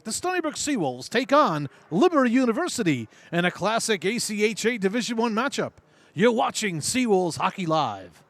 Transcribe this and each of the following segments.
The Stony Brook Seawolves take on Liberty University in a classic ACHA Division I matchup. You're watching Seawolves Hockey Live.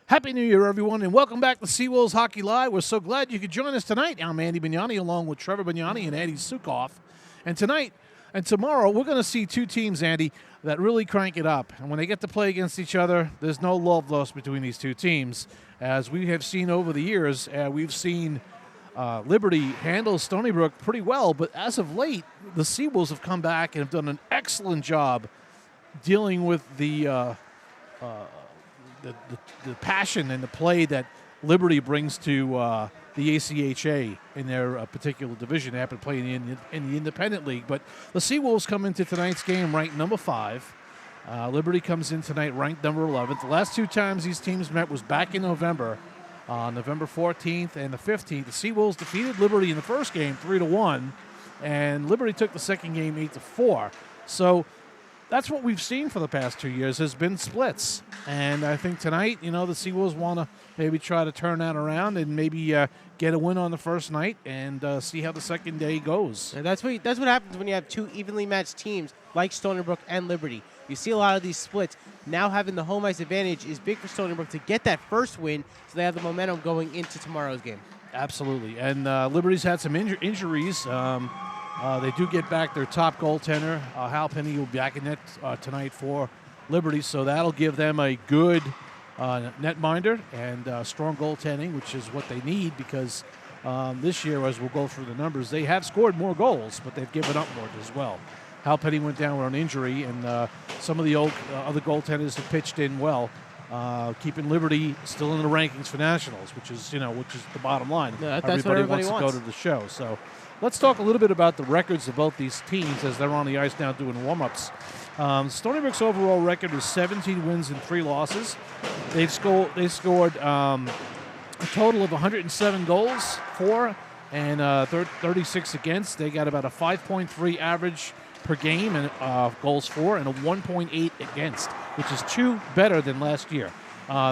Happy New Year, everyone, and welcome back to Seawolves Hockey Live. We're so glad you could join us tonight. I'm Andy Bignani, along with Trevor Bignani and Andy Sukoff. And tonight and tomorrow, we're going to see two teams, Andy, that really crank it up. And when they get to play against each other, there's no love lost between these two teams. As we have seen over the years, we've seen Liberty handle Stony Brook pretty well, but as of late, the Seawolves have come back and have done an excellent job dealing with the passion and the play that Liberty brings to the ACHA in their particular division. They happen to play in the Independent League. But the Seawolves come into tonight's game ranked number 5. Liberty comes in tonight ranked number 11th. The last two times these teams met was back in November, November 14th and the 15th. The Seawolves defeated Liberty in the first game 3-1, and Liberty took the second game 8-4. So that's what we've seen for the past 2 years has been splits. And I think tonight, the Seawolves want to maybe try to turn that around and maybe get a win on the first night and see how the second day goes. And that's what happens when you have two evenly matched teams like Stony Brook and Liberty. You see a lot of these splits. Now having the home ice advantage is big for Stony Brook to get that first win so they have the momentum going into tomorrow's game. Absolutely. And Liberty's had some injuries. They do get back their top goaltender. Hal Penny will be back in net tonight for Liberty, so that'll give them a good netminder and strong goaltending, which is what they need because this year, as we'll go through the numbers, they have scored more goals, but they've given up more as well. Hal Penny went down with an injury, and some of the other goaltenders have pitched in well, keeping Liberty still in the rankings for nationals, which is the bottom line. Yeah, that's what everybody wants to go to the show. So let's talk a little bit about the records of both these teams as they're on the ice now doing warm-ups. Stony Brook's overall record is 17 wins and 3 losses. They scored a total of 107 goals for and 36 against. They got about a 5.3 average per game and goals for and a 1.8 against, which is 2 better than last year.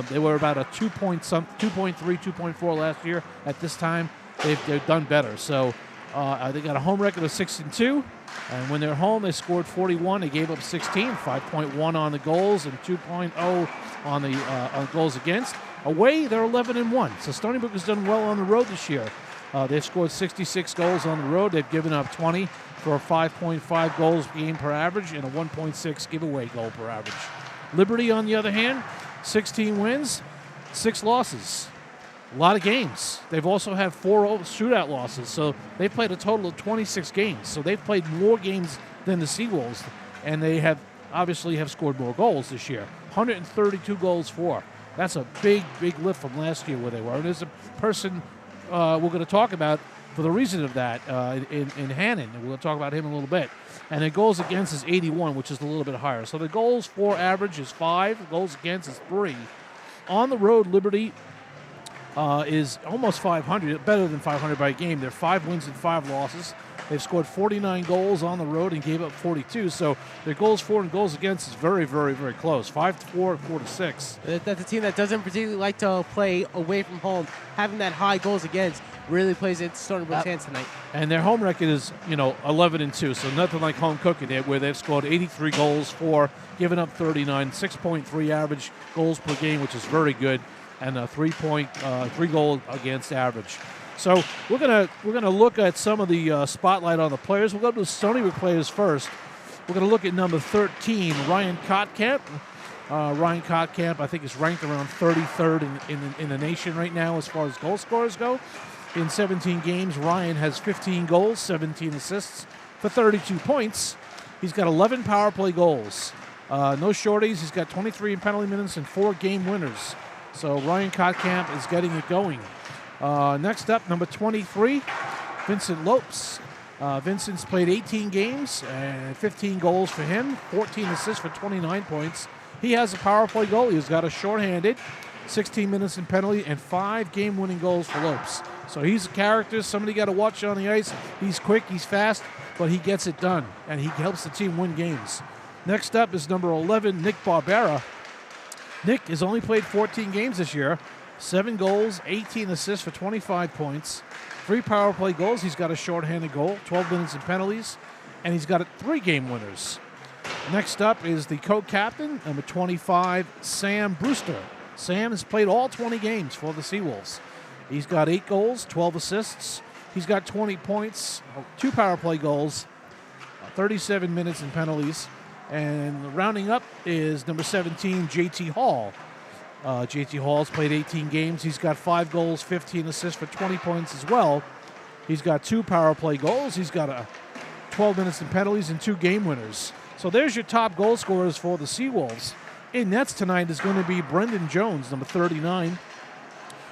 They were about a 2.3, 2.4 last year. At this time, they've done better. So they got a home record of 6-2, and when they're home, they scored 41. They gave up 16, 5.1 on the goals and 2.0 on the goals against. Away, they're 11-1. So Stony Brook has done well on the road this year. They've scored 66 goals on the road. They've given up 20 for a 5.5 goals game per average and a 1.6 giveaway goal per average. Liberty, on the other hand, 16 wins, 6 losses. A lot of games. They've also had 4 shootout losses, so they've played a total of 26 games. So they've played more games than the Seawolves, and they have obviously have scored more goals this year. 132 goals for. That's a big, big lift from last year where they were. And there's a person we're going to talk about for the reason of that in Hannon, and we'll talk about him in a little bit. And the goals against is 81, which is a little bit higher. So the goals for average is 5, goals against is 3. On the road, Liberty is almost 500, better than 500 by game. They're 5 wins and 5 losses. They've scored 49 goals on the road and gave up 42. So their goals for and goals against is very, very, very close. 5-4, 4-6. That's a team that doesn't particularly like to play away from home. Having that high goals against really plays into Stony Brook's hands tonight. And their home record is, 11-2. So nothing like home cooking it, where they've scored 83 goals for, given up 39, 6.3 average goals per game, which is very good, and a 3 goal against average. So we're gonna look at some of the spotlight on the players. We'll go to the Stony Brook players first. We're gonna look at number 13, Ryan Kottkamp. Ryan Kottkamp, I think, is ranked around 33rd in the nation right now as far as goal scorers go. In 17 games, Ryan has 15 goals, 17 assists for 32 points. He's got 11 power play goals. No shorties. He's got 23 in penalty minutes and 4 game winners. So Ryan Kottkamp is getting it going. Next up, number 23, Vincent Lopes. Vincent's played 18 games and 15 goals for him, 14 assists for 29 points. He has a power play goal. He's got a shorthanded, 16 minutes in penalty, and 5 game-winning goals for Lopes. So he's a character. Somebody got to watch on the ice. He's quick, he's fast, but he gets it done, and he helps the team win games. Next up is number 11, Nick Barbera. Nick has only played 14 games this year, 7 goals, 18 assists for 25 points. 3 power play goals. He's got a shorthanded goal, 12 minutes in penalties, and he's got 3 game winners. Next up is the co-captain, number 25, Sam Brewster. Sam has played all 20 games for the Seawolves. He's got 8 goals, 12 assists. He's got 20 points, 2 power play goals, 37 minutes in penalties. And rounding up is number 17, JT Hall. JT Hall's played 18 games. He's got 5 goals, 15 assists for 20 points as well. He's got 2 power play goals. He's got 12 minutes in penalties and 2 game winners. So there's your top goal scorers for the Seawolves. In nets tonight is going to be Brendan Jones, number 39.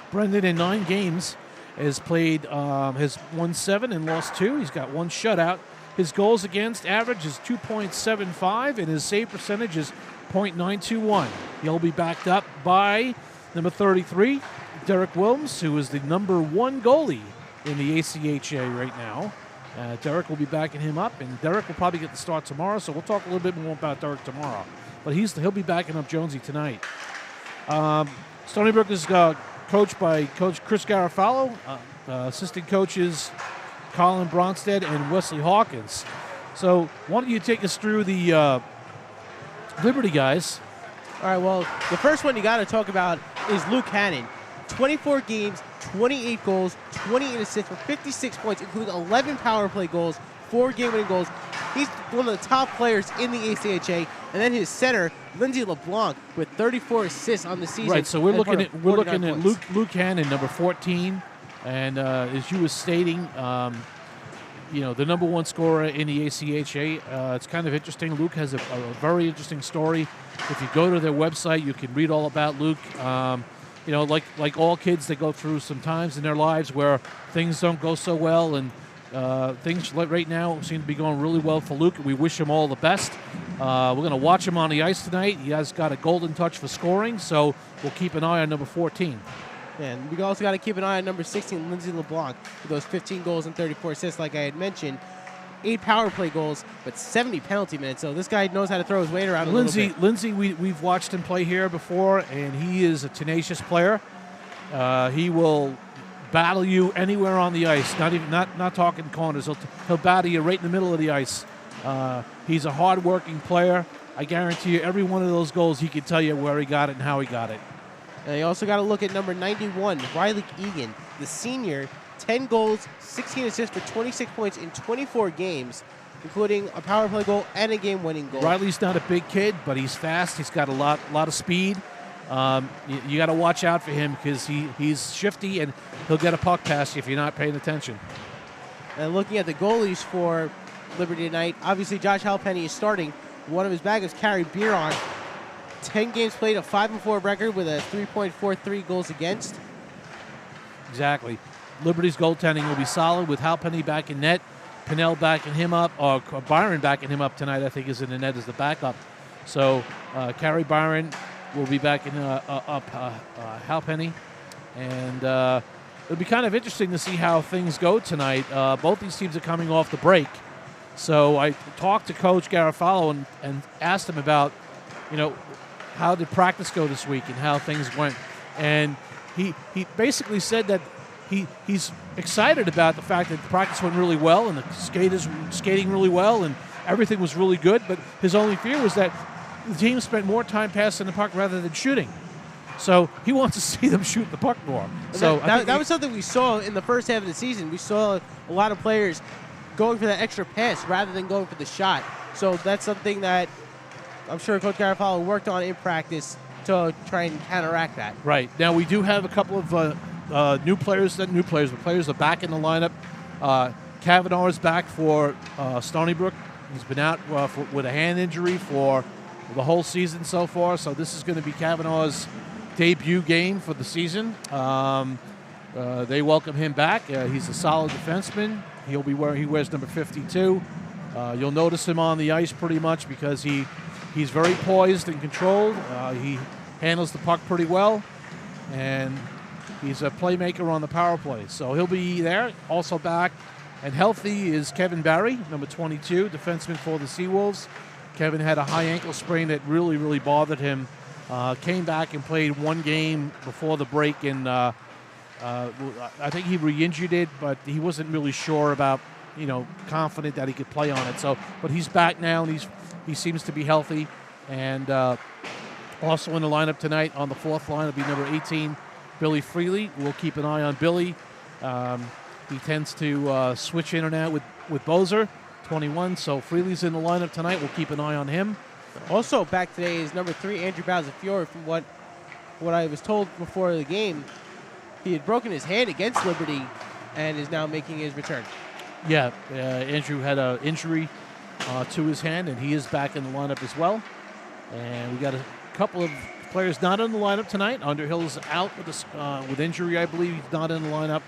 Brendan in 9 games has played, has won 7 and lost 2. He's got 1 shutout. His goals against average is 2.75, and his save percentage is .921. He'll be backed up by number 33, Derek Wilms, who is the number 1 goalie in the ACHA right now. Derek will be backing him up, and Derek will probably get the start tomorrow, so we'll talk a little bit more about Derek tomorrow. But he'll be backing up Jonesy tonight. Stony Brook is coached by Coach Chris Garofalo, assistant coaches Colin Bronstead and Wesley Hawkins. So why don't you take us through the Liberty guys? All right, well, the first one you got to talk about is Luke Hannon. 24 games, 28 goals, 28 assists for 56 points, including 11 power play goals, 4 game-winning goals. He's one of the top players in the ACHA. And then his center, Lindsay LeBlanc, with 34 assists on the season. Right, so we're looking at Luke Hannon, number 14, and as you were stating, the number 1 scorer in the ACHA. It's kind of interesting. Luke has a very interesting story. If you go to their website, you can read all about Luke. Like all kids, they go through some times in their lives where things don't go so well, and things right now seem to be going really well for Luke. We wish him all the best. We're going to watch him on the ice tonight. He has got a golden touch for scoring, so we'll keep an eye on number 14. And we also got to keep an eye on number 16, Lindsay LeBlanc, with those 15 goals and 34 assists, like I had mentioned. 8 power play goals, but 70 penalty minutes. So this guy knows how to throw his weight around a little bit. Lindsay, we've watched him play here before, and he is a tenacious player. He will battle you anywhere on the ice. Not talking corners. He'll battle you right in the middle of the ice. He's a hard-working player. I guarantee you, every one of those goals, he can tell you where he got it and how he got it. And you also got to look at number 91, Riley Egan, the senior. 10 goals, 16 assists for 26 points in 24 games, including a power play goal and a game-winning goal. Riley's not a big kid, but he's fast. He's got a lot of speed. You got to watch out for him because he's shifty, and he'll get a puck past you if you're not paying attention. And looking at the goalies for Liberty tonight, obviously Josh Halpenny is starting. One of his backups, Carrie Biron, 10 games played, a 5-4 record with a 3.43 goals against. Exactly. Liberty's goaltending will be solid with Halpenny back in net, Pinnell backing him up, or Byron backing him up tonight, I think, is in the net as the backup. So Carrie Byron will be backing up Halpenny. And it'll be kind of interesting to see how things go tonight. Both these teams are coming off the break. So I talked to Coach Garofalo and asked him about, how did practice go this week and how things went. And he basically said that he's excited about the fact that practice went really well and the skaters were skating really well and everything was really good, but his only fear was that the team spent more time passing the puck rather than shooting. So he wants to see them shoot the puck more. So that was something we saw in the first half of the season. We saw a lot of players going for that extra pass rather than going for the shot. So that's something that I'm sure Coach Garofalo worked on in practice to try and counteract that. Right. Now we do have a couple of players are back in the lineup. Kavanaugh is back for Stony Brook. He's been out with a hand injury for the whole season so far, so this is going to be Kavanaugh's debut game for the season. They welcome him back. He's a solid defenseman. He wears number 52. You'll notice him on the ice pretty much because he's very poised and controlled. He handles the puck pretty well, and he's a playmaker on the power play. So he'll be there. Also back and healthy is Kevin Barry, number 22, defenseman for the Seawolves. Kevin had a high ankle sprain that really, really bothered him. Came back and played one game before the break, and I think he re-injured it, but he wasn't really sure about, confident that he could play on it. So, but he's back now, and he seems to be healthy. And also in the lineup tonight on the fourth line will be number 18, Billy Freely. We'll keep an eye on Billy. He tends to switch in and out with Bozer, 21. So Freely's in the lineup tonight. We'll keep an eye on him. Also back today is number 3, Andrew Balzafiore. From what I was told before the game, he had broken his hand against Liberty and is now making his return. Yeah, Andrew had an injury to his hand, and he is back in the lineup as well. And we got a couple of players not in the lineup tonight. Underhill's out with injury, I believe. He's not in the lineup.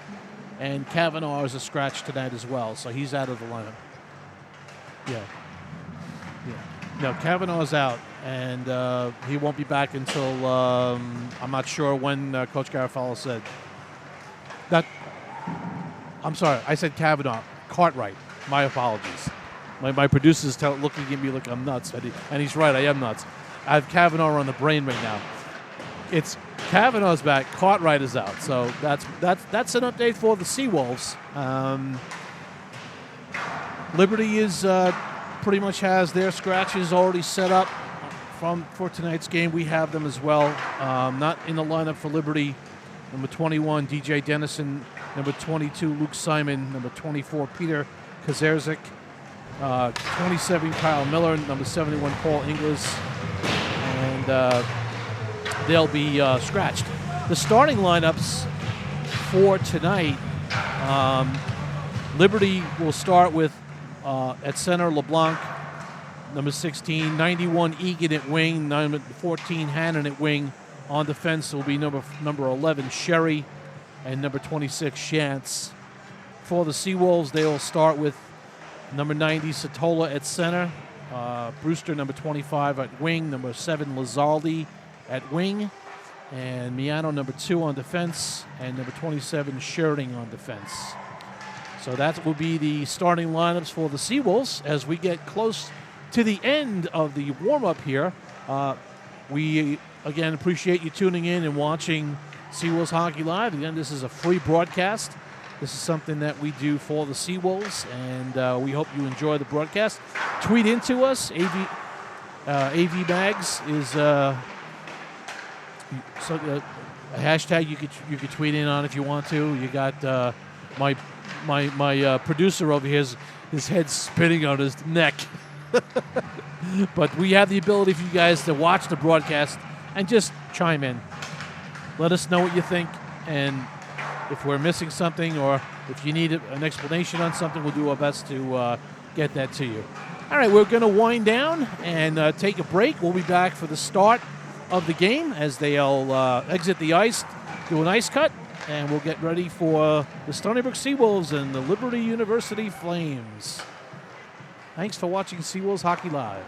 And Kavanaugh is a scratch tonight as well, so he's out of the lineup. Yeah. No, Kavanaugh's out, and he won't be back until I'm not sure when Coach Garofalo said. I'm sorry, I said Kavanaugh. Cartwright. My apologies. My producer's looking at me like I'm nuts, and he's right. I am nuts. I have Kavanaugh on the brain right now. It's Kavanaugh's back. Cartwright is out. So that's an update for the Seawolves. Liberty is pretty much has their scratches already set up for tonight's game. We have them as well. Not in the lineup for Liberty. Number 21, DJ Dennison. Number 22, Luke Simon. Number 24, Peter Kazerzik. 27, Kyle Miller. Number 71, Paul Inglis. And they'll be scratched. The starting lineups for tonight, Liberty will start with at center, LeBlanc, number 16, 91, Egan at wing, number 14, Hannon at wing. On defense will be number 11, Sherry, and number 26, Shantz. For the Seawolves, they will start with number 90, Satola at center, Brewster, number 25, at wing, number 7, Lazaldi at wing, and Miano, number 2, on defense, and number 27, Sheridan on defense. So that will be the starting lineups for the Seawolves as we get close to the end of the warm-up here. We, again, appreciate you tuning in and watching Seawolves Hockey Live. Again, this is a free broadcast. This is something that we do for the Seawolves, and we hope you enjoy the broadcast. Tweet into us. AV Bags is a hashtag you could tweet in on if you want to. You got my producer over here, his head's spinning on his neck. But we have the ability for you guys to watch the broadcast and just chime in. Let us know what you think, and if we're missing something or if you need an explanation on something, we'll do our best to get that to you. All right, we're going to wind down and take a break. We'll be back for the start of the game as they'll exit the ice, do an ice cut, and we'll get ready for the Stony Brook Seawolves and the Liberty University Flames. Thanks for watching Seawolves Hockey Live.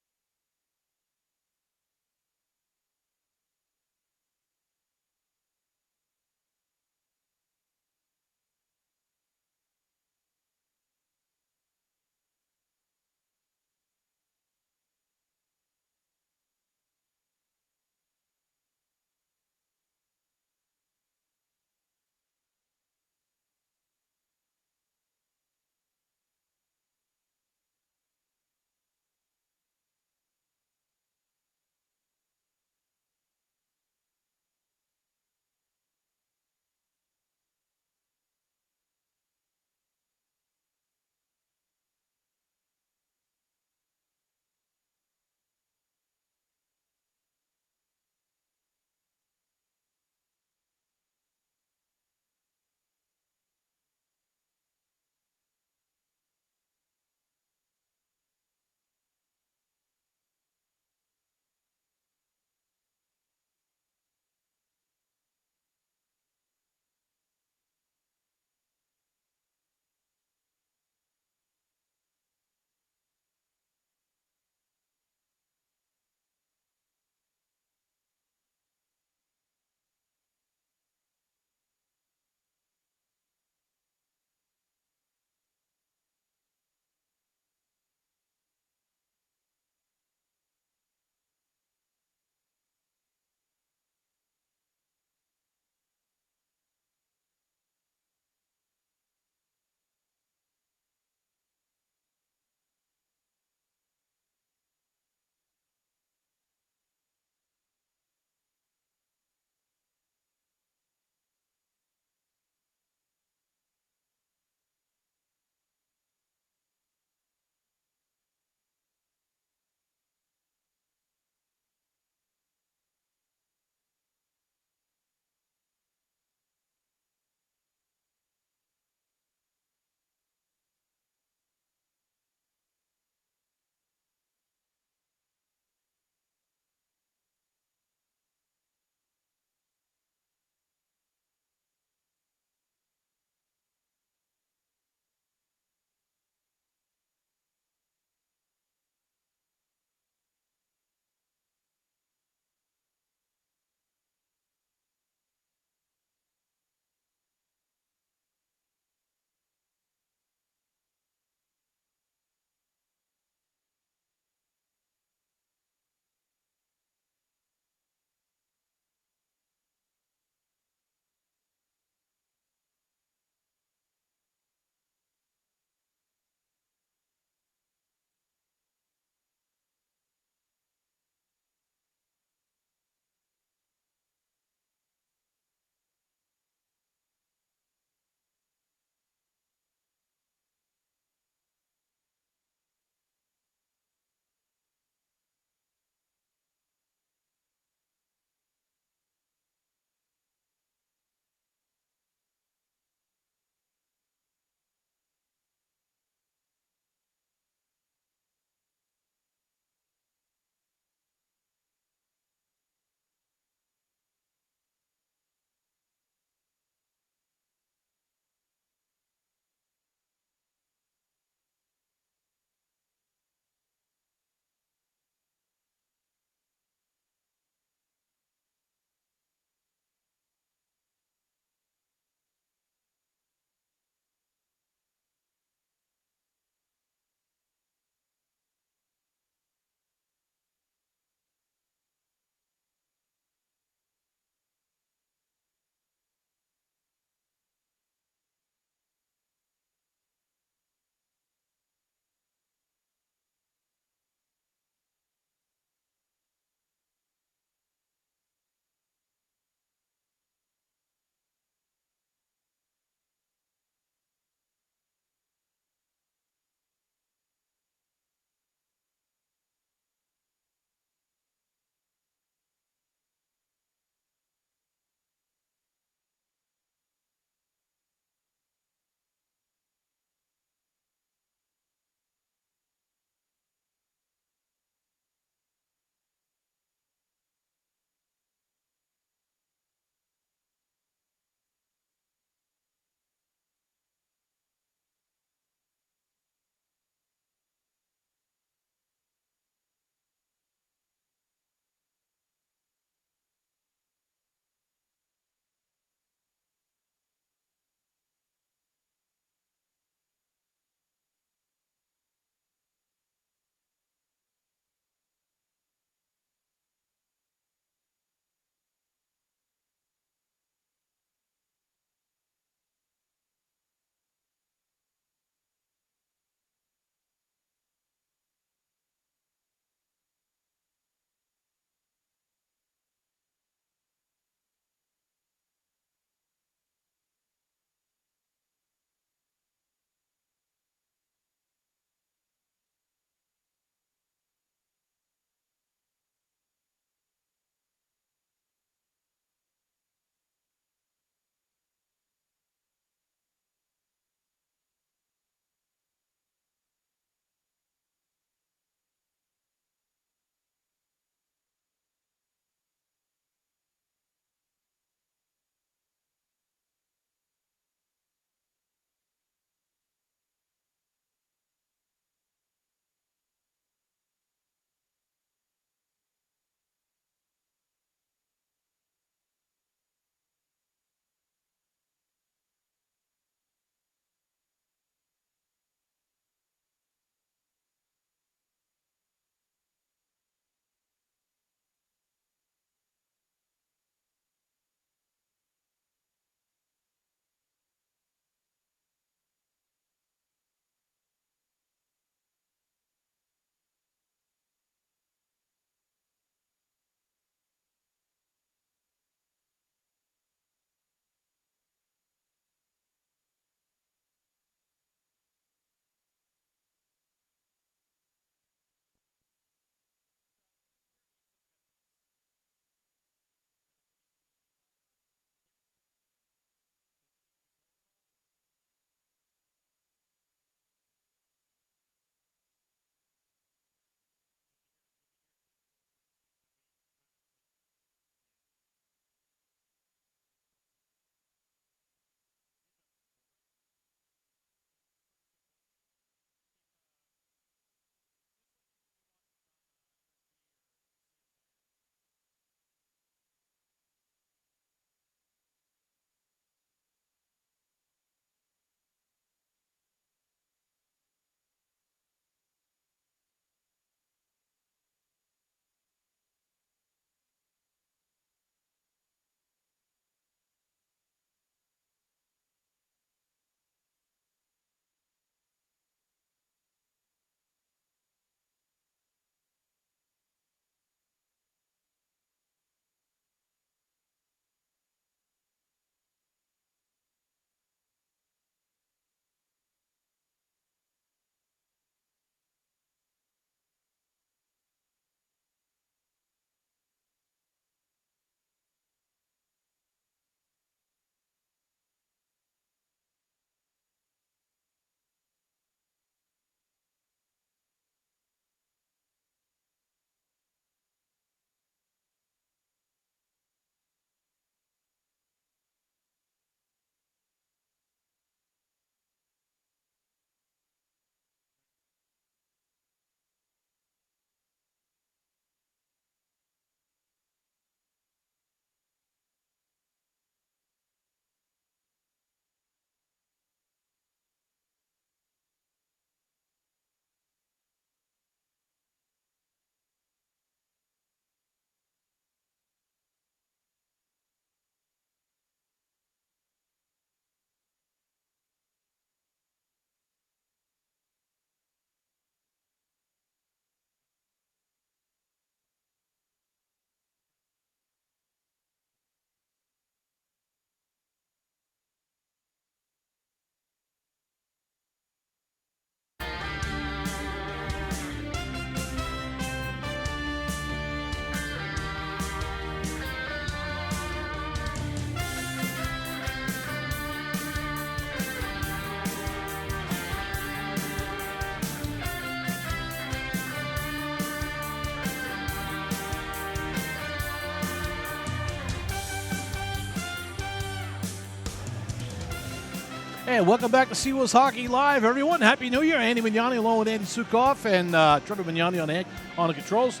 Hey, welcome back to Seawolves Hockey Live, everyone. Happy New Year. Andy Mignani along with Andy Sukoff and Trevor Mignani on the controls.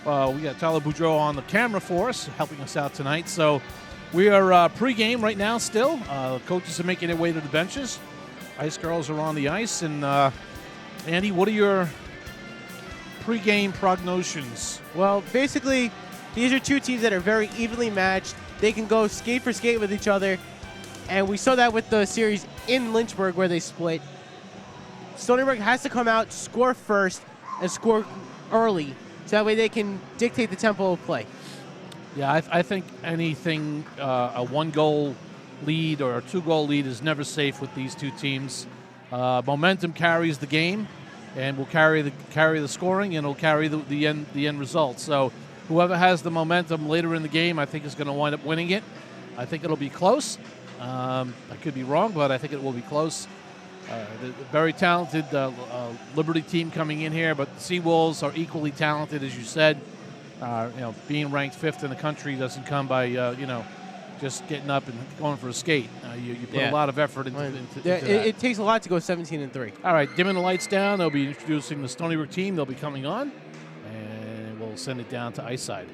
We got Tyler Boudreau on the camera for us, helping us out tonight. So we are pre-game right now still. Coaches are making their way to the benches. Ice Girls are on the ice. And Andy, what are your pre-game prognostications? Well, basically, these are two teams that are very evenly matched. They can go skate for skate with each other. And we saw that with the series in Lynchburg where they split. Stony Brook has to come out, score first, and score early, so that way they can dictate the tempo of play. Yeah, I think anything, a one-goal lead or a two-goal lead is never safe with these two teams. Momentum carries the game, and will carry the scoring, and it'll carry the end result. So whoever has the momentum later in the game, I think, is going to wind up winning it. I think it'll be close. I could be wrong, but I think it will be close. The very talented Liberty team coming in here, but the Seawolves are equally talented, as you said. Being ranked 5th in the country doesn't come by just getting up and going for a skate. You put a lot of effort into that. It takes a lot to go 17-3. All right, dimming the lights down. They'll be introducing the Stony Brook team. They'll be coming on, and we'll send it down to ice side.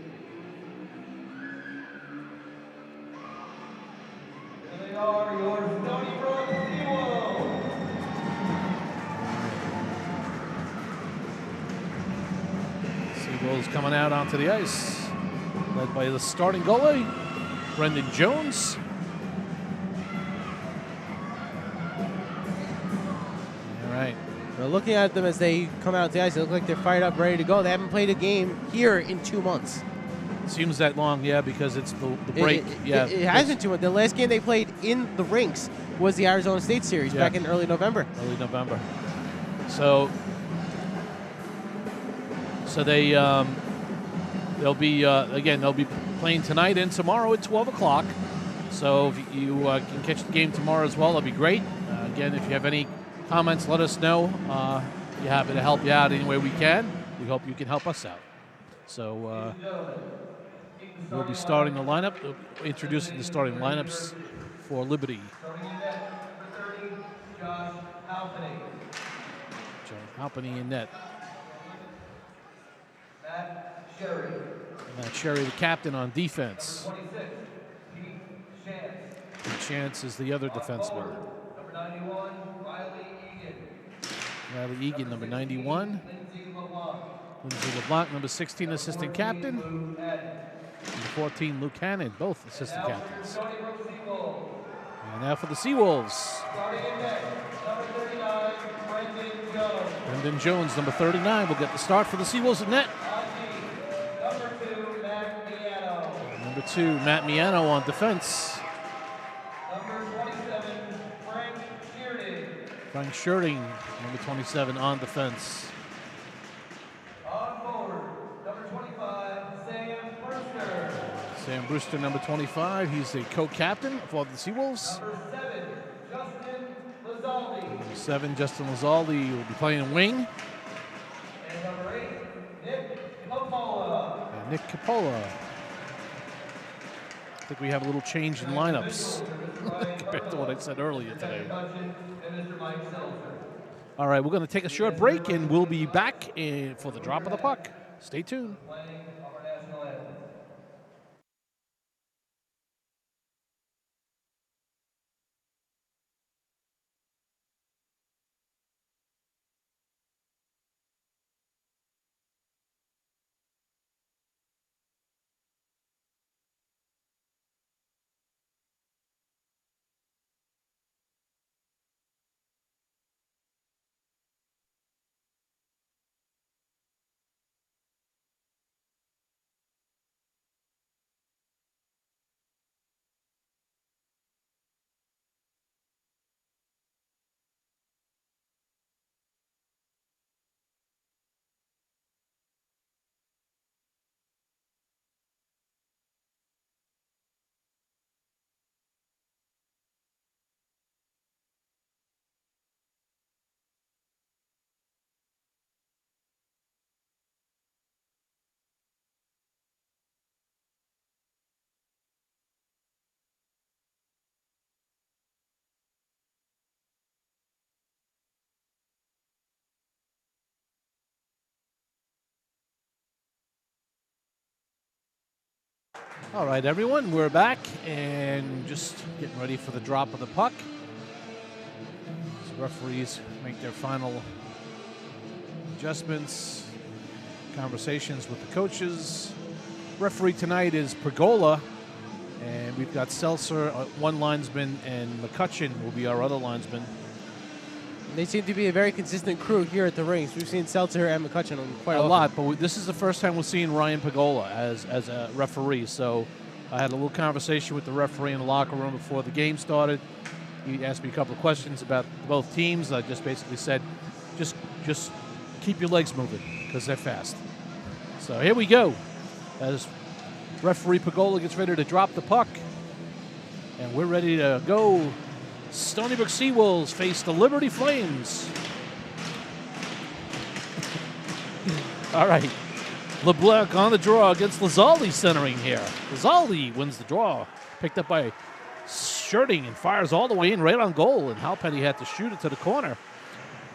They are your Stony Brook Seawolves. Seawolves coming out onto the ice, led by the starting goalie, Brendan Jones. All right. Well, looking at them as they come out the ice, they look like they're fired up, ready to go. They haven't played a game here in 2 months. Seems that long, yeah, because it's the break. It has been 2 months. The last game they played in the RInx was the Arizona State series back in early November. So they'll be playing tonight and tomorrow at 12 o'clock. So if you can catch the game tomorrow as well, that'd be great. Again, if you have any comments, let us know. We're happy to help you out any way we can. We hope you can help us out. So we'll be starting the lineup, introducing the starting lineups for Liberty. Starting in net, number 30, Josh Halpany. John Halpany in net. Matt Sherry. Matt Sherry, the captain on defense. 26, Pete Chance. Pete Chance is the other defenseman. Number 91, Riley Egan. Riley Egan, number 91. Lindsay LeBlanc. Lindsay LeBlanc, number 16, assistant captain. Lou Adden. Number 14, Luke Hannon, both assistant Now for captains. Stony Brook Seawolves. And now for the Seawolves. Starting in net, number 39, Brendan Jones. Brendan Jones, number 39, will get the start for the Seawolves in net. Number 2, Matt Miano. Number 2, Matt Miano on defense. Number 27, Frank Shearding. Frank Shirting, number 27, on defense. On forward, number 25, Sam Brewster. Sam Brewster, number 25, he's the co-captain for the Seawolves. Number 7, Justin Lizaldi. Number 7, Justin Lizaldi will be playing wing. And number 8, Nick Coppola. And Nick Capola. I think we have a little change in lineups compared to what I said earlier today. And Mr. Mike Seltzer. All right, we're going to take a short break, and we'll be back for the drop of the puck. Stay tuned. Playing All right, everyone, we're back and just getting ready for the drop of the puck. So referees make their final adjustments, conversations with the coaches. Referee tonight is Pergola, and we've got Seltzer, one linesman, and McCutcheon will be our other linesman. They seem to be a very consistent crew here at the Rinx. We've seen Seltzer and McCutcheon quite a lot, but this is the first time we're seeing Ryan Pergola as a referee. So I had a little conversation with the referee in the locker room before the game started. He asked me a couple of questions about both teams. I just basically said, just keep your legs moving because they're fast. So here we go as referee Pergola gets ready to drop the puck, and we're ready to go. Stony Brook Seawolves face the Liberty Flames. All right. LeBlanc on the draw against Lizaldi centering here. Lizaldi wins the draw. Picked up by Shirting and fires all the way in right on goal. And Halpenny had to shoot it to the corner.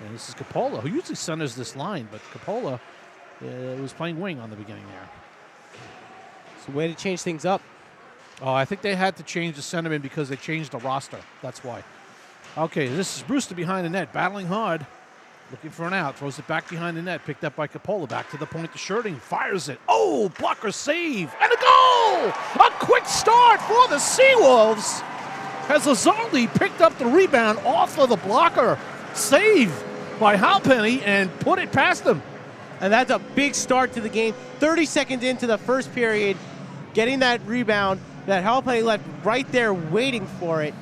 And this is Coppola, who usually centers this line. But Coppola was playing wing on the beginning there. It's a way to change things up. Oh, I think they had to change the centerman because they changed the roster. That's why. Okay, this is Brewster behind the net, battling hard, looking for an out. Throws it back behind the net, picked up by Coppola. Back to the point to Shirting, fires it. Oh, blocker save, and a goal! A quick start for the Seawolves as Lizaldi picked up the rebound off of the blocker. Save by Halpenny and put it past him. And that's a big start to the game. 30 seconds into the first period, getting that rebound. That Halpenny left right there waiting for it.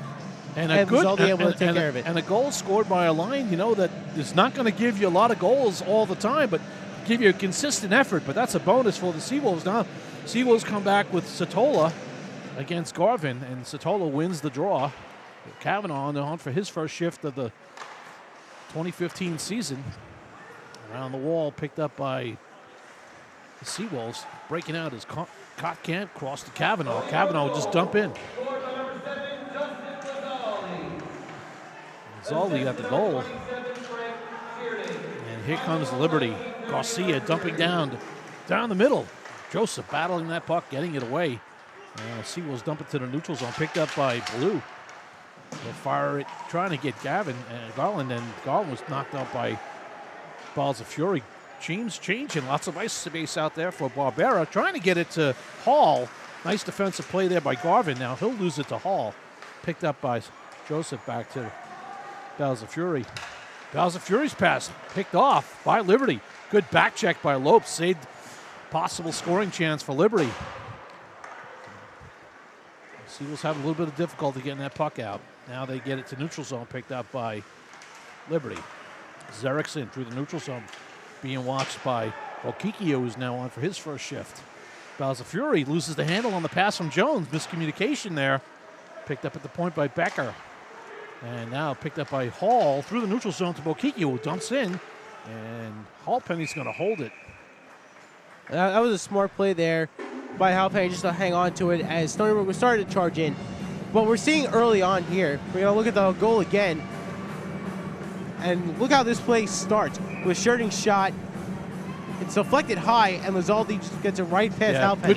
And a good Lizaldi able to take care of it. And a goal scored by a line, that is not going to give you a lot of goals all the time, but give you a consistent effort. But that's a bonus for the Seawolves. Now, Seawolves come back with Satola against Garvin, and Satola wins the draw. Kavanaugh on for his first shift of the 2015 season. Around the wall, picked up by the Seawolves. Breaking out his Kotkamp, cross to Kavanaugh. Kavanaugh will just dump in. Lizaldi got the goal. And here comes Liberty. Garcia dumping down the middle. Joseph battling that puck, getting it away. Seawolves dump it to the neutral zone, picked up by Blue. They'll fire it, trying to get Garland, and Garland was knocked out by Balls of Fury. Teams changing, lots of ice space out there for Barbera, trying to get it to Hall. Nice defensive play there by Garvin. Now he'll lose it to Hall. Picked up by Joseph back to Balls of Fury. Balls of Fury's pass picked off by Liberty. Good back check by Lopes, saved possible scoring chance for Liberty. Seawolves having a little bit of difficulty getting that puck out. Now they get it to neutral zone, picked up by Liberty. Zerickson through the neutral zone, being watched by Okikio, who's now on for his first shift. Balls of Fury loses the handle on the pass from Jones. Miscommunication there. Picked up at the point by Becker. And now picked up by Hall through the neutral zone to Bokikio, who dumps in. And Halpenny's going to hold it. That was a smart play there by Halpenny just to hang on to it as Stony Brook was starting to charge in. What we're seeing early on here, we're going to look at the goal again. And look how this play starts with Shirting's shot. It's deflected high, and Lizaldi just gets it right past Halpenny.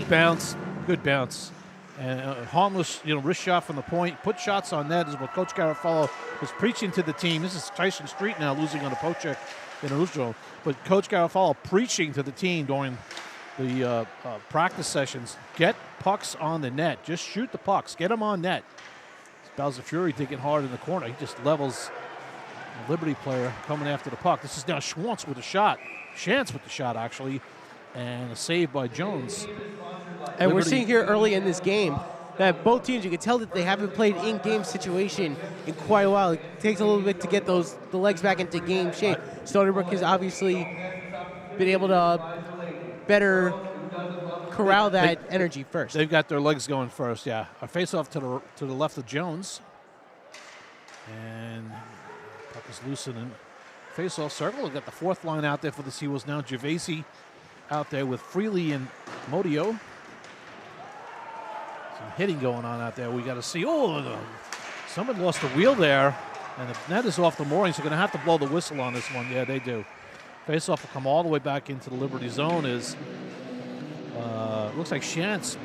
Good bounce. And harmless, wrist shot from the point. Put shots on net is what Coach Garofalo was preaching to the team. This is Tyson Street now losing on a poke in a neutral. But Coach Garofalo preaching to the team during the practice sessions. Get pucks on the net. Just shoot the pucks. Get them on net. Balls of Fury digging hard in the corner. He just levels a Liberty player coming after the puck. This is now Schwantz with a shot. Chance with the shot, actually. And a save by Jones. And we're seeing here early in this game that both teams, you can tell that they haven't played in-game situation in quite a while. It takes a little bit to get the legs back into game shape. Stony Brook has obviously been able to better corral that energy first. They've got their legs going first, yeah. A face-off to the left of Jones. And puck is loosening. Face-off circle. We've got the fourth line out there for the Seawolves now. Gervasi out there with Freely and Modio. Some hitting going on out there. We got to see. Oh, someone lost the wheel there. And the net is off the mooring, so they're going to have to blow the whistle on this one. Yeah, they do. Face-off will come all the way back into the Liberty zone. Looks like Shantz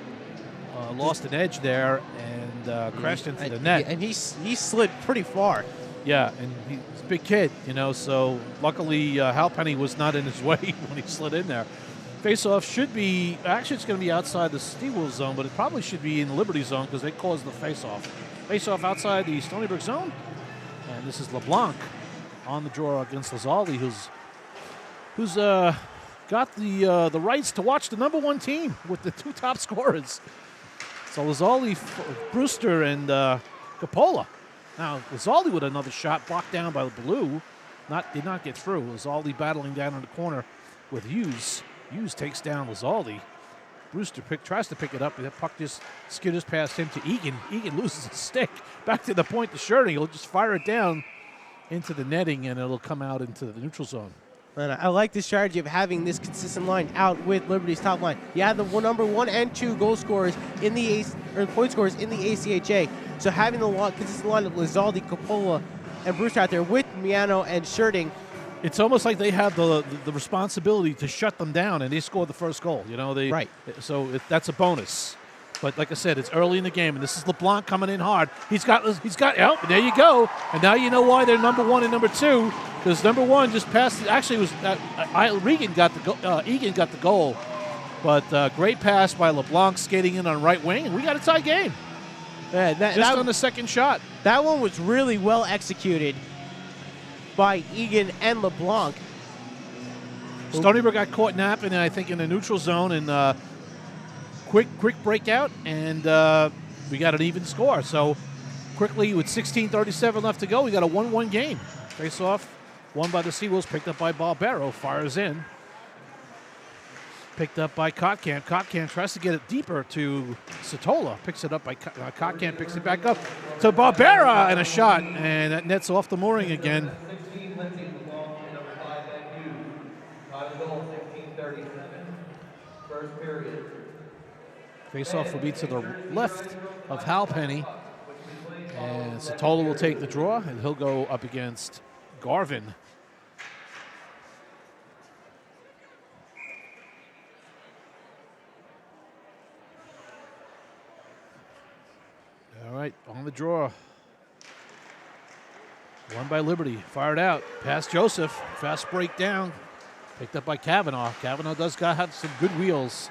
lost an edge there and crashed into the net. And he slid pretty far. Yeah, and he's a big kid, so luckily Hauppauge was not in his way when he slid in there. Face-off should be, actually it's going to be outside the Seawolves zone, but it probably should be in the Liberty zone because they caused the face-off. Face-off outside the Stony Brook zone, and this is LeBlanc on the draw against Lazali, who's got the rights to watch the number one team with the two top scorers. So Lazali, Brewster, and Coppola. Now, Lazali with another shot blocked down by the blue. Did not get through. Lazali battling down in the corner with Hughes. Hughes takes down Lazali. Brewster tries to pick it up, and that puck just skitters past him to Egan. Egan loses his stick. Back to the point to Sherding. He'll just fire it down into the netting, and it'll come out into the neutral zone. And I like the strategy of having this consistent line out with Liberty's top line. You have the number 1 and 2 goal scorers in the point scorers in the ACHA. So having the consistent line of Lazaldi, Coppola, and Brewster out there with Miano and Sherding. It's almost like they have the responsibility to shut them down, and they scored the first goal. Right. So that's a bonus. But like I said, it's early in the game, and this is LeBlanc coming in hard. He's got. Oh, there you go. And now you know why they're number 1 and number 2, because number 1 just passed. Actually, it was Egan got the goal, but great pass by LeBlanc skating in on right wing, and we got a tie game. Yeah, on the second shot. That one was really well executed by Egan and LeBlanc. Stony Brook got caught napping, I think, in the neutral zone, and quick breakout, and we got an even score. So quickly, with 16:37 left to go, we got a 1-1 game. Face-off, won by the Seawolves, picked up by Barbero, fires in. Picked up by Kotkamp. Kotkamp tries to get it deeper to Satola. Picks it up by Kotkamp, picks it back up to Barbera, and a shot, and that nets off the mooring again. 16, Lindsay belongs to number 5, and Hughes. By the goal, 16:37. First period. Face-off will be to the left of Hauppauge, and Satola will take the draw, and he'll go up against Garvin. All right, on the draw. Won by Liberty. Fired out. Past Joseph. Fast break down. Picked up by Kavanaugh. Kavanaugh does have some good wheels.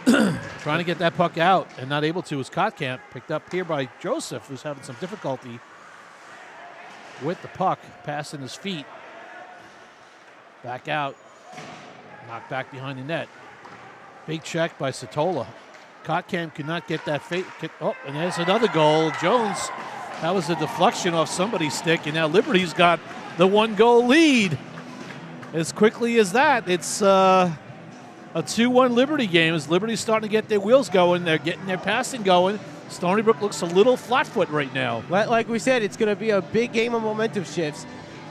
Trying to get that puck out and not able to is Kotkamp. Picked up here by Joseph, who's having some difficulty with the puck. Passing his feet. Back out. Knocked back behind the net. Big check by Satola. Kotkamp could not get that fake. Oh, and there's another goal. Jones, that was a deflection off somebody's stick, and now Liberty's got the 1-goal lead. As quickly as that, it's a 2-1 Liberty game as Liberty's starting to get their wheels going. They're getting their passing going. Stony Brook looks a little flat-foot right now. Like we said, it's going to be a big game of momentum shifts,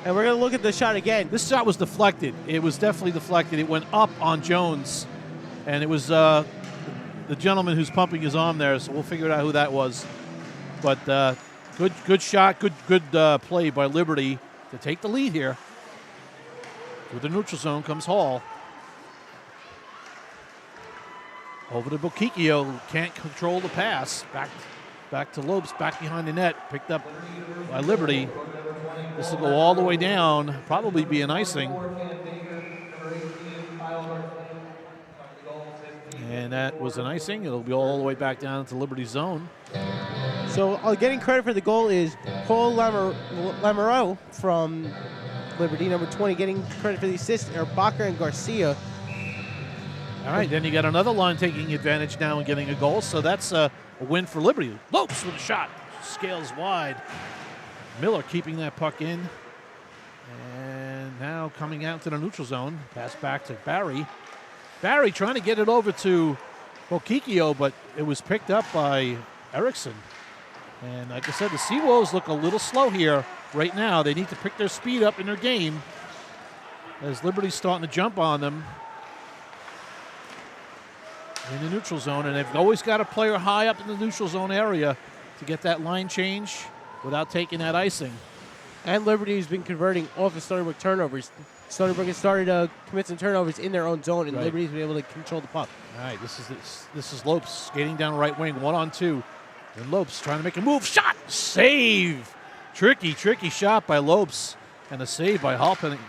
and we're going to look at the shot again. This shot was deflected. It was definitely deflected. It went up on Jones, and it was the gentleman who's pumping his arm there, so we'll figure out who that was. But good shot, good play by Liberty to take the lead here. With the neutral zone comes Hall. Over to Bokikio, can't control the pass. Back to Lopes, back behind the net, picked up by Liberty. This will go all the way down, probably be an icing. And that was an icing. It'll be all the way back down to Liberty zone. So getting credit for the goal is Paul Lamoureux from Liberty, number 20. Getting credit for the assist are Bacher and Garcia. All right, then you got another line taking advantage now and getting a goal. So that's a win for Liberty. Lopes with a shot. Scales wide. Miller keeping that puck in. And now coming out to the neutral zone. Pass back to Barry. Barry trying to get it over to Bokikio, but it was picked up by Erickson. And like I said, the Seawolves look a little slow here right now. They need to pick their speed up in their game as Liberty's starting to jump on them in the neutral zone. And they've always got a player high up in the neutral zone area to get that line change without taking that icing. And Liberty has been converting off of Stony Brook turnovers. Stony Brook has started to commit some turnovers in their own zone, and Right. Liberty's been able to control the puck. All right, this is Lopes skating down right wing, 1-on-2. And Lopes trying to make a move. Shot! Save! Tricky shot by Lopes. And a save by Hauppauge.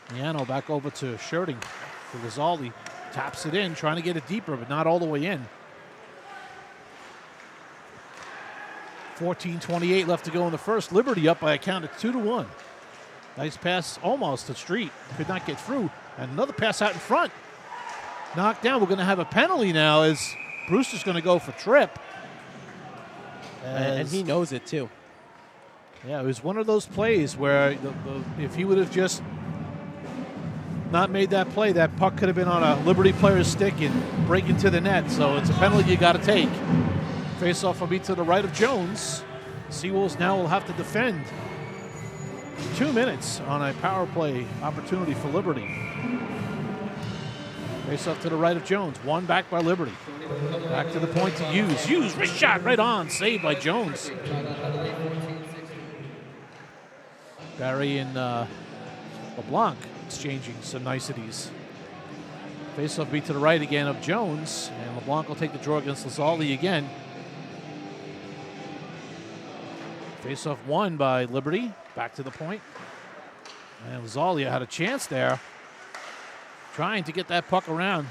Miano back over to Schurting. To Rizaldi. Taps it in, trying to get it deeper, but not all the way in. 14:28 left to go in the first. Liberty up by a count of 2-1. Nice pass almost to Street. Could not get through. And another pass out in front. Knocked down. We're going to have a penalty now as Brewster's going to go for trip. And he knows it, too. Yeah, it was one of those plays where if he would have just not made that play, that puck could have been on a Liberty player's stick and break into the net. So it's a penalty you got to take. Face-off will be to the right of Jones. Seawolves now will have to defend 2 minutes on a power play opportunity for Liberty. Face-off to the right of Jones. One back by Liberty. Back to the point to Hughes. Hughes, wrist shot right on. Saved by Jones. Barry and LeBlanc exchanging some niceties. Face-off be to the right again of Jones. And LeBlanc will take the draw against Rizaldi again. Face-off won by Liberty. Back to the point. And Rizaldi had a chance there. Trying to get that puck around.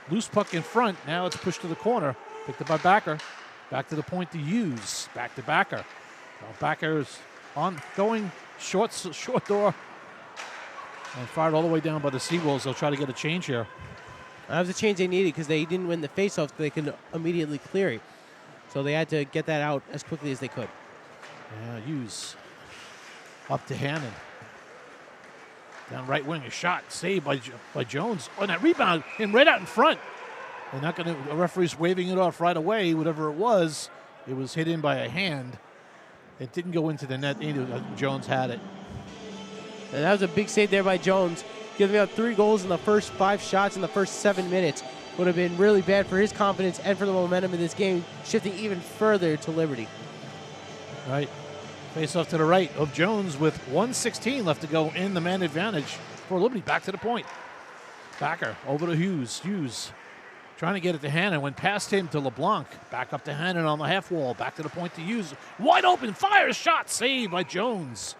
Loose puck in front. Now it's pushed to the corner. Picked up by Backer. Back to the point to Hughes. Back to Backer. Now Backer's on going short door. And fired all the way down by the Seawolves. They'll try to get a change here. That was the change they needed because they didn't win the faceoff. They could immediately clear it. So they had to get that out as quickly as they could. Yeah, Hughes up to Hannon. Down right wing, a shot saved by Jones. Oh, and that rebound and right out in front. They're not going to. The referee's waving it off right away. Whatever it was hit in by a hand. It didn't go into the net either. Jones had it. And that was a big save there by Jones, giving up 3 goals in the first 5 shots in the first 7 minutes. Would have been really bad for his confidence and for the momentum in this game, shifting even further to Liberty. Right. Face off to the right of Jones with 1:16 left to go in the man advantage for Liberty. Back to the point. Backer over to Hughes. Hughes trying to get it to Hannon. Went past him to LeBlanc. Back up to Hannon on the half wall. Back to the point to Hughes. Wide open. Fire shot. Saved by Jones.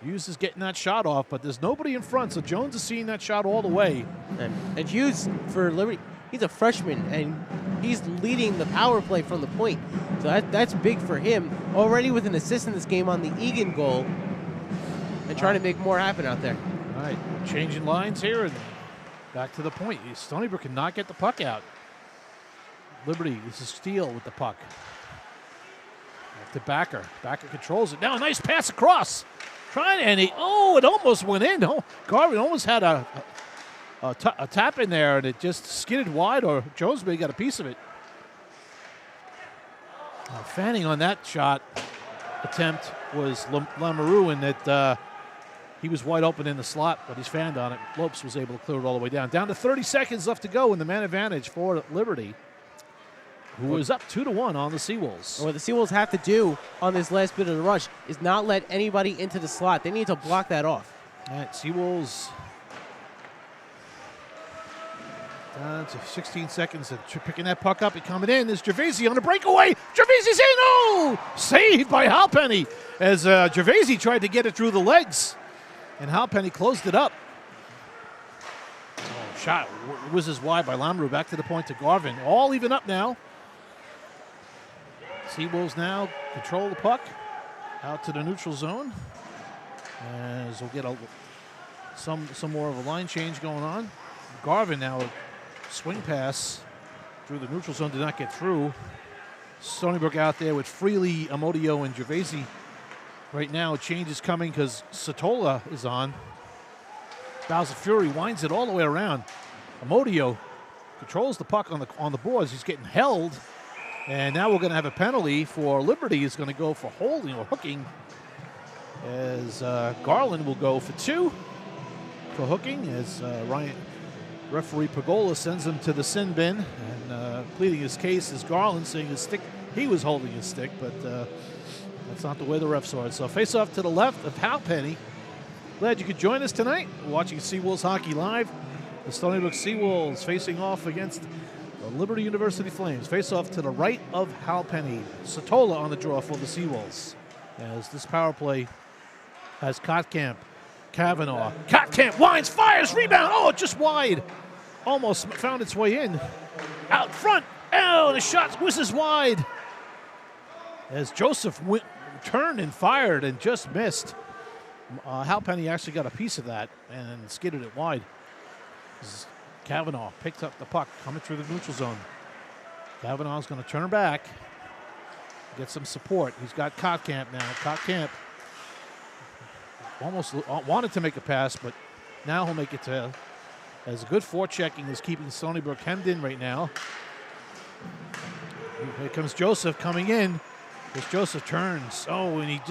Hughes is getting that shot off, but there's nobody in front, so Jones is seeing that shot all the way. And Hughes, for Liberty, he's a freshman, and he's leading the power play from the point. So that's big for him. Already with an assist in this game on the Egan goal, and trying to make more happen out there. All right, changing lines here, and back to the point. Stony Brook cannot get the puck out. Liberty, this is Steele with the puck. Back to Backer. Backer controls it. Now a nice pass across. It almost went in. Oh, Garvin almost had a tap in there, and it just skidded wide, or Jones may got a piece of it. Fanning on that shot attempt was Lamoureux, in that he was wide open in the slot, but he's fanned on it. Lopes was able to clear it all the way down. Down to 30 seconds left to go in the man advantage for Liberty, who is up 2-1 on the Seawolves. What the Seawolves have to do on this last bit of the rush is not let anybody into the slot. They need to block that off. All right, Seawolves down to 16 seconds of picking that puck up and coming in. There's Gervaisi on the breakaway. Gervaisi's in. Oh! Saved by Hauppauge as Gervaisi tried to get it through the legs, and Hauppauge closed it up. Oh, shot whizzes wide by Lamoureux. Back to the point to Garvin. All even up now. Seawolves now control the puck out to the neutral zone, as we'll get some more of a line change going on. Garvin now a swing pass through the neutral zone, did not get through. Stony Brook out there with Freely, Amodio, and Gervaisi. Right now, a change is coming because Satola is on. Bowser Fury winds it all the way around. Amodio controls the puck on the boards. He's getting held. And now we're going to have a penalty for Liberty. He's going to go for holding or hooking, as Garland will go for 2 for hooking, as referee Pagola sends him to the sin bin, and pleading his case is Garland, saying his stick, he was holding his stick, but that's not the way the ref saw it. So face off to the left of Hauppauge, Glad you could join us tonight. We're watching Seawolves hockey live. The Stony Brook Seawolves facing off against the Liberty University Flames. Face off to the right of Hauppauge. Satola on the draw for the Seawolves. As this power play has Kotkamp, Kavanaugh. Kotkamp winds, fires, rebound. Oh, just wide. Almost found its way in. Out front. Oh, the shot whizzes wide. As Joseph turned and fired and just missed. Hauppauge actually got a piece of that and skidded it wide. Kavanaugh picked up the puck coming through the neutral zone. Kavanaugh's going to turn back, get some support. He's got Kotkamp now. Kotkamp almost wanted to make a pass, but now he'll make it to, as a good forechecking is keeping Stony Brook hemmed in right now. Here comes Joseph coming in. As Joseph turns. Oh, and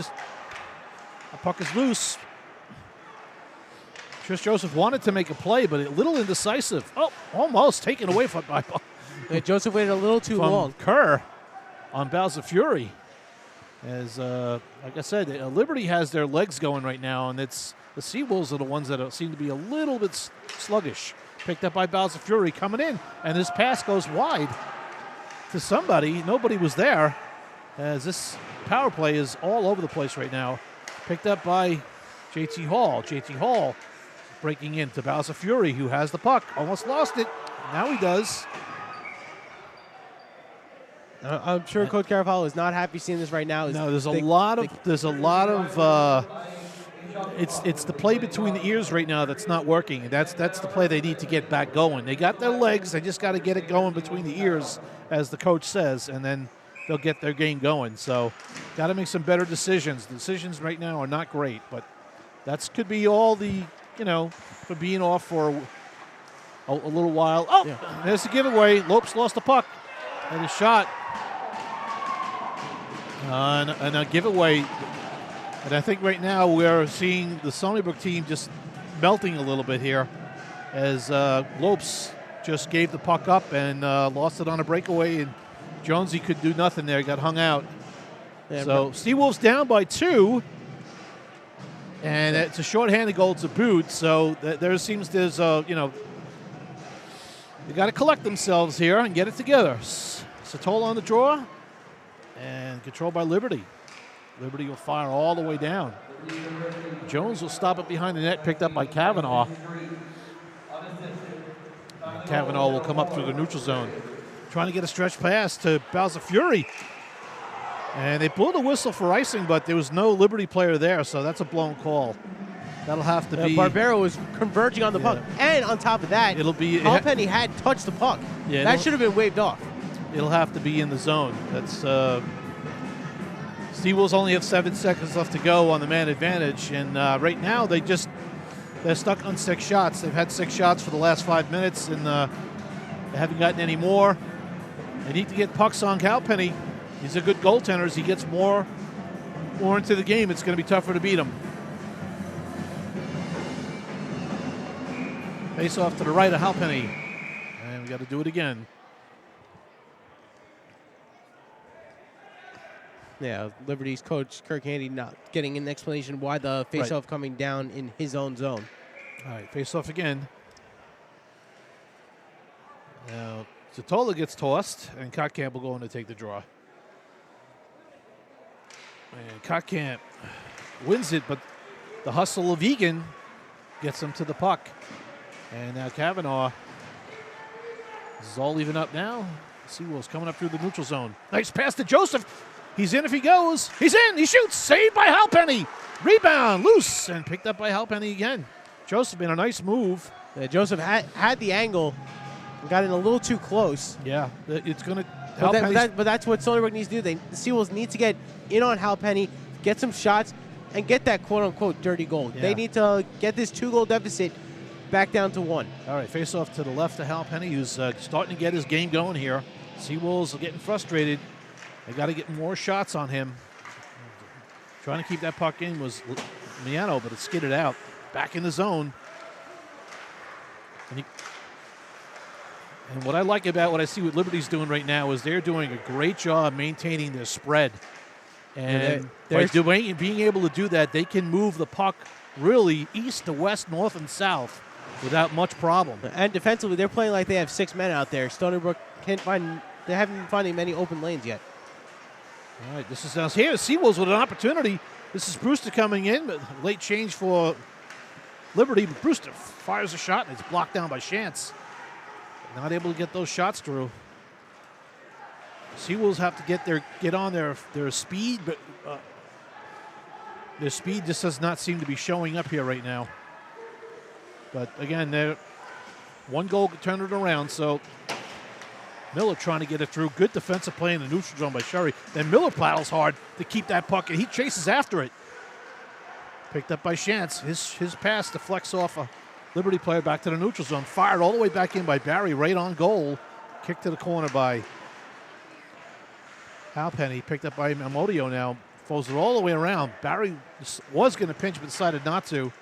the puck is loose. Chris Joseph wanted to make a play, but a little indecisive. Oh, almost taken away by Joseph waited a little too long. Kerr on Bowser Fury. As, like I said, Liberty has their legs going right now, and it's the Seawolves are the ones that seem to be a little bit sluggish. Picked up by Bowser Fury coming in, and this pass goes wide to somebody. Nobody was there, as this power play is all over the place right now. Picked up by JT Hall. JT Hall breaking into Bowser Fury, who has the puck. Almost lost it. Now he does. I'm sure Coach Carafalo is not happy seeing this right now. No, there's a lot of it's the play between the ears right now that's not working. That's the play they need to get back going. They got their legs. They just got to get it going between the ears, as the coach says, and then they'll get their game going. So got to make some better decisions. The decisions right now are not great, but that could be all the, for being off for a little while. Oh, yeah. There's the giveaway. Lopes lost the puck and a shot. And a giveaway. And I think right now we're seeing the Stony Brook team just melting a little bit here, as Lopes just gave the puck up and lost it on a breakaway, and Jonesy could do nothing there. Got hung out. Yeah, so Seawolves down by 2, and it's a shorthanded goal. It's a boot. So there's they got to collect themselves here and get it together. Satola on the draw, and controlled by Liberty. Liberty will fire all the way down. Jones will stop it behind the net, picked up by Kavanaugh. And Kavanaugh will come up through the neutral zone, trying to get a stretch pass to Bowser Fury. And they blew the whistle for icing, but there was no Liberty player there, so that's a blown call. That'll have to be. Barbero was converging on the puck. And on top of that, Hauppauge had touched the puck. Yeah, that should have been waved off. It'll have to be in the zone. That's Seawolves only have 7 seconds left to go on the man advantage, and right now they're stuck on 6 shots. They've had 6 shots for the last 5 minutes, and they haven't gotten any more. They need to get pucks on Hauppauge. He's a good goaltender. As he gets more into the game, it's going to be tougher to beat him. Face off to the right of Hauppauge, and we got to do it again. Yeah, Liberty's coach, Kirk Handy, not getting an explanation why the face-off coming down in his own zone. All right, face-off again. Now, Satola gets tossed, and Kotkamp will go in to take the draw. And Kotkamp wins it, but the hustle of Egan gets him to the puck. And now Kavanaugh. This is all even up now. Seawolves coming up through the neutral zone. Nice pass to Joseph. He's in if he goes. He's in. He shoots. Saved by Hauppauge. Rebound. Loose. And picked up by Hauppauge again. Joseph made a nice move. Yeah, Joseph had the angle. Got in a little too close. Yeah. It's going to But that's what Stony Brook needs to do. The Seawolves need to get in on Hauppauge, get some shots, and get that quote-unquote dirty goal. Yeah. They need to get this 2-goal deficit back down to 1. All right, face-off to the left of Hauppauge, who's starting to get his game going here. Seawolves are getting frustrated. They got to get more shots on him. Trying to keep that puck in was Miano, but it skidded out. Back in the zone. And what I like about what I see what Liberty's doing right now is they're doing a great job maintaining their spread. And Yeah, by being able to do that, they can move the puck really east to west, north, and south without much problem. And defensively, they're playing like they have 6 men out there. Stony Brook they haven't been finding many open lanes yet. All right, this is now here. Seawolves with an opportunity. This is Brewster coming in, but late change for Liberty. But Brewster fires a shot, and it's blocked down by Shantz. Not able to get those shots through. Seawolves have to get on their speed, but their speed just does not seem to be showing up here right now. But again, they're one goal could turn it around. So Miller trying to get it through. Good defensive play in the neutral zone by Sherry. Then Miller paddles hard to keep that puck, and he chases after it. Picked up by Shantz. His pass deflects off a Liberty player back to the neutral zone. Fired all the way back in by Barry, right on goal. Kicked to the corner by Halpenny. Picked up by Amodio now. Throws it all the way around. Barry was going to pinch, but decided not to.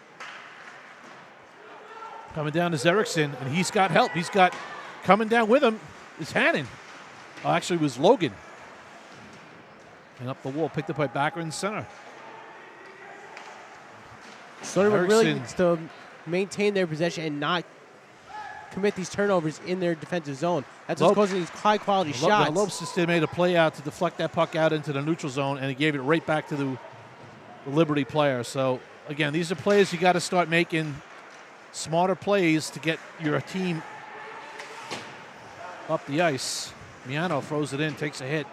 Coming down is Erickson, and he's got help. He's got, coming down with him is Hannon. Actually, it was Logan. And up the wall, picked up by Backer in center. Stony Brook really needs to maintain their possession and not commit these turnovers in their defensive zone. That's what's causing these high-quality shots. Lopes just made a play out to deflect that puck out into the neutral zone, and he gave it right back to the Liberty player. So, again, these are plays you got to start making smarter plays to get your team up the ice. Miano throws it in, takes a hit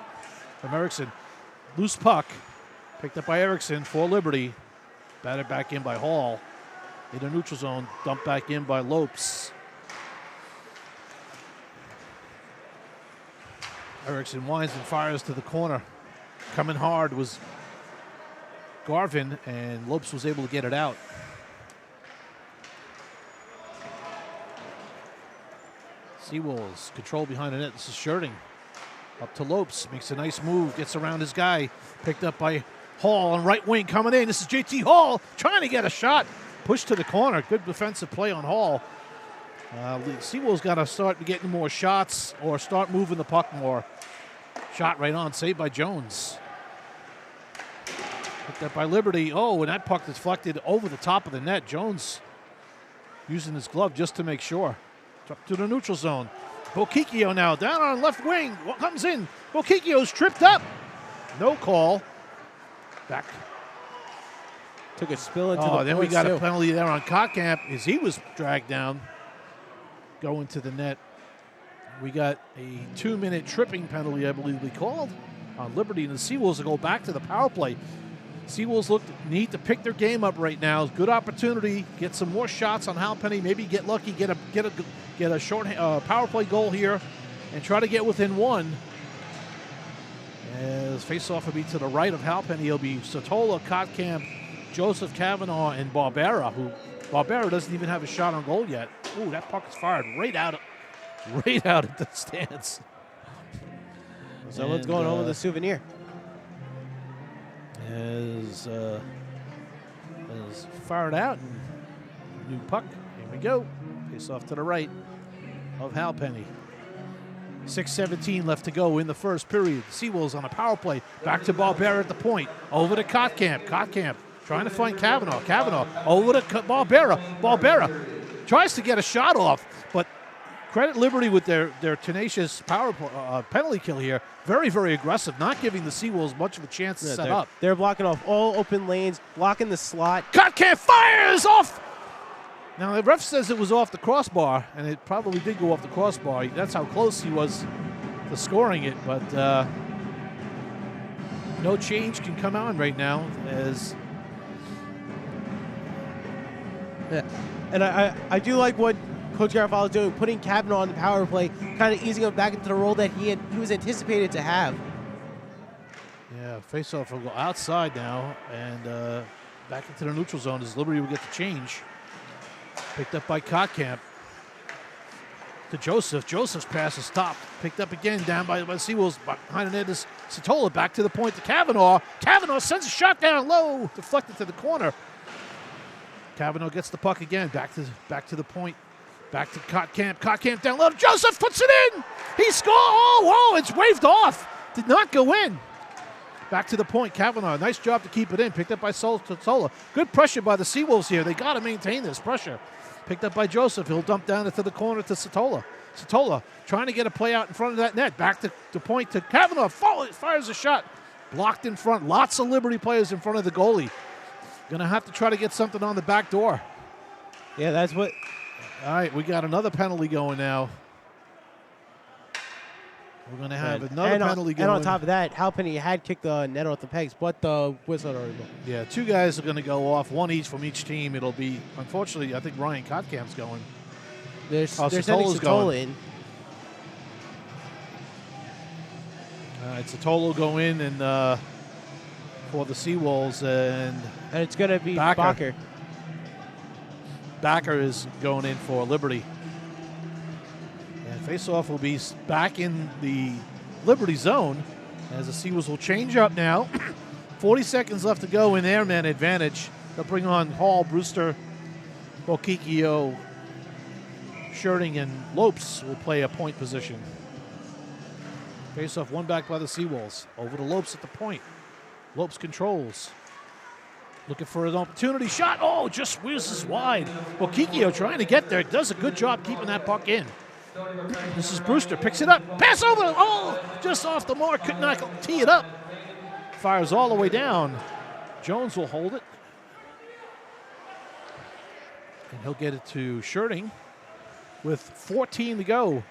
from Erickson. Loose puck, picked up by Erickson for Liberty. Batted back in by Hall. In the neutral zone, dumped back in by Lopes. Erickson winds and fires to the corner. Coming hard was Garvin, and Lopes was able to get it out. Seawolves control behind the net. This is Shirting. Up to Lopes. Makes a nice move. Gets around his guy. Picked up by Hall on right wing. Coming in. This is JT Hall trying to get a shot. Pushed to the corner. Good defensive play on Hall. Seawolves got to start getting more shots or start moving the puck more. Shot right on. Saved by Jones. Picked up by Liberty. Oh, and that puck deflected over the top of the net. Jones using his glove just to make sure. Up to the neutral zone. Bokikio now down on left wing. What comes in? Bokikio's tripped up. No call. Back. Took a spill into the then we points, got too. a penalty there on Kottkamp as he was dragged down. Going to the net. We got a 2-minute tripping penalty, I believe we called, on Liberty, and the Seawolves will go back to the power play. Seawolves need to pick their game up right now. Good opportunity. Get some more shots on Halpenny. Maybe get lucky. Get a short power play goal here, and try to get within one. As face-off will be to the right of Halpenny. It'll be Satola, Kottkamp, Joseph Kavanaugh, and Barbera. Who Barbera doesn't even have a shot on goal yet. Ooh, that puck is fired right out at the stands. So what's going on with the Souvenir? Is fired out. New puck. Here we go. Face off to the right of Halpenny. 6:17 left to go in the first period. Seawolves on a power play. Back to Barbera at the point. Over to Kottkamp. Kottkamp trying to find Kavanaugh. Kavanaugh over to Barbera. Barbera tries to get a shot off, but credit Liberty with their tenacious penalty kill here. Very, very aggressive, not giving the Seawolves much of a chance to set up. They're blocking off all open lanes, blocking the slot. Kottkamp fires off! Now, the ref says it was off the crossbar, and it probably did go off the crossbar. That's how close he was to scoring it, but no change can come on right now as... Yeah. And I do like what Coach Garofalo is doing, putting Kavanaugh on the power play, kind of easing him back into the role that he was anticipated to have. Yeah, face-off will go outside now, and back into the neutral zone as Liberty will get the change. Picked up by Kottkamp. To Joseph. Joseph's pass is stopped. Picked up again down by Seawolves. Behind the net is Satola. Back to the point to Kavanaugh. Kavanaugh sends a shot down low. Deflected to the corner. Kavanaugh gets the puck again. Back to the point. Back to Kottkamp. Kottkamp down low. Joseph puts it in. He scores. Oh, it's waved off. Did not go in. Back to the point, Kavanaugh. Nice job to keep it in. Picked up by Sola. Good pressure by the Seawolves here. They got to maintain this pressure. Picked up by Joseph. He'll dump down into the corner to Satola. Satola trying to get a play out in front of that net. Back to point to Kavanaugh. Fires a shot. Blocked in front. Lots of Liberty players in front of the goalie. Going to have to try to get something on the back door. Yeah, that's what. All right, we got another penalty going now. We're going to have another penalty going. And on top of that, Hauppauge had kicked the net off the pegs, but the whistle had already blown. Yeah, 2 guys are going to go off, 1 each from each team. It'll be, unfortunately, I think Ryan Kotkamp's going. They're sending Satola in. All right, Satola will go in and for the Seawolves, and it's going to be Bakker. Bakker is going in for Liberty. And face-off will be back in the Liberty zone as the Seawolves will change up now. 40 seconds left to go in their man advantage. They'll bring on Hall, Brewster, Bokikio, Shirting, and Lopes will play a point position. Face-off, 1 back by the Seawolves. Over to Lopes at the point. Lopes controls. Looking for an opportunity. Shot. Oh, just whizzes wide. Well, Kikio trying to get there. Does a good job keeping that puck in. This is Brewster. Picks it up. Pass over. Oh, just off the mark. Could not tee it up. Fires all the way down. Jones will hold it. And he'll get it to Shirting with 14 to go.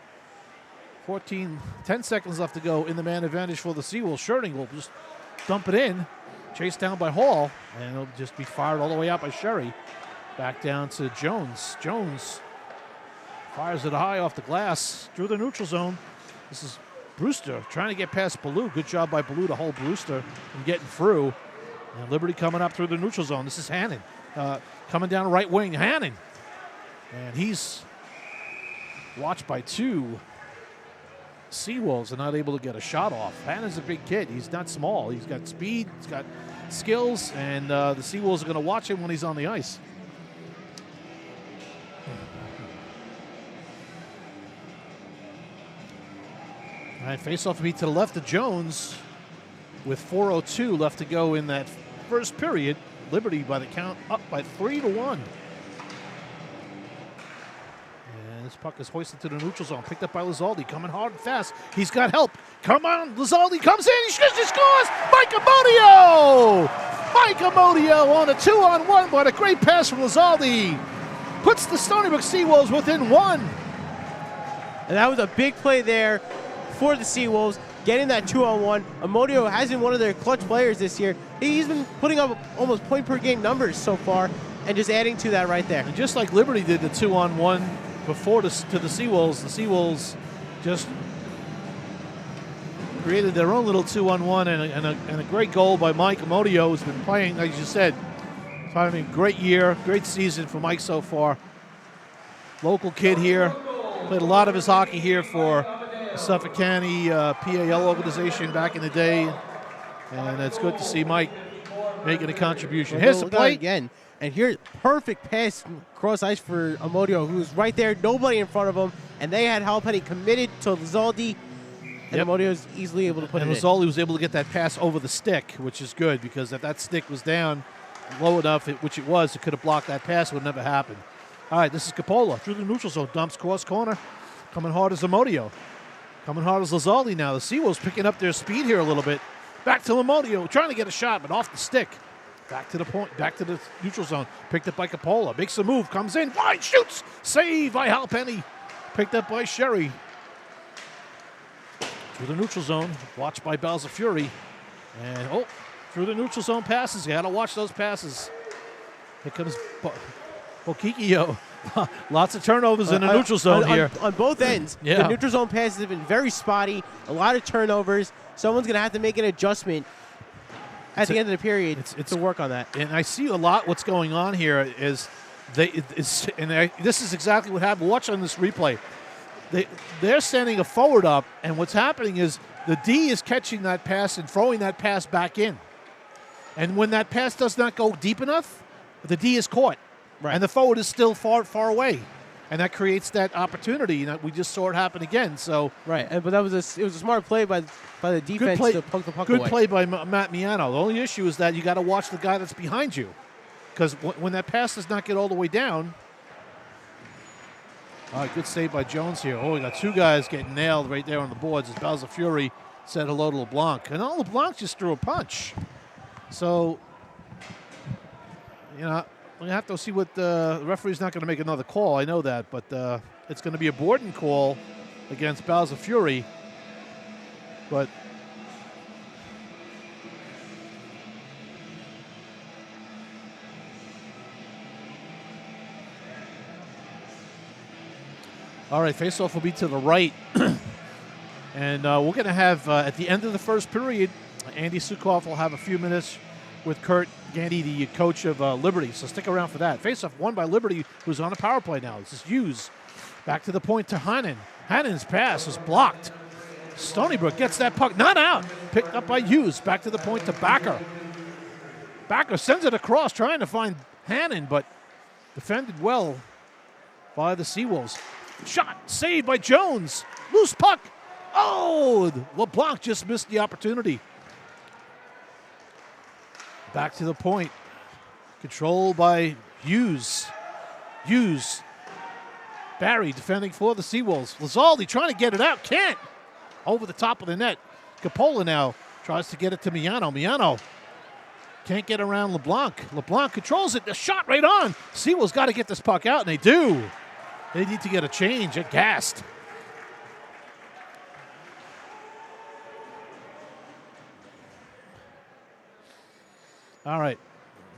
10 seconds left to go in the man advantage for the Seawolves. Shirting will just dump it in. Chased down by Hall, and it'll just be fired all the way out by Sherry. Back down to Jones. Jones fires it high off the glass through the neutral zone. This is Brewster trying to get past Ballou. Good job by Ballou to hold Brewster and getting through. And Liberty coming up through the neutral zone. This is Hannon coming down right wing. Hannon. And he's watched by 2 Seawolves are not able to get a shot off. Hannon's a big kid. He's not small. He's got speed. He's got skills. And the Seawolves are going to watch him when he's on the ice. All right, face-off will be to the left of Jones with 4:02 left to go in that first period. Liberty, by the count, up by 3-1. This puck is hoisted to the neutral zone. Picked up by Lizaldi. Coming hard and fast. He's got help. Come on. Lizaldi comes in. He scores. Mike Amodio. Mike Amodio on a 2-on-1. What a great pass from Lizaldi. Puts the Stony Brook Seawolves within 1. And that was a big play there for the Seawolves, getting that 2-on-1. Amodio has been one of their clutch players this year. He's been putting up almost point-per-game numbers so far and just adding to that right there. And just like Liberty did the 2-on-1 before to the Seawolves just created their own little 2-on-1 and a great goal by Mike Amodio, who's been playing, like you said, having a great year, great season for Mike so far. Local kid here, played a lot of his hockey here for the Suffolk County PAL organization back in the day, and it's good to see Mike making a contribution. Here's the play again. And here's perfect pass cross ice for Amodio, who's right there, nobody in front of him, and they had Hauppauge committed to Lizaldi, and Amodio was easily able to put it in. And Lizaldi was able to get that pass over the stick, which is good, because if that stick was down low enough, which it was, it could have blocked that pass. It would never happen. All right, this is Coppola through the neutral zone, dumps cross corner, coming hard as Amodio. Coming hard as Lizaldi now. The Seawolves picking up their speed here a little bit. Back to Amodio, trying to get a shot, but off the stick. Back to the point, back to the neutral zone. Picked up by Coppola. Makes a move, comes in, wide, shoots. Save by Hauppauge. Picked up by Sherry. Through the neutral zone, watched by Balza Fury. And, through the neutral zone passes. You had to watch those passes. Here comes Bokikio. Lots of turnovers in the neutral zone here. On both ends. Yeah. The neutral zone passes have been very spotty. A lot of turnovers. Someone's going to have to make an adjustment at the end of the period to work on that. And I see a lot what's going on here is this is exactly what happened. Watch on this replay. They're sending a forward up, and what's happening is the D is catching that pass and throwing that pass back in. And when that pass does not go deep enough, the D is caught. Right. And the forward is still far away. and that creates that opportunity. We just saw it happen again. So Right, but it was a smart play by the defense to poke the puck away. Good play by Matt Miano. The only issue is that you got to watch the guy that's behind you, because when that pass does not get all the way down. All right, good save by Jones here. Oh, we got two guys getting nailed right there on the boards as Balza Fury said hello to LeBlanc. And LeBlanc just threw a punch. So, we have to see what the referee's not going to make another call. I know that, but it's going to be a Borden call against Balza Fury. But all right, faceoff will be to the right. And we're going to have, at the end of the first period, Andy Sukoff will have a few minutes with Kurt Gandy, the coach of Liberty. So stick around for that. Faceoff won by Liberty, who's on a power play now. This is Hughes. Back to the point to Hannon. Hannon's pass is blocked. Stony Brook gets that puck. Not out. Picked up by Hughes. Back to the point to Backer. Backer sends it across, trying to find Hannon, but defended well by the Seawolves. Shot saved by Jones. Loose puck. Oh, LeBlanc just missed the opportunity. Back to the point. Controlled by Hughes. Hughes. Barry defending for the Seawolves. Lazzaldi trying to get it out. Can't. Over the top of the net. Capola now tries to get it to Miano. Miano can't get around LeBlanc. LeBlanc controls it. The shot right on. Seawolves got to get this puck out, and they do. They need to get a change at Gast. All right.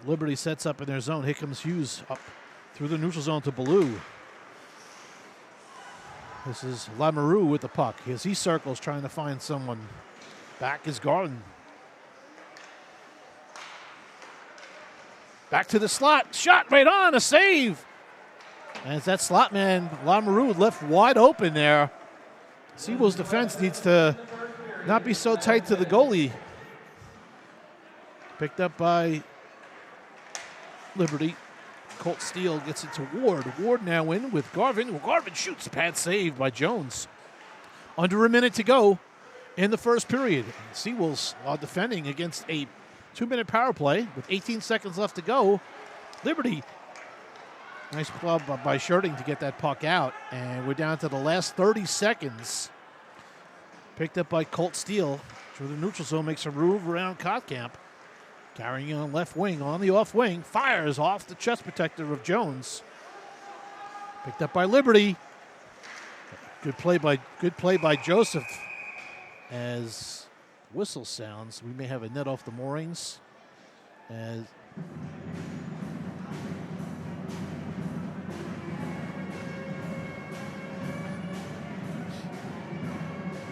Liberty sets up in their zone. Here comes Hughes up through the neutral zone to Ballou. This is Lamoureux with the puck as he circles trying to find someone. Back is Garden. Back to the slot. Shot right on. A save. And it's that slot man, Lamoureux, left wide open there. Seawolves defense needs to not be so tight to the goalie. Picked up by Liberty. Colt Steele gets it to Ward. Ward now in with Garvin. Garvin shoots. Pad save by Jones. Under a minute to go in the first period. Seawolves are defending against a 2-minute power play with 18 seconds left to go. Liberty, nice club by Shirting to get that puck out. And we're down to the last 30 seconds. Picked up by Colt Steele. Through the neutral zone, makes a move around Kottkamp. Carrying on left wing, on the off wing, fires off the chest protector of Jones. Picked up by Liberty. Good play by Joseph. As whistle sounds, we may have a net off the moorings. As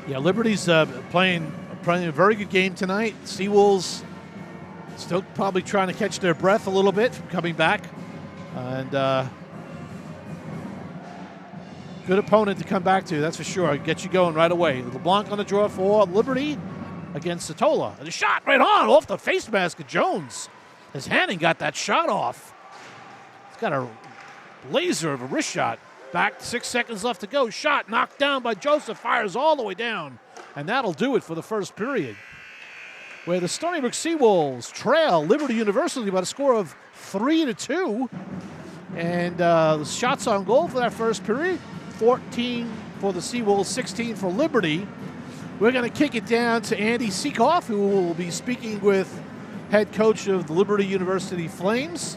Liberty's playing a very good game tonight. Seawolves still probably trying to catch their breath a little bit from coming back. And good opponent to come back to, that's for sure. Get you going right away. LeBlanc on the draw for Liberty against Satola. And a shot right on off the face mask of Jones. As Hannon got that shot off. He's got a laser of a wrist shot. Back, 6 seconds left to go. Shot knocked down by Joseph. Fires all the way down. And that'll do it for the first period, where the Stony Brook Seawolves trail Liberty University by a score of 3-2. And the shots on goal for that first period, 14 for the Seawolves, 16 for Liberty. We're going to kick it down to Andy Seekoff, who will be speaking with head coach of the Liberty University Flames,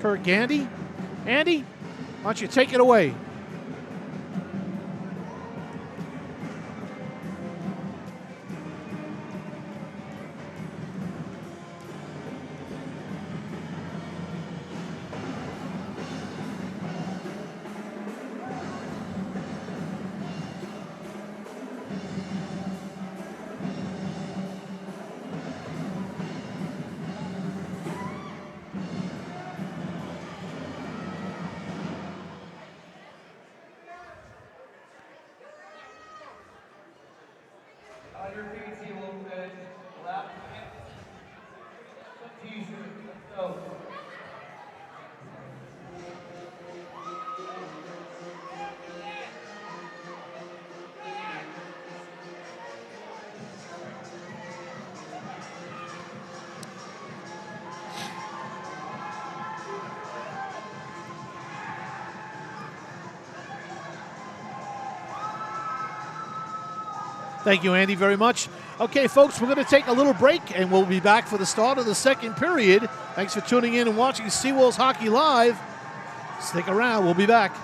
Kurt Gandy. Andy, why don't you take it away? Thank you, Andy, very much. Okay, folks, we're going to take a little break, and we'll be back for the start of the second period. Thanks for tuning in and watching Seawolves Hockey Live. Stick around. We'll be back.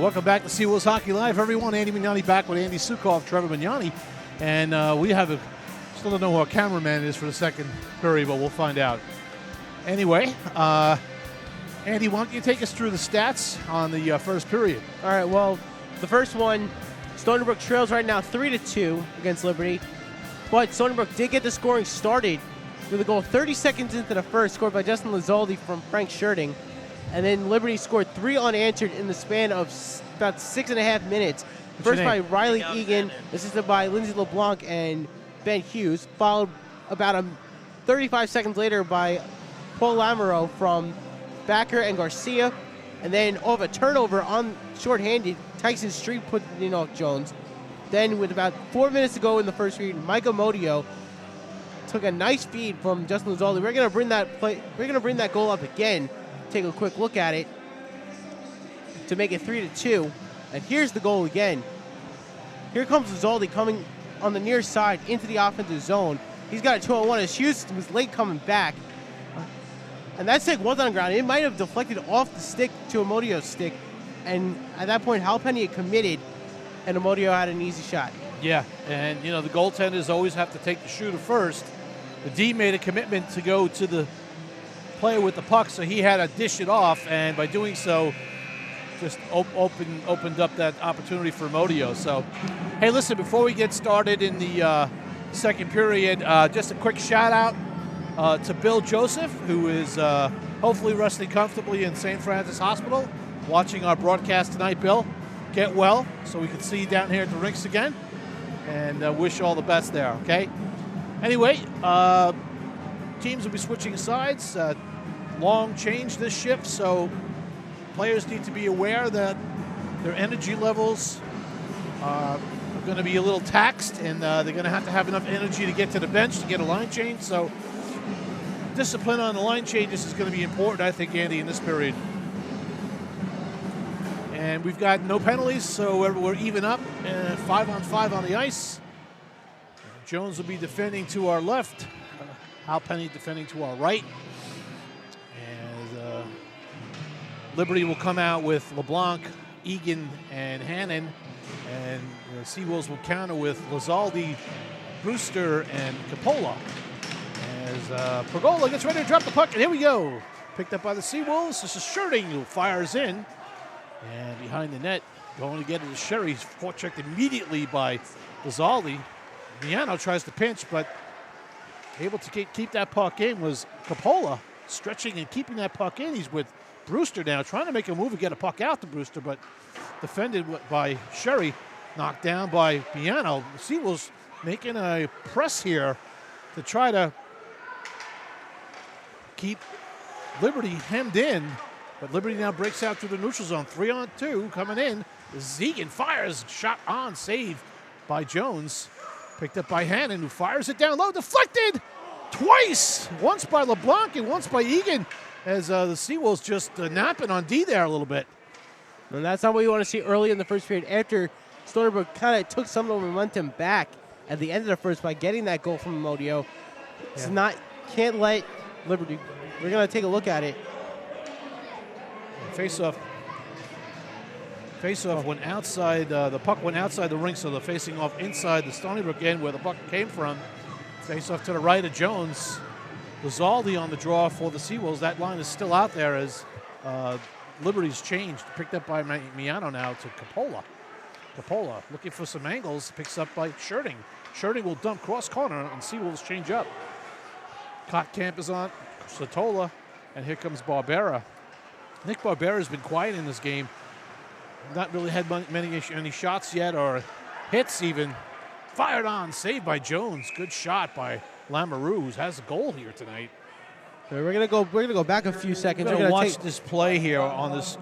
Welcome back to Seawolves Hockey Live, everyone. Andy Mignani back with Andy Sukov, Trevor Mignani. And we have still don't know who our cameraman is for the second period, but we'll find out. Anyway, Andy, why don't you take us through the stats on the first period? All right, well, the first one, Stony Brook trails right now 3-2 against Liberty. But Stony Brook did get the scoring started with a goal 30 seconds into the first, scored by Justin Lizaldi from Frank Scherting. And then Liberty scored 3 unanswered in the span of about 6.5 minutes. First by Riley Egan, assisted by Lindsay LeBlanc and Ben Hughes, followed about 35 seconds later by Paul Lamoureux from Backer and Garcia. And then off a turnover on shorthanded, Tyson Street put in off Jones. Then with about 4 minutes to go in the first period, Mike Amodio took a nice feed from Justin Lizaldi. We're gonna bring that goal up again. Take a quick look at it to make it 3-2. And here's the goal again. Here comes Lizaldi coming on the near side into the offensive zone. He's got a 2-on-1 as Hughes was late coming back. And that stick was on the ground. It might have deflected off the stick to Amodio's stick. And at that point, Halpenny had committed, and Amodio had an easy shot. Yeah, and the goaltenders always have to take the shooter first. The D made a commitment to go to the player with the puck, so he had to dish it off, and by doing so, just opened up that opportunity for Amodio. So, hey, listen, before we get started in the second period, just a quick shout-out to Bill Joseph, who is hopefully resting comfortably in St. Francis Hospital, watching our broadcast tonight. Bill, get well so we can see you down here at the rinks again, and wish you all the best there, okay? Anyway, teams will be switching sides. Long change this shift, so players need to be aware that their energy levels are going to be a little taxed, and they're going to have enough energy to get to the bench to get a line change. So discipline on the line changes is going to be important, I think, Andy, in this period. And we've got no penalties, so we're even up, 5-on-5 on the ice. Jones will be defending to our left. Halpenny defending to our right. And Liberty will come out with LeBlanc, Egan, and Hannon. And the Seawolves will counter with Lizaldi, Brewster, and Coppola. As Pergola gets ready to drop the puck, and here we go. Picked up by the Seawolves. This is Scherting who fires in. And behind the net, going to get it to Sherry. Forechecked immediately by Lizaldi. Miano tries to pinch, but able to keep that puck in was Coppola, stretching and keeping that puck in. He's with Brewster now, trying to make a move and get a puck out to Brewster, but defended by Sherry, knocked down by Miano. Seawolves making a press here to try to keep Liberty hemmed in, but Liberty now breaks out through the neutral zone. 3-on-2 coming in. Zegan fires, shot on, save by Jones. Picked up by Hannon, who fires it down low, deflected twice. Once by LeBlanc and once by Egan, as the Seawolves just napping on D there a little bit. And that's not what you want to see early in the first period. After Stony Brook kind of took some of the momentum back at the end of the first by getting that goal from Amodio. It's can't let Liberty. We're going to take a look at it. Face-off went outside, the puck went outside the rink, so they're facing off inside the Stony Brook end where the puck came from. Face-off to the right of Jones. Lizaldi on the draw for the Seawolves. That line is still out there as Liberty's changed. Picked up by Miano now to Coppola. Coppola looking for some angles, picks up by Scherting. Scherting will dump cross corner and Seawolves change up. Kottkamp is on, Satola, and here comes Barbera. Nick Barbera's been quiet in this game. Not really had any shots yet or hits even. Fired on, saved by Jones. Good shot by Lamoureux, who has a goal here tonight. So we're gonna go back a few seconds. We're gonna watch this play here on this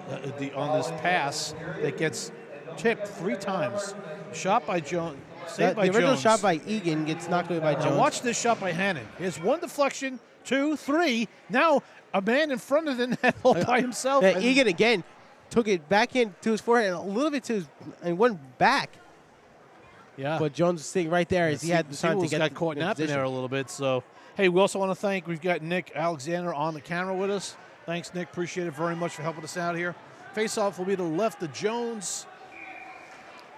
pass that gets tipped 3 times. Shot by Jones. Saved by Jones. The original shot by Egan gets knocked away by Jones. Now watch this shot by Hannon. Here's 1 deflection, 2, 3. Now a man in front of the net all by himself. Egan again took it back in to his forehead and a little bit to his and went back. Yeah. But Jones was sitting right there as he had the time to get got caught napping there a little bit. So, hey, we also want to thank, we've got Nick Alexander on the camera with us. Thanks, Nick. Appreciate it very much for helping us out here. Face-off will be to the left of Jones.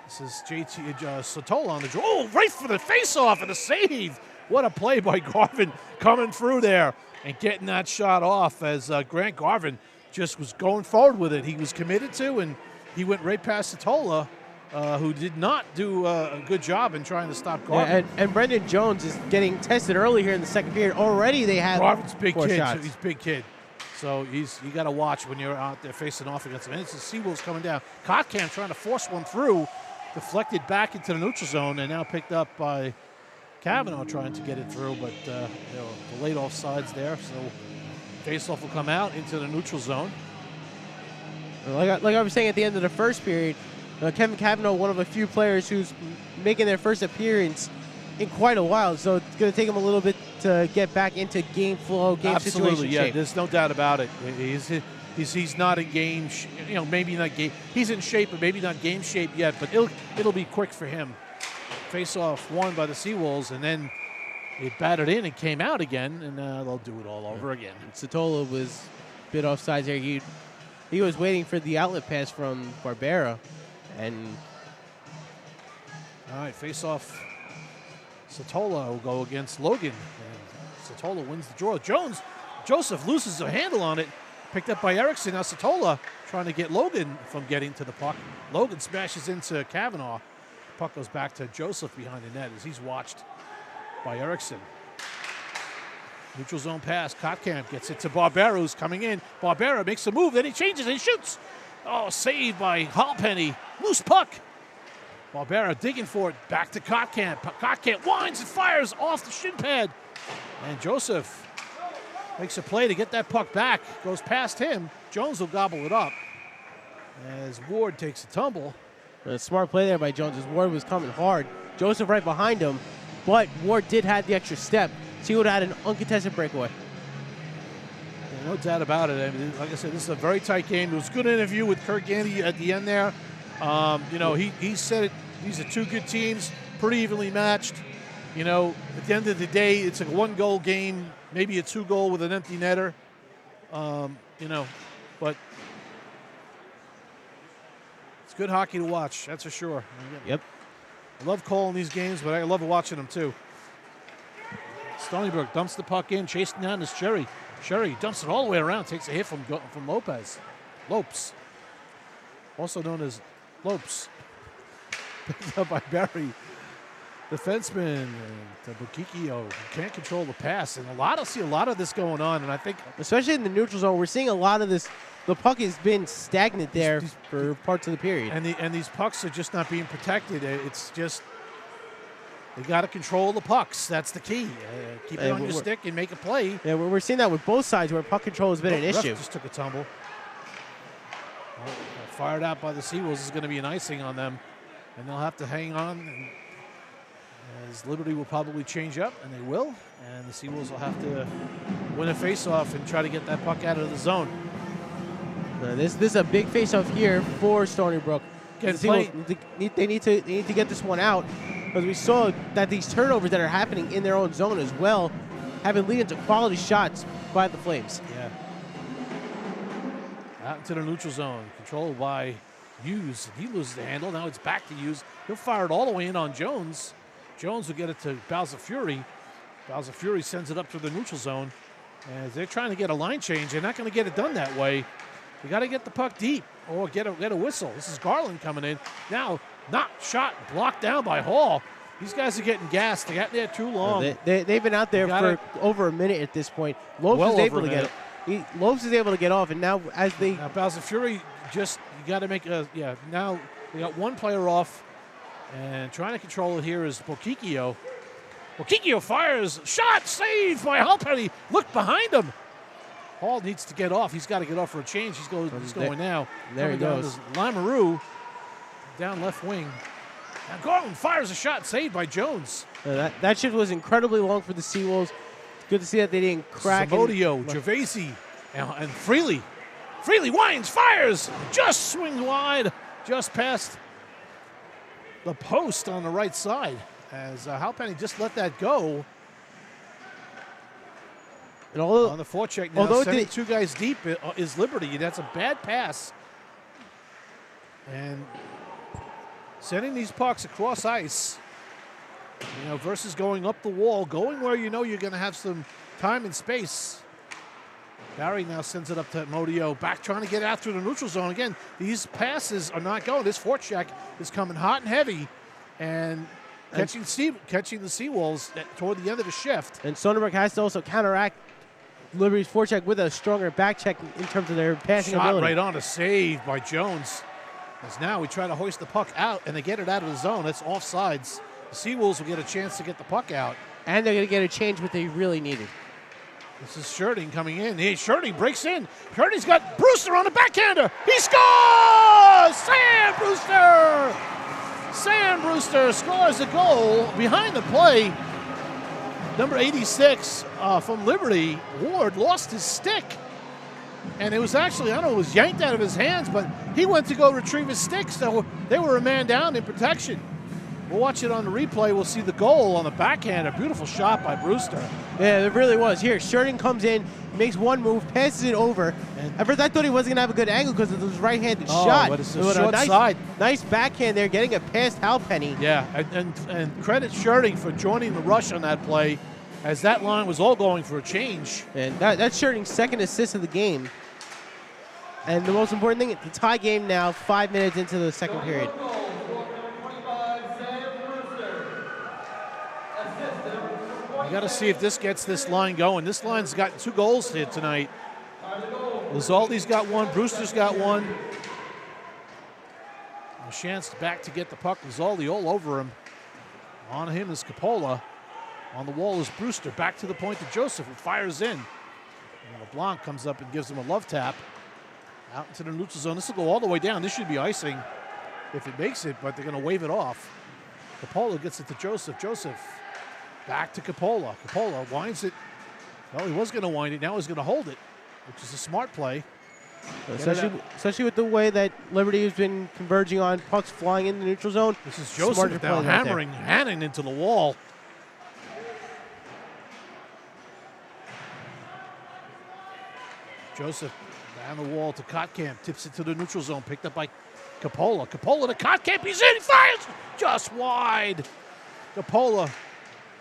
This is JT Sotola on the draw. Oh, right for the face-off and a save. What a play by Garvin coming through there and getting that shot off as Grant Garvin just was going forward with it. He was committed to, and he went right past Sotola, who did not do a good job in trying to stop Garvin. Yeah, and Brendan Jones is getting tested early here in the second period. Already they have Garvin's big 4 kid. shots. He's a big kid. So you got to watch when you're out there facing off against him. And it's the Seawolves coming down. Kotkamp trying to force one through, deflected back into the neutral zone, and now picked up by Kavanaugh trying to get it through, but the late offsides there. So face-off will come out into the neutral zone. Like I was saying at the end of the first period, Kevin Kavanaugh, one of a few players who's making their first appearance in quite a while, so it's going to take him a little bit to get back into game flow, game situation shape. There's no doubt about it. He's not in game, maybe not game. He's in shape, but maybe not game shape yet. But it'll be quick for him. Face-off won by the Seawolves, and then it battered in and came out again, and they'll do it all over again. Sotola was a bit offsides there. He was waiting for the outlet pass from Barbera, and all right, face-off. Sotola will go against Logan. And Sotola wins the draw. Joseph loses a handle on it. Picked up by Erickson. Now Sotola trying to get Logan from getting to the puck. Logan smashes into Kavanaugh. Puck goes back to Joseph behind the net as he's watched by Erickson. Neutral zone pass. Kotkamp gets it to Barbera, who's coming in. Barbera makes a move, then he changes and shoots. Oh, saved by Halpenny. Loose puck. Barbera digging for it. Back to Kotkamp. Kotkamp winds and fires off the shin pad. And Joseph makes a play to get that puck back. Goes past him. Jones will gobble it up as Ward takes a tumble. A smart play there by Jones as Ward was coming hard. Joseph right behind him, but Ward did have the extra step, so he would have had an uncontested breakaway. Yeah, no doubt about it. I mean, like I said, this is a very tight game. It was a good interview with Kurt Gandy at the end there. He said it. These are two good teams, pretty evenly matched. At the end of the day, it's a 1-goal game, maybe a 2-goal with an empty netter. But it's good hockey to watch, that's for sure. Yep. I love calling these games, but I love watching them too. Stony Brook dumps the puck in, chasing down is Sherry. Sherry dumps it all the way around, takes a hit from Lopes, also known as Lopes. Picked up by Barry. Defenseman to Bukikio can't control the pass, and see a lot of this going on, and I think especially in the neutral zone, we're seeing a lot of this. The puck has been stagnant there for parts of the period, and these pucks are just not being protected. It's just they got to control the pucks. That's the key. Keep it on your stick and make a play. Yeah, we're seeing that with both sides where puck control has been an issue. Just took a tumble. Fired out by the Seawolves is going to be an icing on them, and they'll have to hang on. As Liberty will probably change up, and they will, and the Seawolves will have to win a face-off and try to get that puck out of the zone. This is a big face-off here for Stony Brook. They need to get this one out, because we saw that these turnovers that are happening in their own zone as well have been leading to quality shots by the Flames. Yeah. Out into the neutral zone, controlled by Hughes. He loses the handle. Now it's back to Hughes. He'll fire it all the way in on Jones. Jones will get it to Bowser Fury. Bowser Fury sends it up to the neutral zone. As they're trying to get a line change, they're not going to get it done that way. You got to get the puck deep or get a whistle. This is Garland coming in. Now, not shot, blocked down by Hall. These guys are getting gassed. They got there too long. They've been out there for over a minute at this point. Lopes is able to get it. Lopes is able to get off, and now now Bowser Fury you got to make now they got one player off. And trying to control it here is Bokikio. Bokikio fires. Shot saved by Halpenny. Look behind him. Hall needs to get off. He's got to get off for a change. He's going now. There he goes. Lamoureux down left wing. Now Garland fires a shot saved by Jones. That shift was incredibly long for the Seawolves. It's good to see that they didn't crack. Sabodio, Gervasi, and Freely. Freely winds, fires. Just swings wide. Just past the post on the right side as Halpenny just let that go. And although on the forecheck now, sending two guys deep is Liberty. That's a bad pass And sending these pucks across ice, versus going up the wall, going where you know you're going to have some time and space. Barry now sends it up to Modio, back trying to get out through the neutral zone. Again, these passes are not going. This forecheck is coming hot and heavy, and catching the Seawolves toward the end of the shift. And Stony Brook has to also counteract Liberty's forecheck with a stronger back check in terms of their passing Shot ability. right on, a save by Jones. As now we try to hoist the puck out, and they get it out of the zone. That's offsides. The Seawolves will get a chance to get the puck out. And they're going to get a change what they really needed. This is Sherding coming in. Hey, Sherding breaks in. Sherding's got Brewster on the backhander. He scores! Sam Brewster scores a goal behind the play. Number 86 from Liberty, Ward, lost his stick. And it was actually, I don't know, it was yanked out of his hands, but he went to go retrieve his stick, so they were a man down in protection. We'll watch it on the replay. We'll see the goal on the backhand. A beautiful shot by Brewster. Yeah, it really was. Here, Sherding comes in, makes one move, passes it over. At first, I thought he wasn't going to have a good angle because of his right-handed shot. But it's a short side. Nice backhand there, getting it past Halpenny. Yeah, and credit Sherding for joining the rush on that play, as that line was all going for a change. And that's Sherding's second assist of the game. And the most important thing, it's a tie game now, 5 minutes into the second period. You got to see if this gets this line going. This line's got 2 goals here tonight. Lizaldi's got one. Brewster's got one. A chance back to get the puck. Lizaldi all over him. On him is Coppola. On the wall is Brewster. Back to the point to Joseph, who fires in. And LeBlanc comes up and gives him a love tap. Out into the neutral zone. This will go all the way down. This should be icing if it makes it, but they're going to wave it off. Coppola gets it to Joseph. Joseph back to Coppola. Coppola winds it. Well, he was going to wind it. Now he's going to hold it, which is a smart play. Especially with the way that Liberty has been converging on pucks flying in the neutral zone. This is Joseph now hammering Hannon into the wall. Joseph down the wall to Kotkamp. Tips it to the neutral zone. Picked up by Coppola. Coppola to Kotkamp. He's in. He fires just wide. Coppola.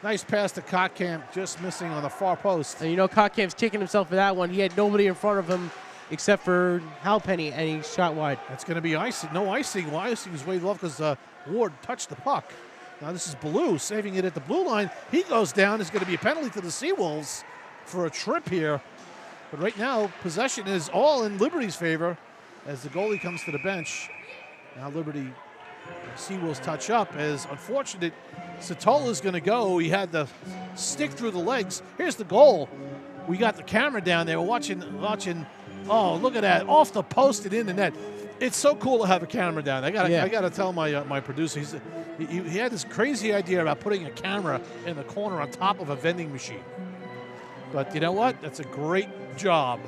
Nice pass to Kotkamp. Just missing on the far post. And Kotkamp's kicking himself for that one. He had nobody in front of him except for Halpenny, and he shot wide. That's going to be icing. No icing. Well, icing was waved off because Ward touched the puck. Now this is Ballou saving it at the blue line. He goes down. It's going to be a penalty to the Seawolves for a trip here. But right now, possession is all in Liberty's favor as the goalie comes to the bench. Now Liberty, Seawolves touch up as unfortunate. Satola's going to go. He had the stick through the legs. Here's the goal. We got the camera down there. We're watching. Oh, look at that. Off the post and in the net. It's so cool to have a camera down. I got to tell my producer. He had this crazy idea about putting a camera in the corner on top of a vending machine. But you know what? That's a great job.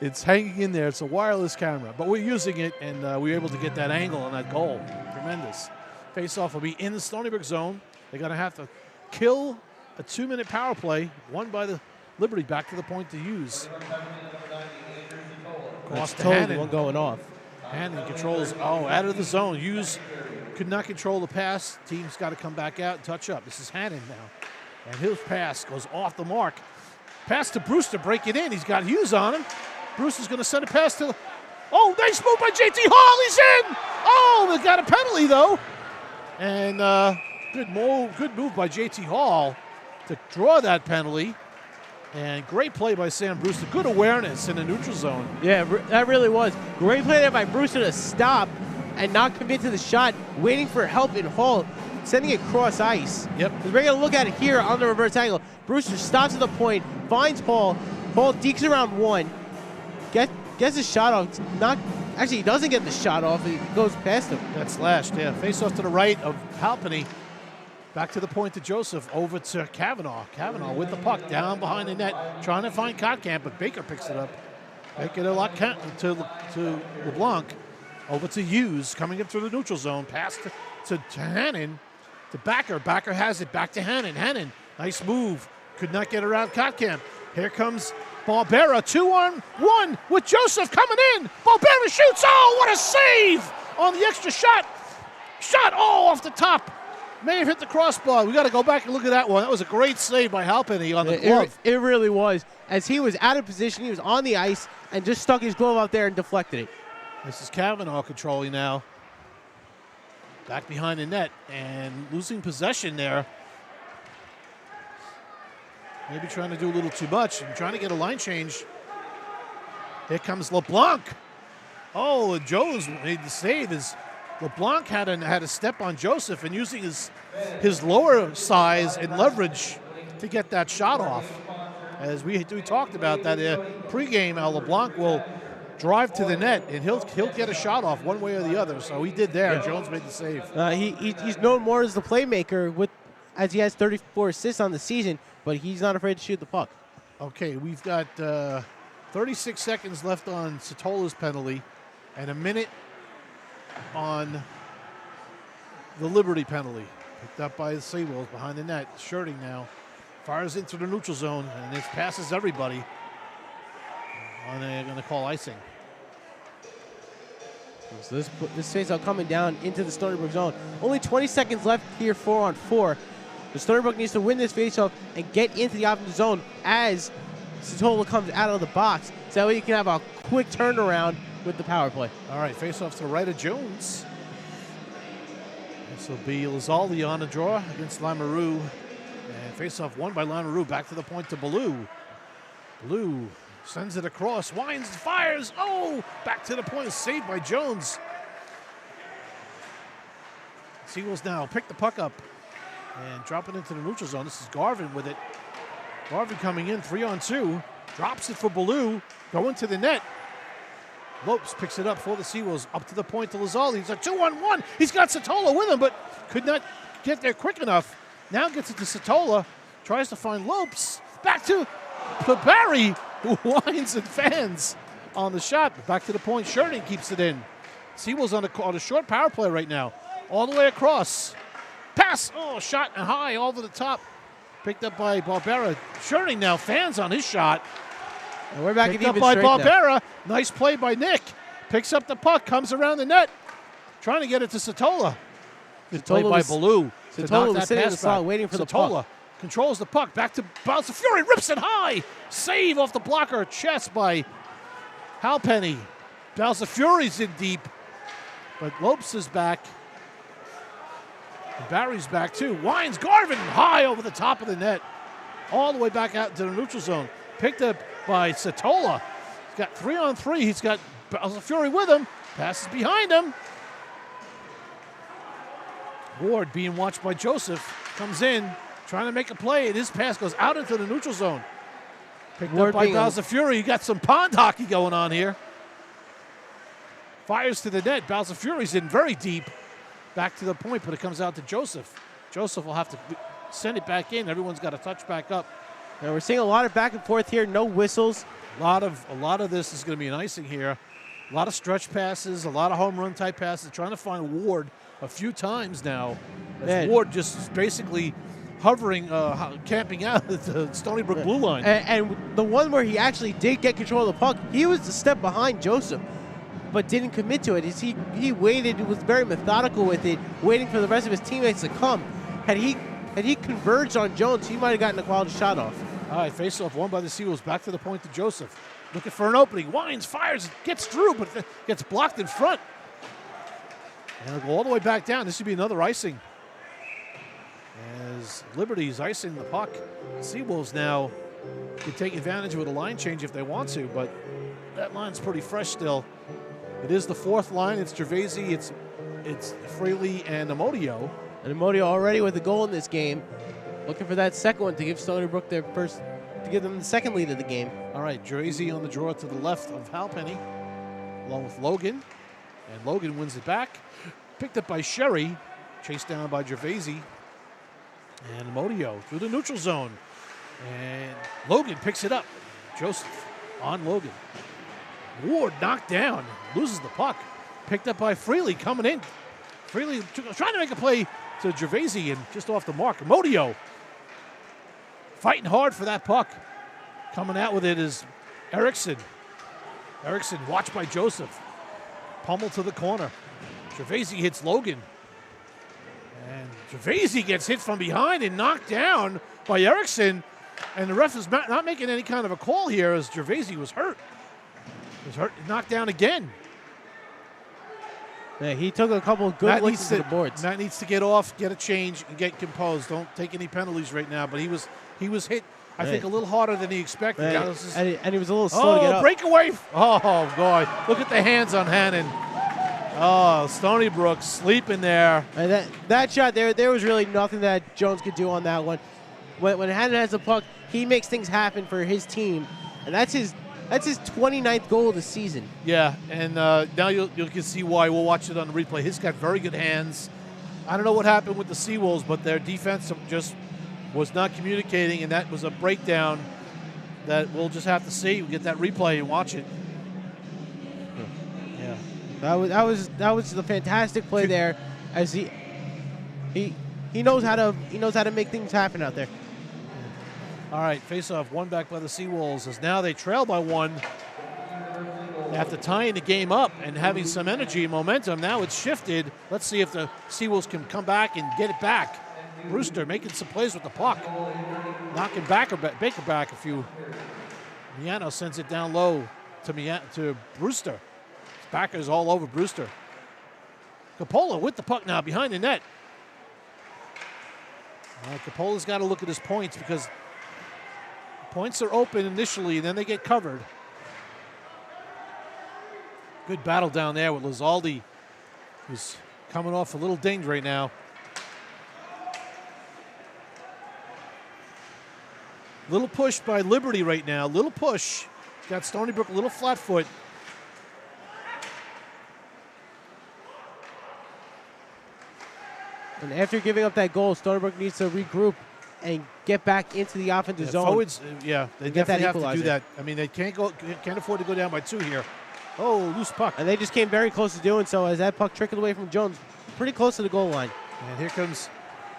It's hanging in there. It's a wireless camera. But we're using it, and we were able to get that angle on that goal. Tremendous. Face-off will be in the Stony Brook zone. They're going to have to kill a 2-minute power play, won by the Liberty, back to the point to use. That's totally one going off. Hannon controls, out of the zone. Hughes could not control the pass. Team's got to come back out and touch up. This is Hannon now. And his pass goes off the mark. Pass to Brewster, break it in. He's got Hughes on him. Brewster's going to send a pass to... Oh, nice move by J.T. Hall. He's in! Oh, they got a penalty, though. And good move by J.T. Hall to draw that penalty. And great play by Sam Brewster. Good awareness in the neutral zone. Yeah, that really was. Great play there by Brewster to stop and not commit to the shot, waiting for help in Hall, sending it cross ice. Yep. We're going to look at it here on the reverse angle. Brewster stops at the point, finds Hall. Hall dekes around one, gets his shot off. Actually, he doesn't get the shot off. He goes past him. That's slashed, yeah. Face off to the right of Halpenny. Back to the point to Joseph, over to Kavanaugh. Kavanaugh with the puck down behind the net, trying to find Kotkamp, but Baker picks it up. Baker to LeBlanc, over to Hughes, coming in through the neutral zone. Pass to Hannon, to Backer. Backer has it, back to Hannon. Hannon, nice move. Could not get around Kotkamp. Here comes Barbera 2-on-1 with Joseph coming in. Barbera shoots. Oh, what a save on the extra shot. Off the top. May have hit the crossbar. We got to go back and look at that one. That was a great save by Hauppauge on the glove. It really was. As he was out of position, he was on the ice and just stuck his glove out there and deflected it. This is Kavanaugh controlling now. Back behind the net and losing possession there. Maybe trying to do a little too much and trying to get a line change. Here comes LeBlanc. Oh, and Jones made the save as LeBlanc had a step on Joseph and using his lower size and leverage to get that shot off. As we talked about that pregame, how LeBlanc will drive to the net and he'll get a shot off one way or the other. So he did there. Yeah. Jones made the save. He's known more as the playmaker as he has 34 assists on the season, but he's not afraid to shoot the puck. Okay, we've got 36 seconds left on Satola's penalty and a minute on the Liberty penalty. Picked up by the Seawolves behind the net. Shirting now. Fires into the neutral zone and it passes everybody. And they're going to call icing. So this faceout coming down into the Stony Brook zone. Only 20 seconds left here, 4-on-4. The Stony Brook needs to win this faceoff and get into the offensive zone as Satola comes out of the box. So that way you can have a quick turnaround with the power play. All right, faceoff to the right of Jones. This will be Lizaldi on the draw against Lamoureux. And faceoff won by Lamoureux. Back to the point to Ballou. Ballou sends it across. Wines fires. Oh, back to the point. Saved by Jones. Seawolves now pick the puck up and drop it into the neutral zone. This is Garvin with it. Garvin coming in 3-on-2. Drops it for Ballou. Going to the net. Lopes picks it up for the Seawolves. Up to the point to Lizaldi. He's a 2-on-1. He's got Satola with him, but could not get there quick enough. Now gets it to Satola. Tries to find Lopes. Back to Barry, who whines and fans on the shot. Back to the point. Sheridan keeps it in. Seawolves on a short power play right now. All the way across. Pass. Oh, shot and high over the top. Picked up by Barbera. Sheridan now fans on his shot. And we're back Picked up by Barbera. Nice play by Nick. Picks up the puck. Comes around the net. Trying to get it to Satola. Good play by Ballou. Satola was sitting in the slot waiting for the puck. Satola controls the puck. Back to Bounce of Fury. Rips it high. Save off the blocker. Chest by Hauppauge. Bounce of Fury's in deep. But Lopes is back. And Barry's back too. Wines Garvin high over the top of the net. All the way back out to the neutral zone. Picked up by Satola. He's got 3-on-3. He's got Bounce of Fury with him. Passes behind him. Ward being watched by Joseph. Comes in, trying to make a play, and his pass goes out into the neutral zone. Picked up by Bowser Fury. You got some pond hockey going on here. Fires to the net. Bowser Fury's in very deep. Back to the point, but it comes out to Joseph. Joseph will have to send it back in. Everyone's got to touch back up. Now we're seeing a lot of back and forth here. No whistles. A lot of this is going to be an icing here. A lot of stretch passes, a lot of home run type passes. Trying to find Ward a few times now. Ward just basically hovering, camping out at the Stony Brook blue line. And the one where he actually did get control of the puck, he was a step behind Joseph, but didn't commit to it. He waited, was very methodical with it, waiting for the rest of his teammates to come. Had he converged on Jones, he might have gotten a quality shot off. All right, face-off won by the Seawolves. Back to the point to Joseph. Looking for an opening. Wines, fires, gets through, but gets blocked in front. And it'll go all the way back down. This should be another icing. As Liberty's icing the puck. Seawolves now can take advantage with a line change if they want to, but that line's pretty fresh still. It is the fourth line. It's Gervaisi, it's Fraley, and Amodio. And Amodio already with a goal in this game. Looking for that second one to give Stony Brook their first, to give them the second lead of the game. All right, Gervaisi on the draw to the left of Hauppauge, along with Logan. And Logan wins it back. Picked up by Sherry. Chased down by Gervaisi. And Amodio through the neutral zone. And Logan picks it up. Joseph on Logan. Ward knocked down. Loses the puck. Picked up by Freely coming in. Freely trying to make a play to Gervaisi and just off the mark. Amodio fighting hard for that puck. Coming out with it is Erickson. Erickson, watched by Joseph. Pummel to the corner. Gervaisi hits Logan. And Gervaisi gets hit from behind and knocked down by Erickson. And the ref is not making any kind of a call here as Gervaisi was hurt. Knocked down again. Yeah, he took a couple of good looks to the boards. Matt needs to get off, get a change, and get composed. Don't take any penalties right now. But he was hit, I think, a little harder than he expected. And he was a little slow to get up. Breakaway. Oh, God. Look at the hands on Hannon. Oh, Stony Brook sleeping there. And that shot there was really nothing that Jones could do on that one. When Hannon has the puck, he makes things happen for his team. And that's his 29th goal of the season. Yeah, and now you can see why. We'll watch it on the replay. He's got very good hands. I don't know what happened with the Seawolves, but their defense just was not communicating, and that was a breakdown that we'll just have to see. We'll get that replay and watch it. Yeah, that was a fantastic play there, as he knows how to make things happen out there. All right, face-off, one back by the Seawolves, as now they trail by one. After tying the game up and having some energy and momentum, now it's shifted. Let's see if the Seawolves can come back and get it back. Brewster making some plays with the puck. Knocking Baker back a few. Miano sends it down low to Brewster. Backers all over Brewster. Coppola with the puck now behind the net. Coppola's got to look at his points because points are open initially, and then they get covered. Good battle down there with Lizaldi, who's coming off a little dinged right now. Little push by Liberty right now. Little push. Got Stony Brook a little flat foot. And after giving up that goal, Stony Brook needs to regroup and get back into the offensive zone. Forwards, they definitely have to do that. I mean, they can't afford to go down by 2 here. Oh, loose puck. And they just came very close to doing so as that puck trickled away from Jones, pretty close to the goal line. And here comes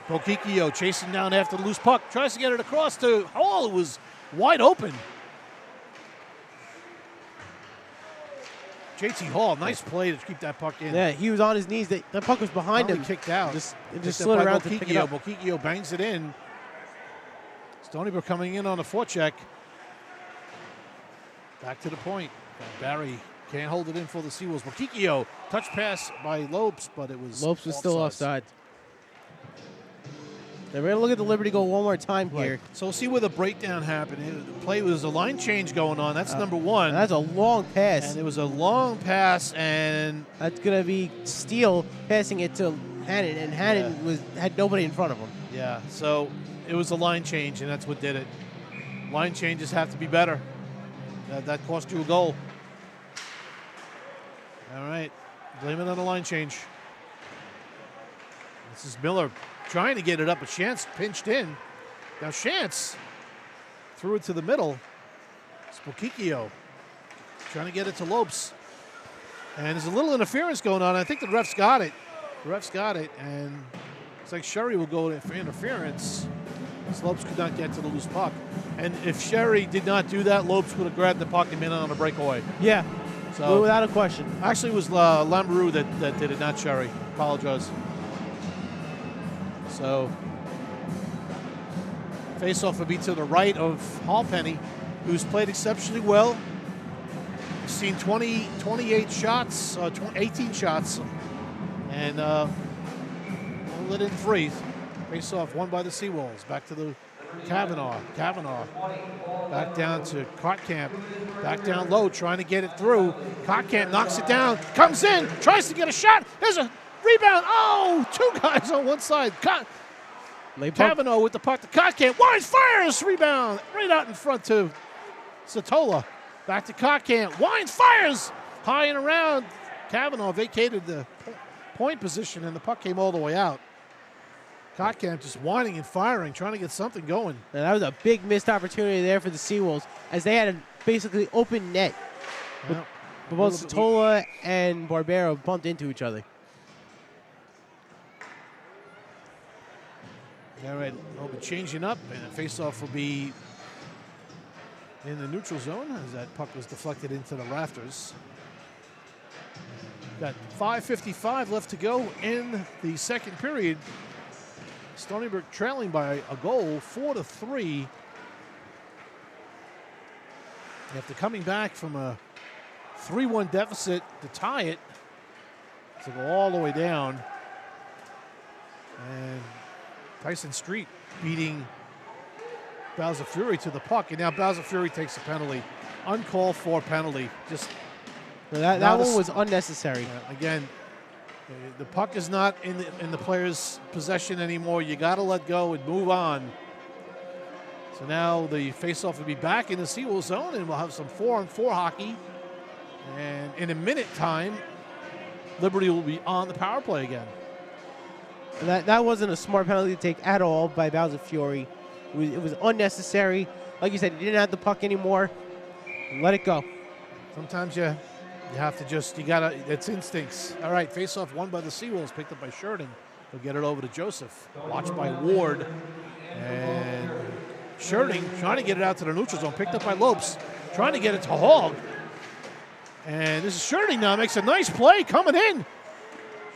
Bokikio chasing down after the loose puck. Tries to get it across to Hall. It was wide open. JT Hall, nice play to keep that puck in. Yeah, he was on his knees. The puck was behind him. Kicked out. Just slid around to pick it up. Bokikio bangs it in. Stony Brook coming in on a forecheck. Back to the point. Barry can't hold it in for the Seawolves. Bokikio, touch pass by Lopes, but it was Lopes was still offside. Now we're going to look at the Liberty goal one more time here. Right. So we'll see where the breakdown happened. The play was a line change going on. That's number one. That's a long pass. And it was a long pass, and that's going to be Steele passing it to Hannon, and Hannon had nobody in front of him. Yeah, so it was a line change, and that's what did it. Line changes have to be better. That cost you a goal. All right, blame it on the line change. This is Miller trying to get it up, but Shantz pinched in. Now Shantz threw it to the middle. Spokikio trying to get it to Lopes. And there's a little interference going on. I think the ref's got it. And it's like Sherry will go for interference. Lopes could not get to the loose puck. And if Sherry did not do that, Lopes would have grabbed the puck and been on a breakaway. Yeah, so without a question. Actually, it was Lambrou that did it, not Sherry. Apologize. So, face-off would be to the right of Hallpenny, who's played exceptionally well. Seen 28 shots, 18 shots, and let in 3. Face-off won by the Seawolves. Back to the Kavanaugh. Back down to Kotkamp. Back down low, trying to get it through. Kotkamp knocks it down, comes in, tries to get a shot. There's a rebound. Oh, 2 guys on one side. Kavanaugh with the puck to Kotkamp. Winds, fires, rebound right out in front to Satola. Back to Kotkamp. Winds, fires, high and around. Kavanaugh vacated the point position, and the puck came all the way out. Kotkamp just whining and firing, trying to get something going. Now, that was a big missed opportunity there for the Seawolves, as they had a basically open net. Yeah. But both Satola and Barbero bumped into each other. All right, we'll be changing up, and the face-off will be in the neutral zone as that puck was deflected into the rafters. Got 5:55 left to go in the second period. Stony Brook trailing by a goal, 4-3. After coming back from a 3-1 deficit to tie it, to go all the way down. And Tyson Street beating Bowser Fury to the puck, and now Bowser Fury takes a penalty. Uncalled for penalty. Just that one was unnecessary. Again, the puck is not in the player's possession anymore. You got to let go and move on. So now the faceoff will be back in the Seawolves zone, and we'll have some 4-on-4 hockey. And in a minute time, Liberty will be on the power play again. That wasn't a smart penalty to take at all by Bowser Fury. It was unnecessary. Like you said, he didn't have the puck anymore. Let it go. Sometimes you have to just, it's instincts. All right, face-off won by the Seawolves, picked up by Sherding. They'll get it over to Joseph. Watched by Ward. And Sherding trying to get it out to the neutral zone, picked up by Lopes. Trying to get it to Hogg. And this is Sherding now, makes a nice play coming in.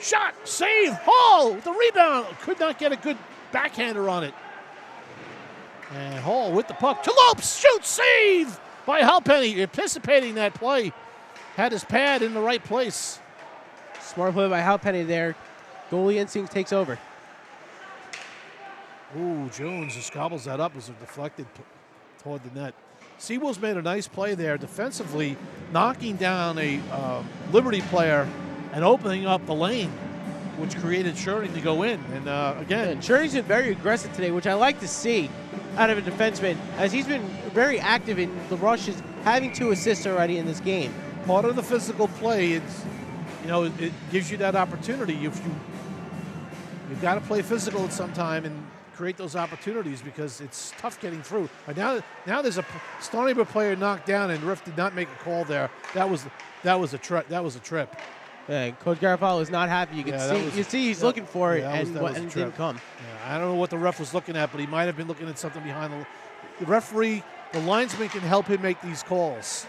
Shot, save, Hall with the rebound. Could not get a good backhander on it. And Hall with the puck to Lopes. Shoot, save by Halpenny. Anticipating that play. Had his pad in the right place. Smart play by Halpenny there. Goalie instinct takes over. Ooh, Jones just gobbles that up as it deflected toward the net. Seawolves made a nice play there defensively, knocking down a Liberty player and opening up the lane, which created Sherding to go in. And again, Sherding's been very aggressive today, which I like to see out of a defenseman, as he's been very active in the rushes, having 2 assists already in this game. Part of the physical play, it gives you that opportunity. You've got to play physical at some time and create those opportunities because it's tough getting through. But now there's a Stony Brook player knocked down, and Riff did not make a call there. That was a trip. Yeah, Coach Garofalo is not happy. You can see he's looking for it, and it didn't come. Yeah, I don't know what the ref was looking at, but he might have been looking at something behind the referee. The linesman can help him make these calls.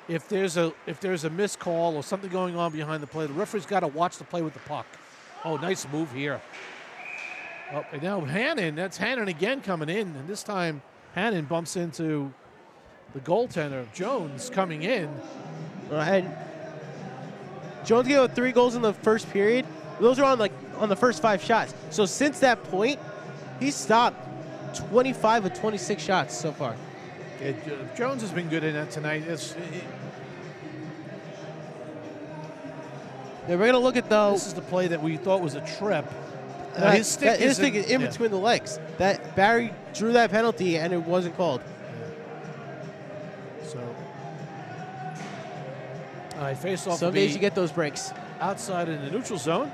If there's a missed call or something going on behind the play, the referee's got to watch the play with the puck. Oh, nice move here. Oh, and now Hannon, that's Hannon again coming in, and this time Hannon bumps into the goaltender, Jones, coming in. And Jones gave up 3 goals in the first period. Those are on the first 5 shots. So since that point, he's stopped 25 of 26 shots so far. Jones has been good in that tonight. We're going to look at this is the play that we thought was a trip. His stick is in between the legs. That Barry drew that penalty and it wasn't called. So, all right, face off. Some days you get those breaks. Outside in the neutral zone.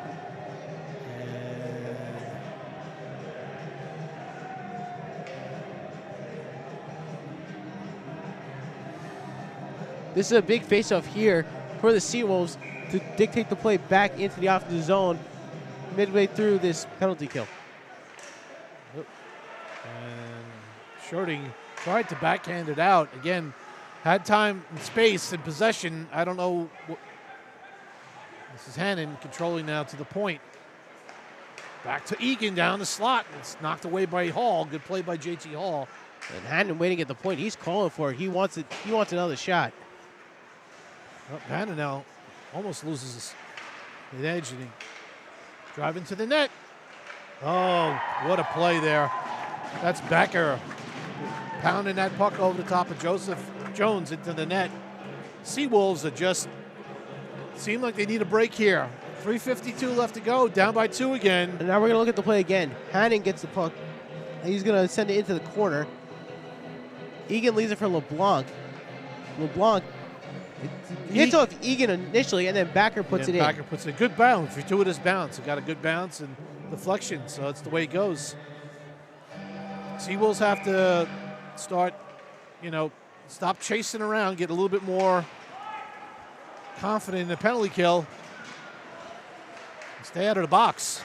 This is a big face-off here for the Seawolves to dictate the play back into the offensive zone midway through this penalty kill. And Sherding tried to backhand it out. Again, had time and space and possession. I don't know. This is Hannon controlling now to the point. Back to Egan down the slot. It's knocked away by Hall. Good play by JT Hall. And Hannon waiting at the point. He's calling for it. He wants it. He wants another shot. Well, Hannon now almost loses his edge, and he driving to the net. Oh, what a play there. That's Becker pounding that puck over the top of Joseph Jones into the net. Seawolves are just seem like they need a break here. 3:52 left to go, down by 2 again. And now we're going to look at the play again. Hannon gets the puck. He's going to send it into the corner. Egan leaves it for LeBlanc. LeBlanc gets off Egan initially, and then Backer puts it in. Backer puts it in. Good bounce. Fortuitous bounce. It got a good bounce and deflection, so that's the way it goes. Seawolves have to start, stop chasing around, get a little bit more confident in the penalty kill. Stay out of the box.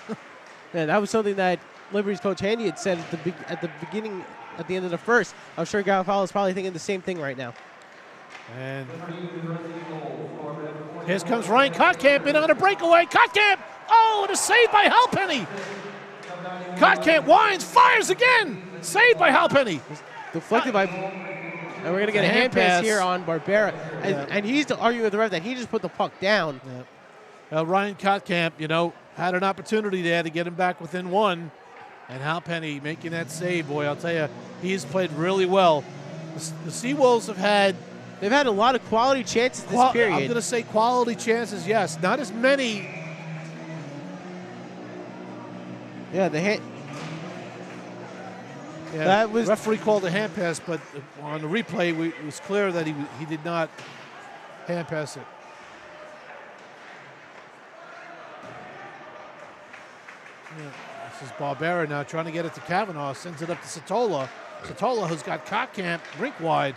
Yeah, that was something that Liberty's coach Handy had said at the beginning, at the end of the first. I'm sure Garofalo is probably thinking the same thing right now. And here comes Ryan Kottkamp in on a breakaway. Kottkamp! Oh, and a save by Halpenny. Kottkamp winds, fires again. Saved by Halpenny. Deflected by... And we're going to get a hand pass here on Barbera. And he's arguing with the ref that he just put the puck down. Ryan Kottkamp, you know, had an opportunity there to get him back within one. And Halpenny making that save, boy, I'll tell you, he's played really well. The Seawolves have had... They've had a lot of quality chances this period. I'm going to say quality chances, yes. Not as many. Yeah, the hit. Yeah, that was the referee called a hand pass, but on the replay, it was clear that he did not hand pass it. Yeah, this is Barbera now trying to get it to Kavanaugh. Sends it up to Satola. Satola, who's got Kottkamp rink wide.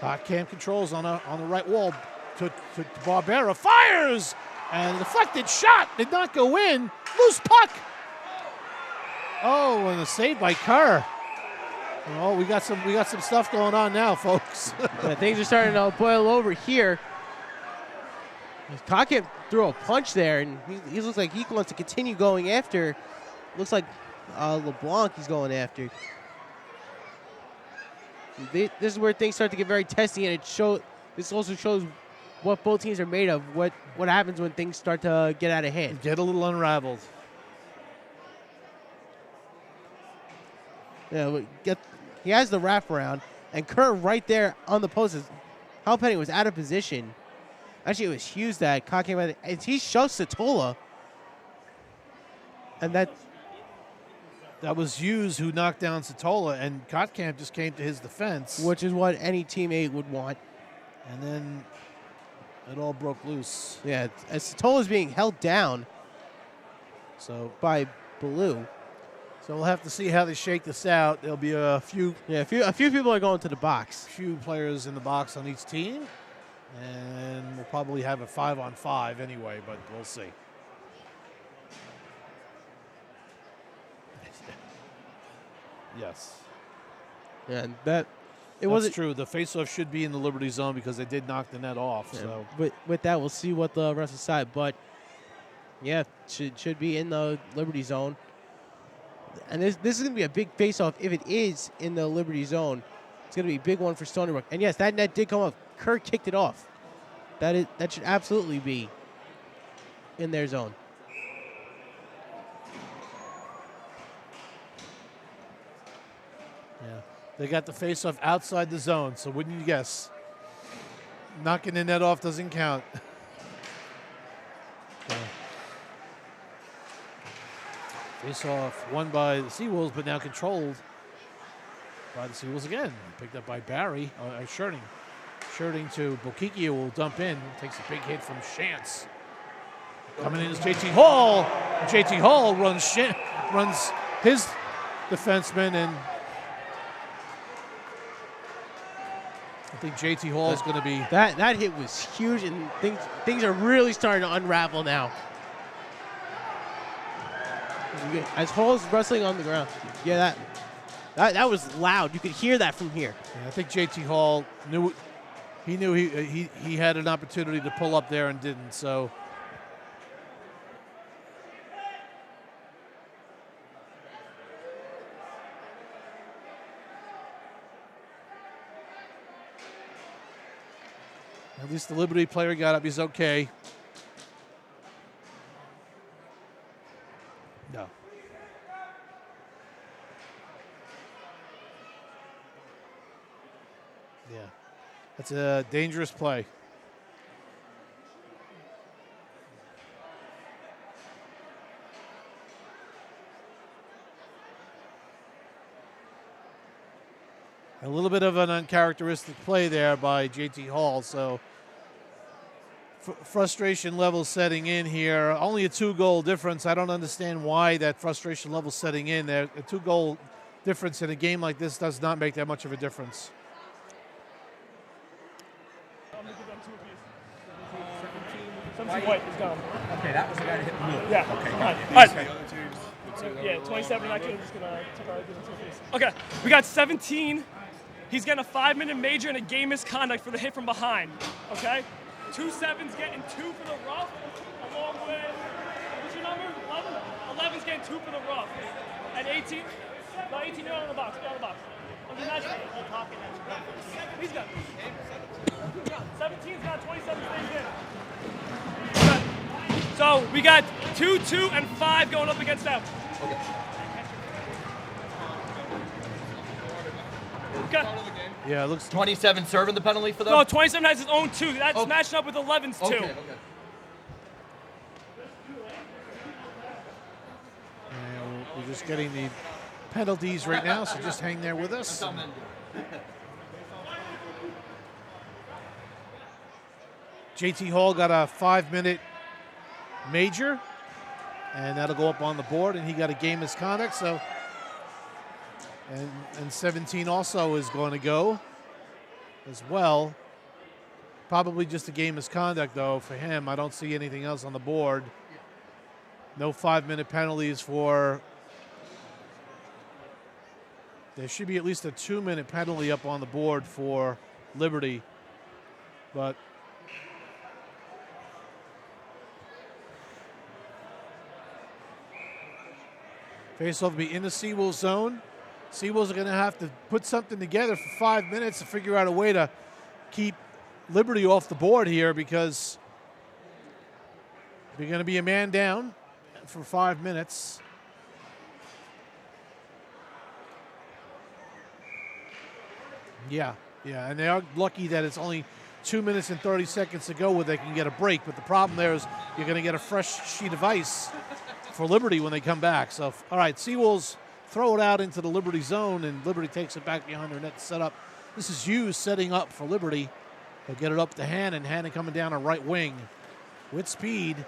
Kottkamp controls on the right wall to Barbera. Fires! And a deflected shot did not go in. Loose puck. Oh, and a save by Kerr. Oh, we got some stuff going on now, folks. Yeah, things are starting to boil over here. Kottkamp threw a punch there, and he looks like he wants to continue going after. Looks like LeBlanc he's going after. This is where things start to get very testy, and this also shows what both teams are made of, what happens when things start to get out of hand. Get a little unraveled. Yeah, he has the wraparound, and Kerr right there on the post. Halpenny was out of position. Actually, it was Hughes that came out, and he shoved Satola. And that was Hughes who knocked down Satola, and Kottkamp just came to his defense. Which is what any teammate would want. And then it all broke loose. Yeah, as Satola's being held down by Blue. So we'll have to see how they shake this out. There'll be a few people are going to the box. Few players in the box on each team, and we'll probably have a 5-on-5 anyway, but we'll see. Yes. Yeah, and that's true. The faceoff should be in the Liberty zone because they did knock the net off. Yeah, so, with that, we'll see what the rest decide. But yeah, should be in the Liberty zone. And this is going to be a big face-off if it is in the Liberty zone. It's going to be a big one for Stony Brook. And yes, that net did come off. Kerr kicked it off. That should absolutely be in their zone. yeah, they got the face-off outside the zone. So wouldn't you guess? Knocking the net off doesn't count. Yeah. Face-off won by the Seawolves, but now controlled by the Seawolves again. Picked up by Barry, Shirting. Shirting to Bokikia will dump in. Takes a big hit from Shantz. Coming in is JT Hall. JT Hall runs his defenseman, and I think JT Hall is going to be... That hit was huge, and things are really starting to unravel now. As Hall's wrestling on the ground. Yeah, that was loud. You could hear that from here. Yeah, I think JT Hall knew he had an opportunity to pull up there and didn't. So at least the Liberty player got up. He's okay. No. Yeah. That's a dangerous play. A little bit of an uncharacteristic play there by JT Hall, so frustration level setting in here. Only a 2-goal difference. I don't understand why that frustration level setting in there. A 2-goal difference in a game like this does not make that much of a difference. White is gone. Okay, that was the guy that hit the blue. Yeah. Okay, All got right. it. All right. The other two, the Yeah, 27. I could just gonna give it to a piece. Okay, we got 17. He's getting a 5-minute major and a game misconduct for the hit from behind. Okay, 2-7's getting 2 for the rough, along with what's your number? 11. 11's getting 2 for the rough, and 18. No, 18. You're on the box. You're on the box. He's got 17's got 27 stays in. Okay. So we got 2, 2, and 5 going up against them. Okay. Yeah, it looks 27 serving the penalty for them? No, 27 has his own 2. That's matching up with 11's 2. Okay. And we're just getting the penalties right now, so just hang there with us. JT Hall got a 5-minute major, and that'll go up on the board, and he got a game misconduct, so and 17 also is going to go as well. Probably just a game misconduct, though, for him. I don't see anything else on the board. No 5-minute penalties for. There should be at least a 2-minute penalty up on the board for Liberty, but face-off will be in the Seawolves zone. Seawolves are going to have to put something together for 5 minutes to figure out a way to keep Liberty off the board here, because they're going to be a man down for 5 minutes. Yeah, and they are lucky that it's only 2 minutes and 30 seconds to go where they can get a break. But the problem there is you're going to get a fresh sheet of ice for Liberty when they come back. So, all right, Seawolves throw it out into the Liberty zone, and Liberty takes it back behind their net to set up. This is Hughes setting up for Liberty. They'll get it up to Hannon. Hannon coming down a right wing with speed.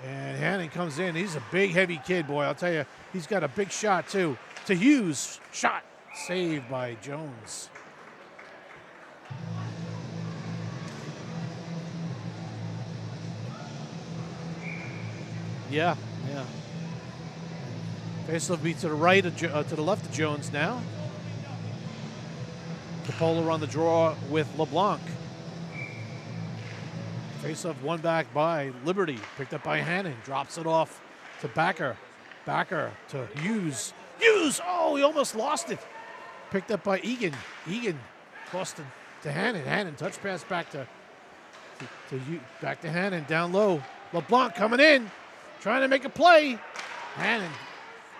And Hannon comes in. He's a big, heavy kid, boy. I'll tell you, he's got a big shot, too. To Hughes, shot. Saved by Jones. Yeah. Faceoff be to the right, to the left of Jones now. Capola on the draw with LeBlanc. Faceoff won back by Liberty. Picked up by Hannon. Drops it off to Backer. Backer to Hughes. Hughes! Oh, he almost lost it. Picked up by Egan. Egan lost it to Hannon. Hannon touch pass back to Hannon down low. LeBlanc coming in, trying to make a play. Hannon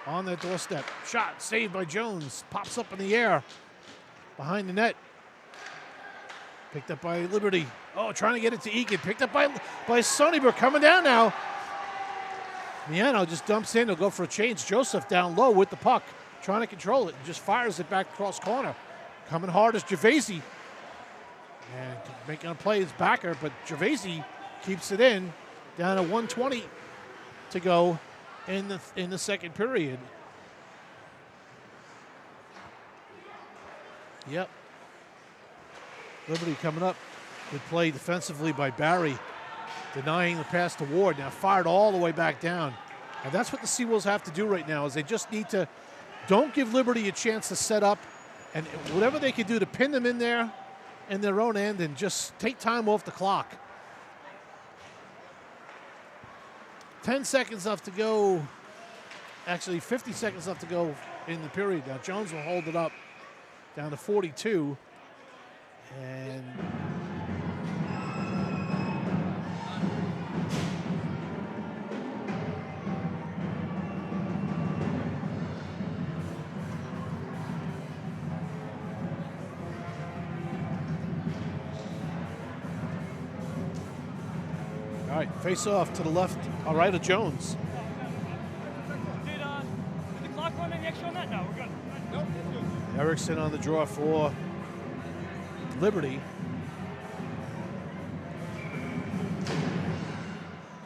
on the doorstep. Shot saved by Jones. Pops up in the air behind the net. Picked up by Liberty. Oh, trying to get it to Egan. Picked up by Stony Brook. Coming down now. Miano just dumps in. He'll go for a change. Joseph down low with the puck. Trying to control it. Just fires it back across corner. Coming hard is Gervaisi. And making a play is Backer, but Gervaisi keeps it in. Down to 1:20 to go in the second period. Yep. Liberty coming up. Good play defensively by Barry. Denying the pass to Ward. Now fired all the way back down. And that's what the Seawolves have to do right now, is they just need to don't give Liberty a chance to set up, and whatever they can do to pin them in there in their own end and just take time off the clock. 10 seconds left to go. Actually, 50 seconds left to go in the period. Now Jones will hold it up down to 42. And all right, face off to the left, all right, of Jones. Did the clock run any extra on that? No, we're good. Nope, it's good. Erickson on the draw for Liberty.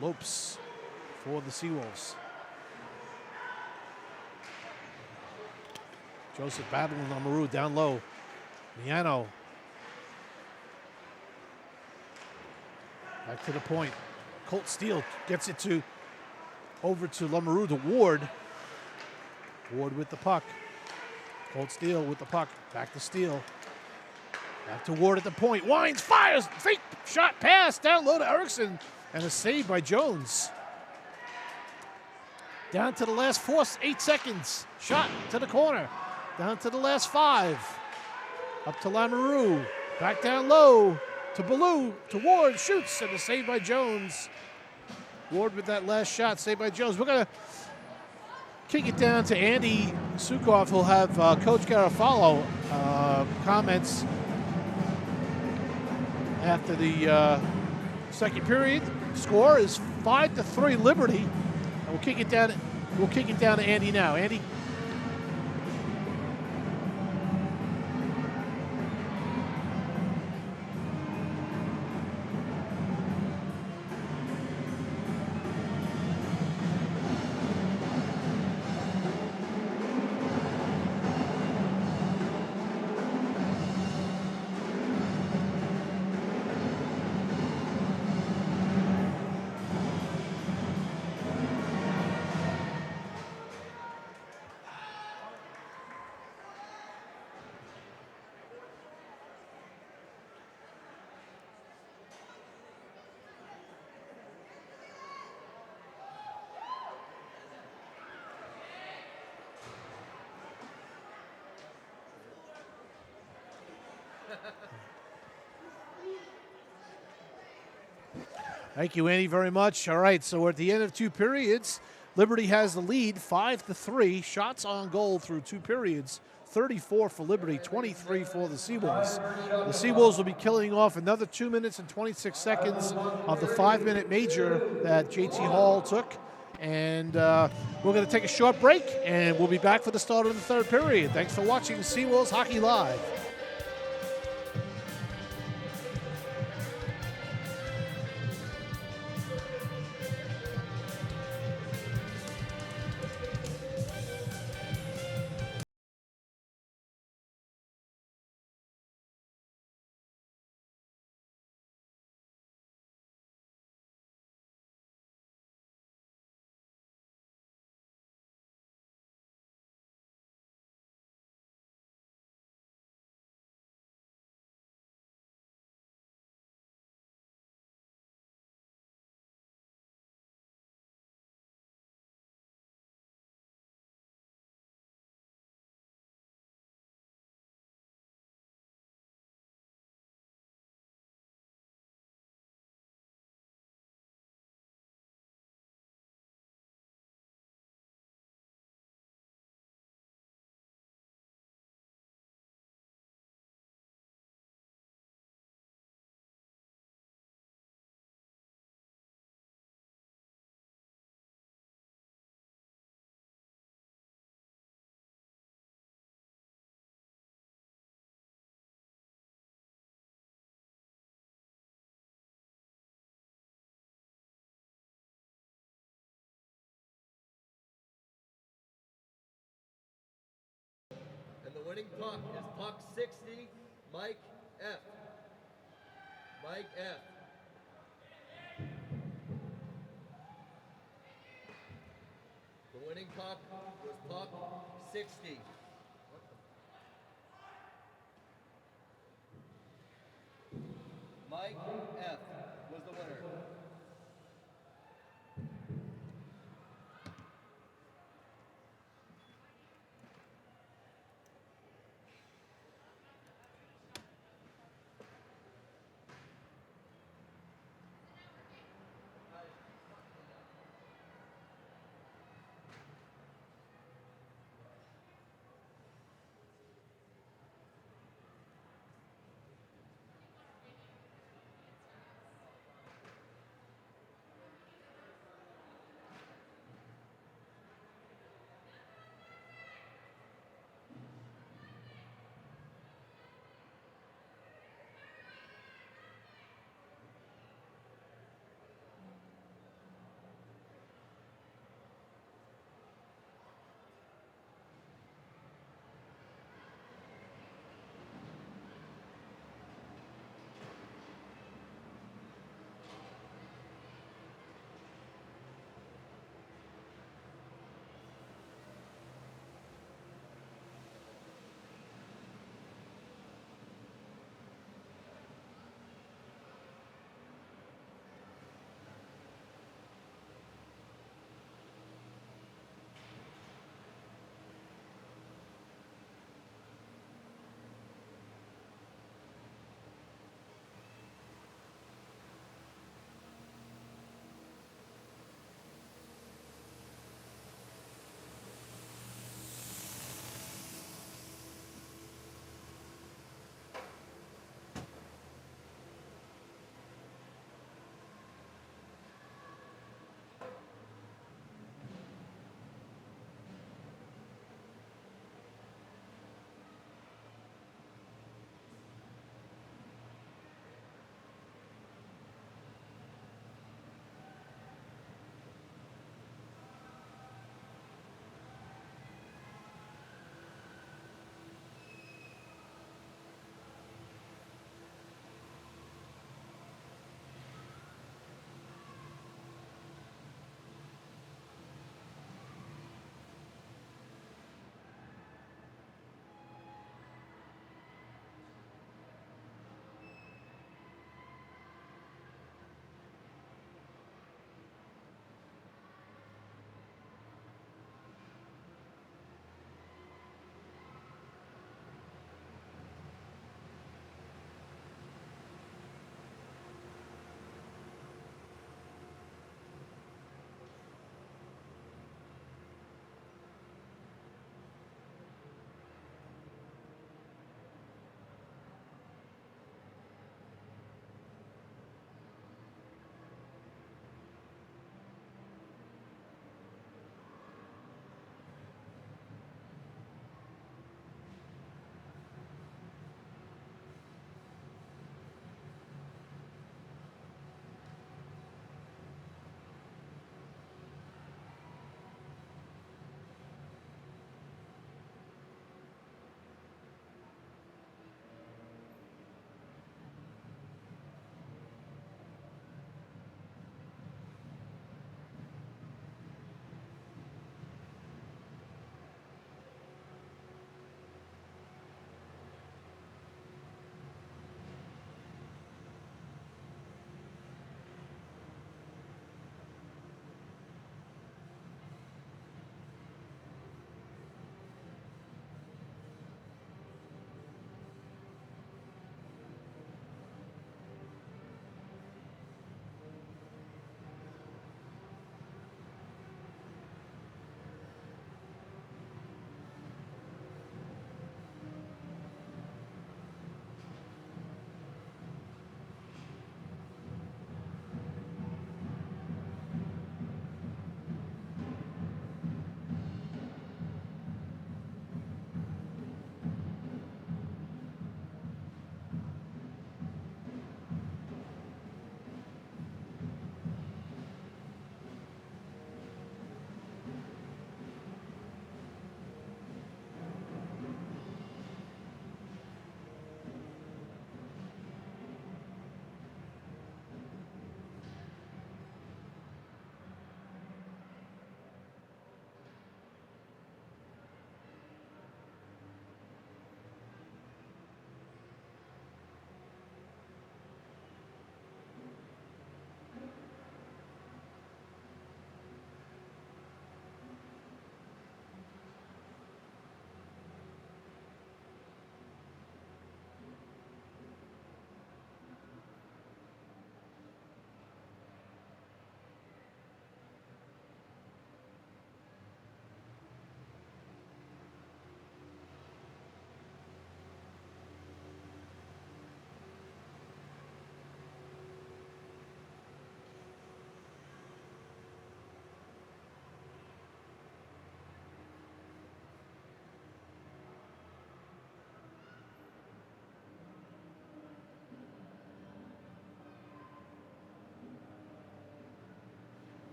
Lopes for the Seawolves. Joseph battling on Maru down low. Miano. Back to the point. Colt Steele gets it to over to Lamoureux to Ward. Ward with the puck. Cold Steele with the puck. Back to Steele. Back to Ward at the point. Wines, fires, fake shot pass down low to Erickson. And a save by Jones. Down to the last 8 seconds. Shot to the corner. Down to the last 5. Up to Lamoureux. Back down low to Ballou. To Ward. Shoots. And a save by Jones. Ward with that last shot. Saved by Jones. We're going to kick it down to Andy Sukoff, who'll have Coach Garofalo comments after the second period. Score is 5-3 Liberty. And we'll kick it down. We'll kick it down to Andy now. Andy. Thank you, Andy, very much. All right, so we're at the end of 2 periods. Liberty has the lead, 5-3. Shots on goal through 2 periods. 34 for Liberty, 23 for the Seawolves. The Seawolves will be killing off another 2 minutes and 26 seconds of the 5-minute major that JT Hall took. And we're going to take a short break, and we'll be back for the start of the 3rd period. Thanks for watching Seawolves Hockey Live. And the winning puck is puck 60, Mike F. Mike F. The winning puck was puck 60. Mike F. was the winner.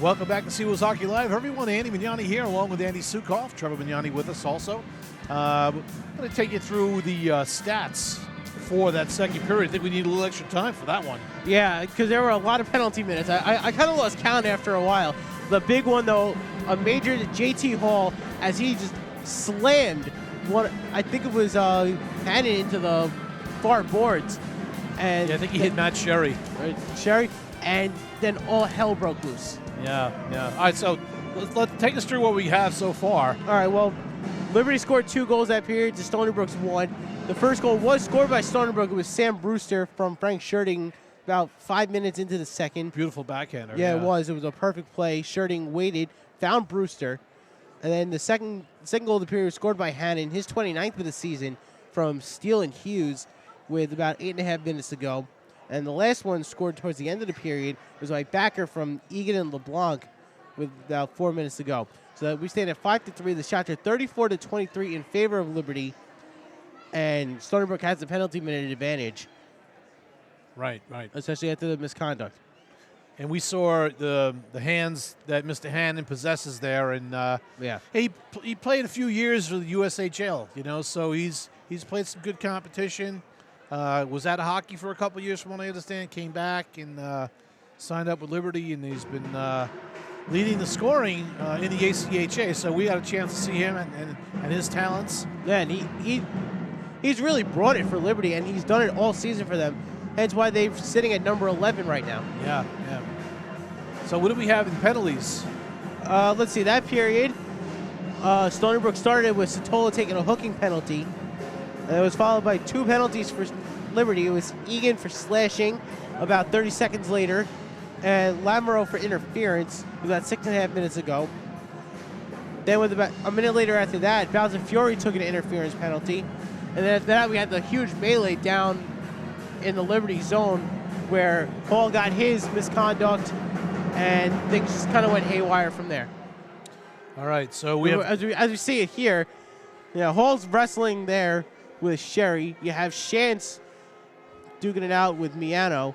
Welcome back to Seawolves Hockey Live. Everyone, Andy Mignani here, along with Andy Sukoff. Trevor Mignani with us also. I'm going to take you through the stats for that second period. I think we need a little extra time for that one. Yeah, because there were a lot of penalty minutes. I kind of lost count after a while. The big one, though, a major to JT Hall as he just slammed one. I think it was Hannon into the far boards. And Yeah, I think he hit Matt Sherry. Sherry, and then all hell broke loose. Yeah. All right, so let's take us through what we have so far. All right, well, Liberty scored 2 goals that period to Stony Brook's 1. The first goal was scored by Stony Brook. It was Sam Brewster from Frank Schurting about 5 minutes into the second. Beautiful backhander. Yeah, it was. It was a perfect play. Schurting waited, found Brewster. And then the second goal of the period was scored by Hannon, his 29th of the season, from Steele and Hughes with about 8.5 minutes to go. And the last one scored towards the end of the period was by Backer from Egan and LeBlanc with about 4 minutes to go. So we stand at 5-3. The shots are 34-23 in favor of Liberty. And Stony Brook has the penalty minute advantage, Right. especially after the misconduct. And we saw the hands that Mr. Hannon possesses there, and Yeah. he played a few years for the USHL, so he's played some good competition. Was out of hockey for a couple of years, from what I understand. Came back and signed up with Liberty, and he's been leading the scoring in the ACHA. So we got a chance to see him and his talents. Yeah, and he's really brought it for Liberty, and he's done it all season for them. That's why they're sitting at number 11 right now. Yeah. So what do we have in penalties? Let's see, that period, Stony Brook started with Satola taking a hooking penalty. And it was followed by 2 penalties for Liberty. It was Egan for slashing about 30 seconds later, and Lamoureux for interference about 6.5 minutes ago. Then with about a minute later after that, Bowser Fury took an interference penalty. And then after that, we had the huge melee down in the Liberty zone where Paul got his misconduct, and things just kind of went haywire from there. All right, so we have As we see it here, Hall's wrestling there with Sherry. You have Shantz duking it out with Miano.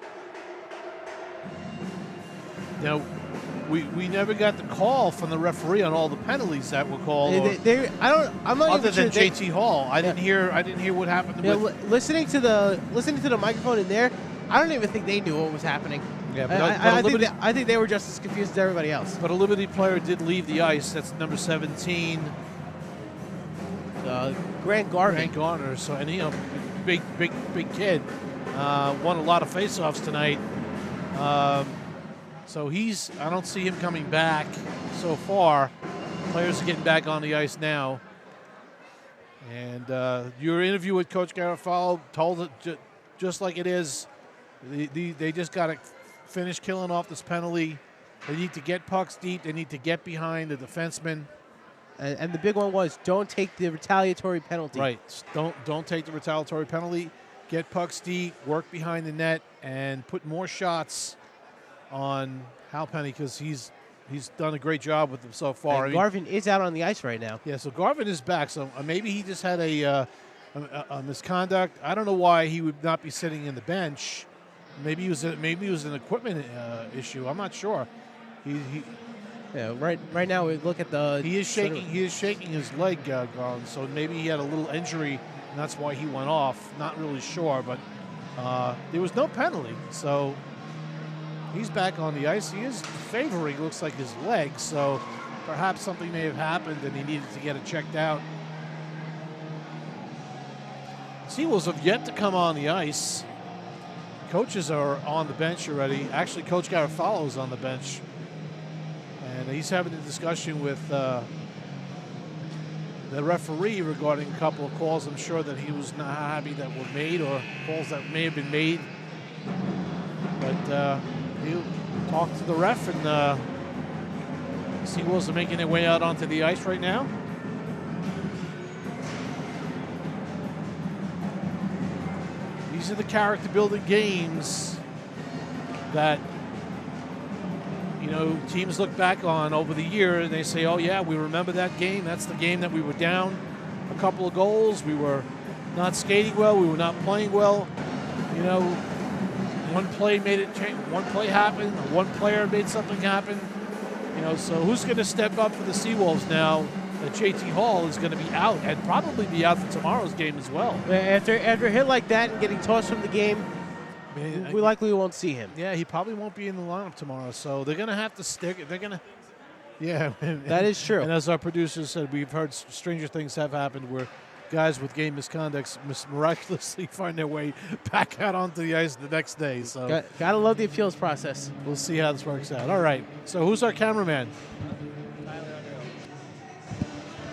now we never got the call from the referee on all the penalties that were called. I'm not Other even than sure JT Hall, I didn't hear what happened. listening to the microphone in there, I don't even think they knew what was happening. Yeah, I think they were just as confused as everybody else. But a Liberty player did leave the ice. That's number 17, Grant Garvin. Frank Garner. So big kid. Won a lot of faceoffs tonight. So I don't see him coming back so far. Players are getting back on the ice now. And your interview with Coach Garofalo told it just like it is. They just got to finish killing off this penalty. They need to get pucks deep. They need to get behind the defenseman. And the big one was don't take the retaliatory penalty. Right. Don't take the retaliatory penalty. Get pucks deep, work behind the net, and put more shots on Hauppauge because he's done a great job with them so far. And Garvin is out on the ice right now. Yeah, so Garvin is back. So maybe he just had a misconduct. I don't know why he would not be sitting in the bench. Maybe it was an equipment issue. I'm not sure. Yeah, right now we look at the. He is shaking his leg, Garland. So maybe he had a little injury, and that's why he went off. Not really sure, but there was no penalty. So he's back on the ice. He is favoring, looks like, his leg. So perhaps something may have happened, and he needed to get it checked out. Seawolves have yet to come on the ice. Coaches are on the bench already. Actually, Coach Garofalo is on the bench. And he's having a discussion with the referee regarding a couple of calls. I'm sure that he was not happy that were made, or calls that may have been made. But he'll talk to the ref, and Seawolves are making their way out onto the ice right now. These are the character-building games that teams look back on over the year, and they say, oh, yeah, we remember that game. That's the game that we were down a couple of goals. We were not skating well. We were not playing well. One play made it change. One play happened. One player made something happen. So who's going to step up for the Seawolves now that JT Hall is going to be out and probably be out for tomorrow's game as well? After a hit like that and getting tossed from the game, we likely won't see him. Yeah, he probably won't be in the lineup tomorrow, so they're going to have to stick. They're going to. Yeah, that is true. And as our producer said, we've heard stranger things have happened where guys with game misconducts miraculously find their way back out onto the ice the next day. So gotta love the appeals process. We'll see how this works out. All right. So who's our cameraman?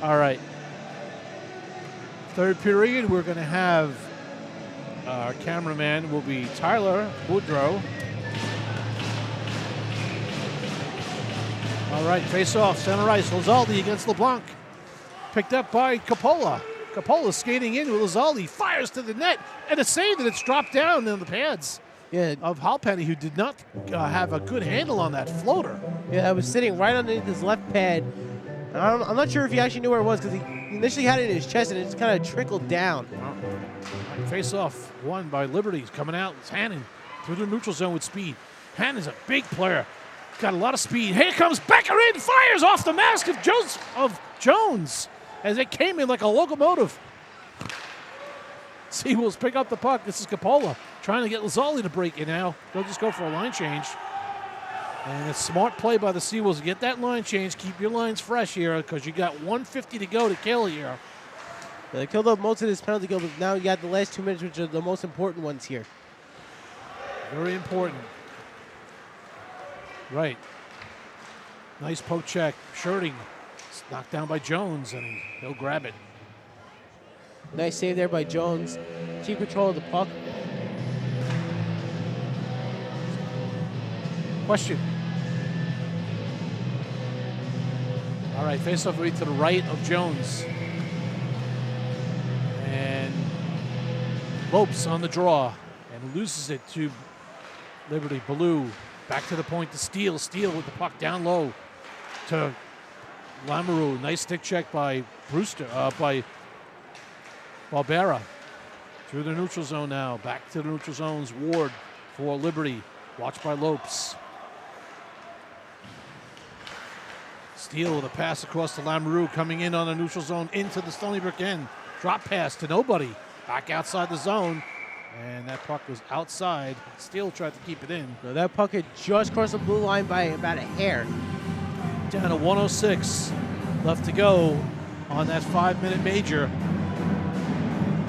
All right. Third period, we're going to have our cameraman will be Tyler Woodrow. All right, face off, center ice. Lizaldi against LeBlanc. Picked up by Coppola. Coppola skating in with Lizaldi. Fires to the net. And a save that it's dropped down in the pads of Hauppauge, who did not have a good handle on that floater. Yeah, it was sitting right underneath his left pad. I'm not sure if he actually knew where it was because he initially had it in his chest and it just kind of trickled down. Face off, won by Liberty. Coming out, it's Hannon through the neutral zone with speed. Hannon's a big player. Got a lot of speed. Here comes Becker in, fires off the mask of Jones as it came in like a locomotive. Seawolves pick up the puck. This is Coppola trying to get Lizaldi to break in now. They'll just go for a line change. And a smart play by the Seawolves to get that line change. Keep your lines fresh here because you got 150 to go to kill here. Yeah, they killed up most of this penalty kill, but now you got the last 2 minutes, which are the most important ones here. Very important. Right. Nice poke check. Shirting. It's knocked down by Jones, and he'll grab it. Nice save there by Jones. Keep control of the puck. Question. All right, face-off right to the right of Jones. And Lopes on the draw and loses it to Liberty. Ballou back to the point to Steele. Steele with the puck down low to Lamoureux. Nice stick check by Brewster, by Barbera. Through the neutral zone now. Back to the neutral zones. Ward for Liberty. Watched by Lopes. Steele with a pass across to Lamoureux, coming in on the neutral zone into the Stony Brook end. Drop pass to nobody. Back outside the zone. And that puck was outside. Steele tried to keep it in. No, that puck had just crossed the blue line by about a hair. Down to 1:06 left to go on that 5-minute major.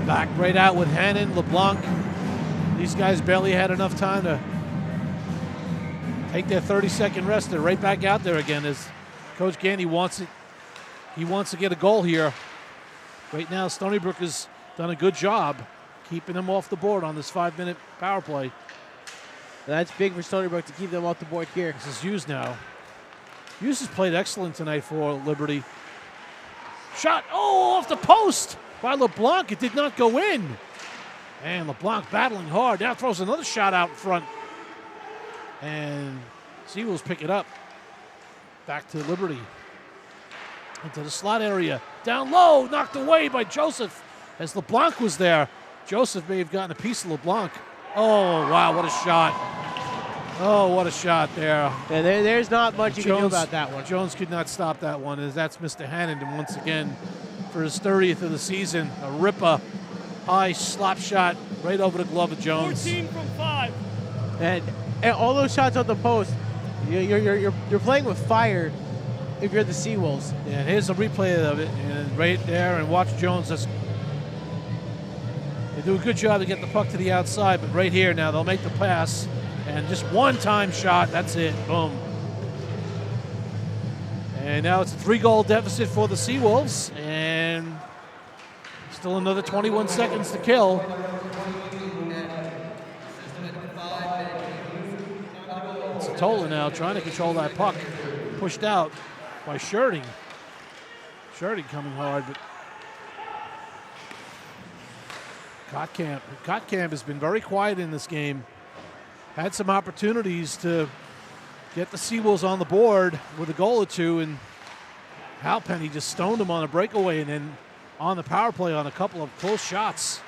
Back right out with Hannon, LeBlanc. These guys barely had enough time to take their 30-second rest. They're right back out there again as Coach Gandy wants it. He wants to get a goal here. Right now, Stony Brook has done a good job keeping them off the board on this 5-minute power play. That's big for Stony Brook to keep them off the board here. This is Hughes now. Hughes has played excellent tonight for Liberty. Shot, off the post by LeBlanc. It did not go in. And LeBlanc battling hard. Now throws another shot out in front. And Seawolves pick it up. Back to Liberty. Into the slot area. Down low, knocked away by Joseph as LeBlanc was there. Joseph may have gotten a piece of LeBlanc. Oh, wow, what a shot. Oh, what a shot there. Yeah, there's not much you can do about that one. Jones could not stop that one, as that's Mr. Hannon. And once again, for his 30th of the season, a ripper, high slap shot right over the glove of Jones. 14 from 5. And all those shots on the post, you're playing with fire if you're the Seawolves. Yeah, and here's a replay of it, and right there, and watch Jones. They do a good job to get the puck to the outside, but right here now they'll make the pass, and just one-time shot, that's it, boom. And now it's a 3-goal deficit for the Seawolves, and still another 21 seconds to kill. It's Tola now trying to control that puck, pushed out by Shirting. Shirting coming hard, but Kottkamp has been very quiet in this game. Had some opportunities to get the Seawolves on the board with a goal or two, and Hauppauge just stoned him on a breakaway, and then on the power play on a couple of close shots.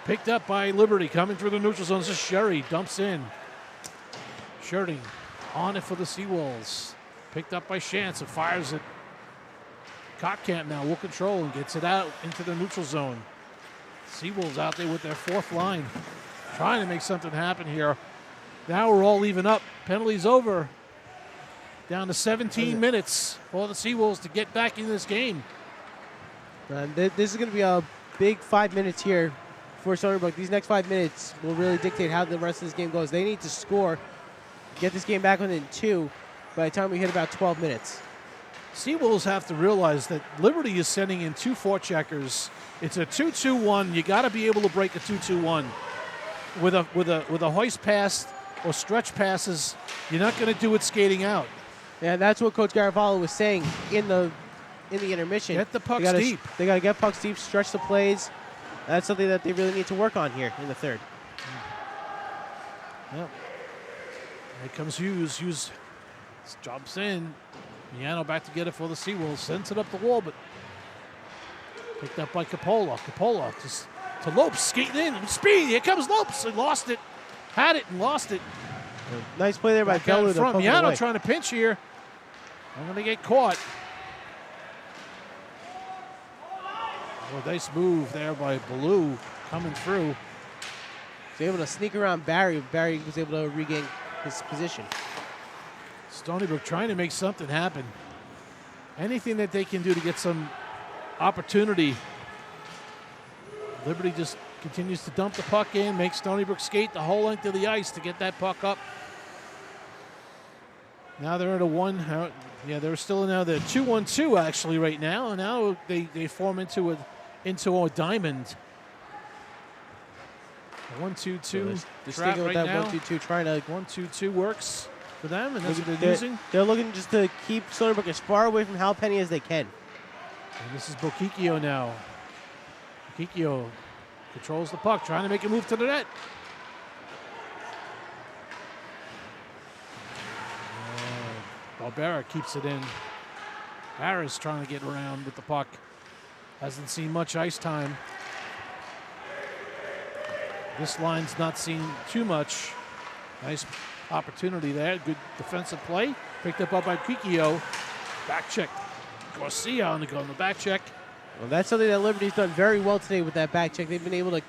Picked up by Liberty, coming through the neutral zone. This is Sherry, dumps in. Shirting on it for the Seawolves. Picked up by Chance, and fires it. Kottkamp now will control and gets it out into the neutral zone. Seawolves out there with their fourth line, trying to make something happen here. Now we're all even up. Penalties over. Down to 17 minutes for the Seawolves to get back in this game. This is going to be a big 5 minutes here for Stony Brook. These next 5 minutes will really dictate how the rest of this game goes. They need to score, get this game back within 2 by the time we hit about 12 minutes. Seawolves have to realize that Liberty is sending in 2 forecheckers. It's a 2-2-1. You got to be able to break a 2-2-1 with a hoist pass or stretch passes. You're not going to do it skating out. Yeah, that's what Coach Garavalo was saying in the intermission. Get the pucks deep. They got to get pucks deep, stretch the plays. That's something that they really need to work on here in the third. Yep. Here comes Hughes. Hughes jumps in. Miano back to get it for the Seawolves. Sends it up the wall, but picked up by Coppola. Coppola just to Lopes, skating in. Speed. Here comes Lopes. He lost it. Had it and lost it. Nice play there by Back out Bellew. in front. Miano trying to pinch here. I'm going to get caught. Oh, nice move there by Bellew coming through. He's able to sneak around Barry. Barry was able to regain his position. Stony Brook trying to make something happen. Anything that they can do to get some opportunity. Liberty just continues to dump the puck in, make Stony Brook skate the whole length of the ice to get that puck up. Now they're at a one. Yeah, they're still now the 2-1-2 actually right now. And now they form into a diamond. 1-2-2. They're sticking with right that now. 1-2-2, trying to 1-2-2 works for them, and that's what they're using. They're looking just to keep Stony Brook as far away from Halpenny as they can. And this is Bokikio now. Bokikio controls the puck, trying to make a move to the net. Barbera keeps it in. Harris trying to get around with the puck. Hasn't seen much ice time. This line's not seen too much. Nice opportunity there. Good defensive play. Picked up by Kikio. Back check. Garcia on the back check. Well, that's something that Liberty's done very well today with that back check. They've been able to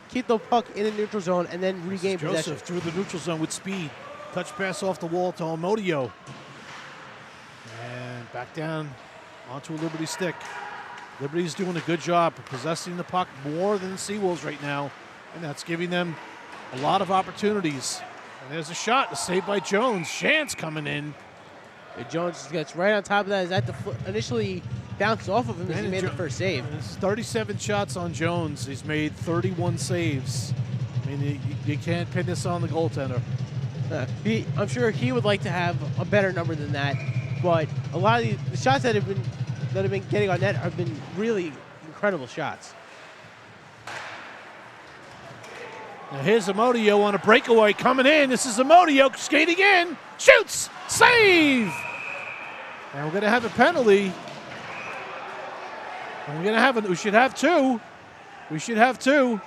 keep the puck in the neutral zone and then regain possession. Joseph through the neutral zone with speed. Touch pass off the wall to Omodio. And back down onto a Liberty stick. Liberty's doing a good job of possessing the puck more than the Seawolves right now. And that's giving them a lot of opportunities. And there's a shot, a save by Jones. Chance coming in. And Jones gets right on top of that. Is that initially bounced off of him as he made the first save. It's 37 shots on Jones. He's made 31 saves. I mean, you can't pin this on the goaltender. I'm sure he would like to have a better number than that. But a lot of the shots that have been getting on net have been really incredible shots. Now here's Amodio on a breakaway coming in. This is Amodio skating in. Shoots! Save! And we're going to have a penalty. And we should have two. We should have two.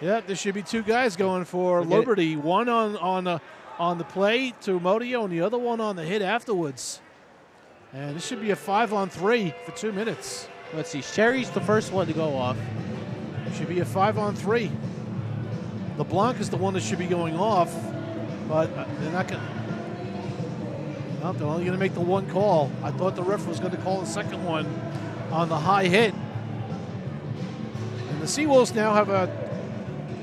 Yep, there should be two guys going for Liberty. One on the play to Amodio and the other one on the hit afterwards. And this should be a 5-on-3 for 2 minutes. Let's see. Sherry's the first one to go off. It should be a 5-on-3. LeBlanc is the one that should be going off, but they're not going to. No, they're only going to make the one call. I thought the ref was going to call the second one on the high hit. And the Seawolves now have a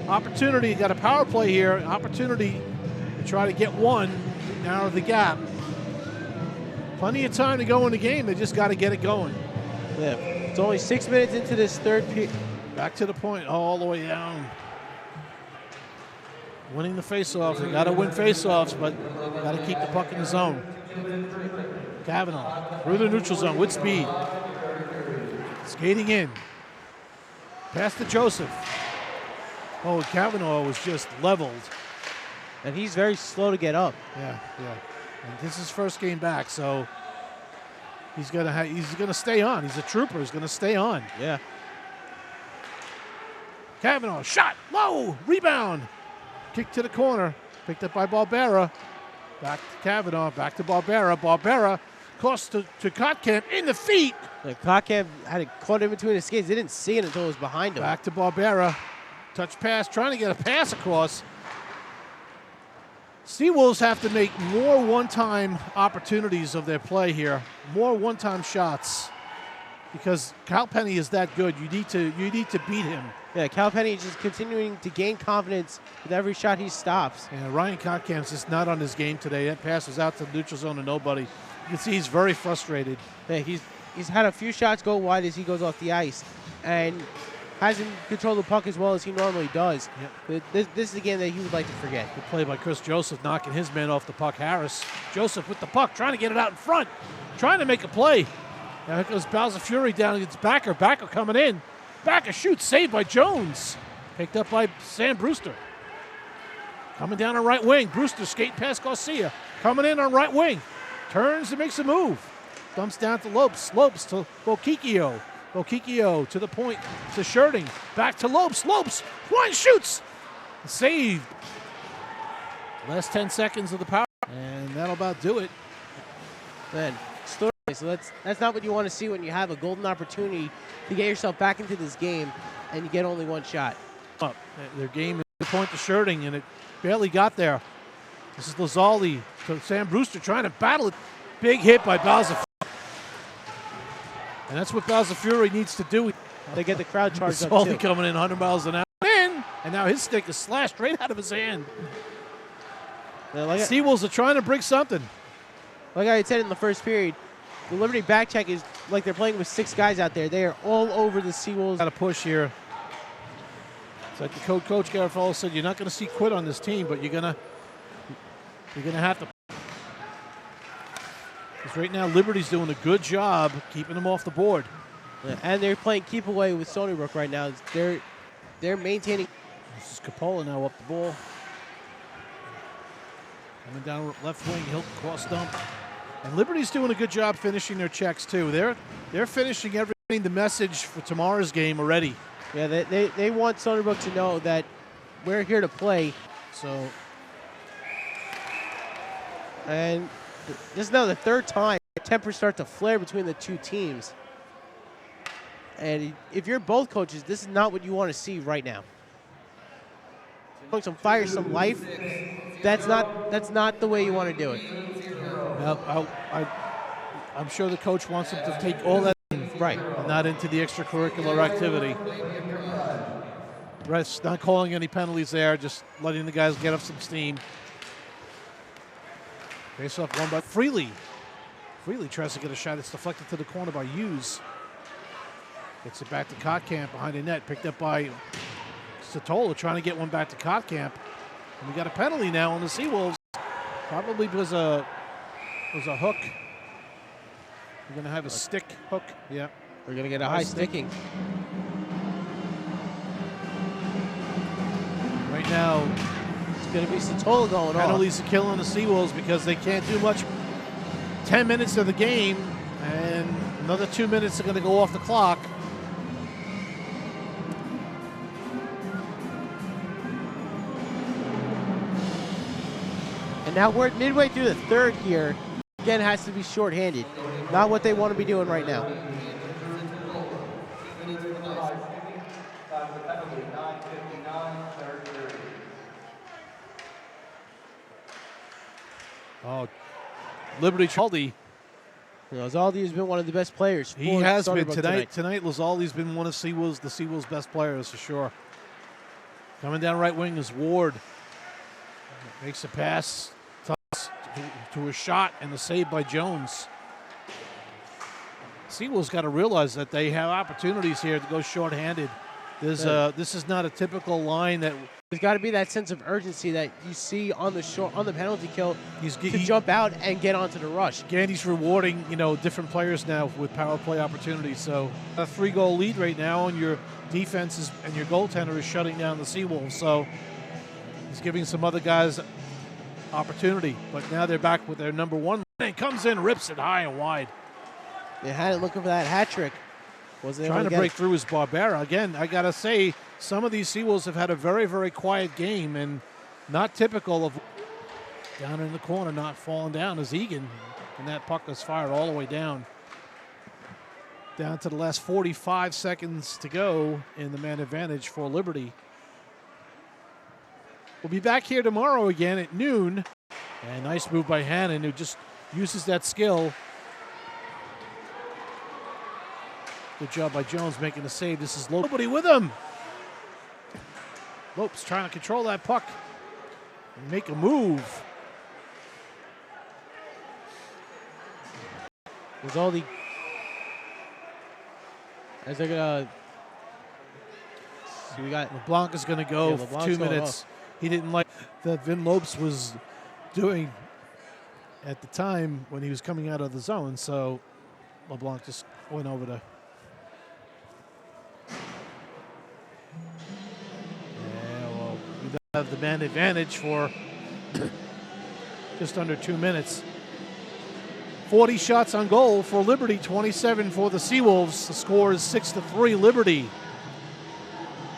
opportunity, got a power play here, an opportunity to try to get one, narrow the gap. Plenty of time to go in the game. They just got to get it going. Yeah. It's only 6 minutes into this third period. Back to the point, all the way down. Winning the faceoff. They got to win faceoffs, but got to keep the puck in the zone. Kavanaugh through the neutral zone with speed. Skating in. Pass to Joseph. Oh, Kavanaugh was just leveled. And he's very slow to get up. Yeah. And this is his first game back, so he's gonna stay on. He's a trooper. He's gonna stay on. Yeah. Kavanaugh shot low, rebound, kick to the corner, picked up by Barbera. Back to Kavanaugh, back to Barbera. Barbera cross to Kotkamp in the feet. Kotkamp had it caught in between his skates. They didn't see it until it was behind him. Back to Barbera. Touch pass, trying to get a pass across. Seawolves have to make more one-time opportunities of their play here. More one-time shots. Because Kyle Penny is that good. You need to beat him. Yeah, Cal Penny just continuing to gain confidence with every shot he stops. And Ryan Kotkamp's just not on his game today. That pass was out to the neutral zone to nobody. You can see he's very frustrated. Yeah, he's had a few shots go wide as he goes off the ice, and hasn't controlled the puck as well as he normally does. Yep. This is a game that he would like to forget. Good play by Chris Joseph, knocking his man off the puck. Harris. Joseph with the puck, trying to get it out in front, trying to make a play. Now here goes Bowser Fury down against Backer. Backer coming in. Backer shoots, saved by Jones. Picked up by Sam Brewster. Coming down on right wing. Brewster skating past Garcia. Coming in on right wing. Turns and makes a move. Dumps down to Lopes. Lopes to Bokikio. Bokikio to the point to Sherding. Back to Lopes. Lopes. One shoots. Saved. Last 10 seconds of the power. And that'll about do it. Man, so that's not what you want to see when you have a golden opportunity to get yourself back into this game and you get only one shot. Their game is the point to Sherding, and it barely got there. This is Lazzali to Sam Brewster trying to battle it. Big hit by Bowser. And that's what Bowser Fury needs to do. They get the crowd charged up Lazzali too. coming in 100 miles an hour. And now his stick is slashed right out of his hand. Seawolves are trying to bring something. Like I had said in the first period, the Liberty back check is like they're playing with 6 guys out there. They are all over the Seawolves. Got a push here. It's like the coach Garofalo said, you're not going to see quit on this team, but you're gonna have to. Because right now Liberty's doing a good job keeping them off the board. Yeah, and they're playing keep away with Stony Brook right now. They're maintaining. This is Capola now up the ball. Coming down left wing, Hilton cross dump. And Liberty's doing a good job finishing their checks too. They're finishing everything, the message for tomorrow's game already. Yeah, they want Stony Brook to know that we're here to play. So, and this is now the 3rd time tempers start to flare between the two teams. And if you're both coaches, this is not what you want to see right now. Some fire, some life. That's not the way you want to do it. well, I'm sure the coach wants them to take all that Right. and not into the extracurricular activity. Rest, not calling any penalties there, just letting the guys get up some steam. Face off one by Freely. Freely tries to get a shot. It's deflected to the corner by Hughes. Gets it back to Kotkamp behind the net. Picked up by Satola, trying to get one back to Kotkamp. And we got a penalty now on the Seawolves. Probably was a hook. We're going to have a stick hook. Yeah. We're going to get a high sticking. Right now, It's going to be Satola going on. penalties are killing the Seawolves because they can't do much. 10 minutes of the game, and another 2 minutes are going to go off the clock. And now we're midway through the 3rd here. Again, it has to be shorthanded. Not what they want to be doing right now. Oh, Liberty Chaldy. You know, Zaldi has been one of the best players. He has been tonight. Tonight, Lazzali's been one of the Seawolves' best players for sure. Coming down right wing is Ward. Makes a pass to a shot and a save by Jones. Seawolves got to realize that they have opportunities here to go shorthanded. This is not a typical line that. There's got to be that sense of urgency that you see on the penalty kill to jump out and get onto the rush. Gandy's rewarding, different players now with power play opportunities. So a 3-goal lead right now, and your defense and your goaltender is shutting down the Seawolves. So he's giving some other guys opportunity. But now they're back with their number one. And comes in, rips it high and wide. They had it looking for that hat trick. Trying to break through his Barbera. Again, I got to say, some of these Seawolves have had a very, very quiet game and not typical of. Down in the corner, not falling down, is Egan. And that puck was fired all the way down. Down to the last 45 seconds to go in the man advantage for Liberty. We'll be back here tomorrow again at noon. And nice move by Hannon, who just uses that skill. Good job by Jones making the save. This is nobody with him. Lopes trying to control that puck and make a move. There's all the. As they're gonna. So we got LeBlanc is going to go for 2 minutes. He didn't like that Vin Lopes was doing at the time when he was coming out of the zone, so LeBlanc just went over to. Yeah, well, we have the man advantage for just under 2 minutes. 40 shots on goal for Liberty, 27 for the Seawolves. The score is 6-3 Liberty.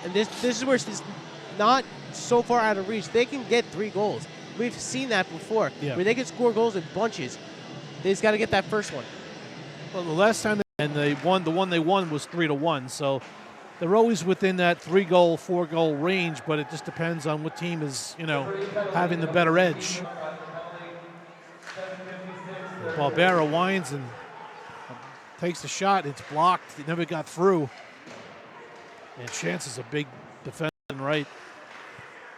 And this is where it's not so far out of reach. They can get 3 goals. We've seen that before, where they can score goals in bunches. They just got to get that first one. Well, the last time the one they won was 3-1. So they're always within that 3-goal, 4-goal range, but it just depends on what team is, having the better edge. Barbera winds and takes the shot. It's blocked. It never got through. And Chance is a big defender, right?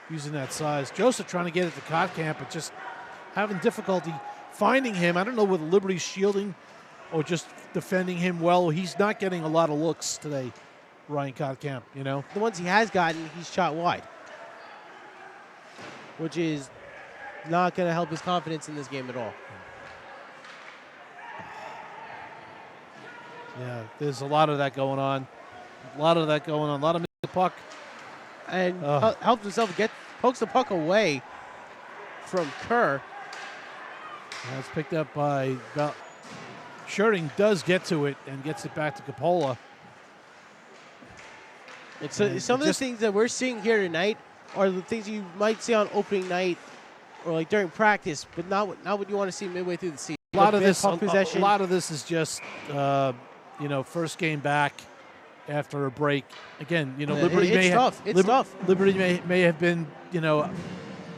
Using that size. Joseph trying to get it to Kottkamp, but just having difficulty finding him. I don't know whether Liberty's shielding or just defending him well. He's not getting a lot of looks today, Ryan Kottkamp, The ones he has gotten, he's shot wide, which is not going to help his confidence in this game at all. Yeah, there's a lot of that going on. A lot of missing the puck. And helps himself pokes the puck away from Kerr. That's picked up by Schurting. Does get to it and gets it back to Coppola. Some of the things that we're seeing here tonight are the things you might see on opening night or like during practice, but not what you want to see midway through the season. A lot of this is just first game back after a break. Again, Liberty Liberty may have been,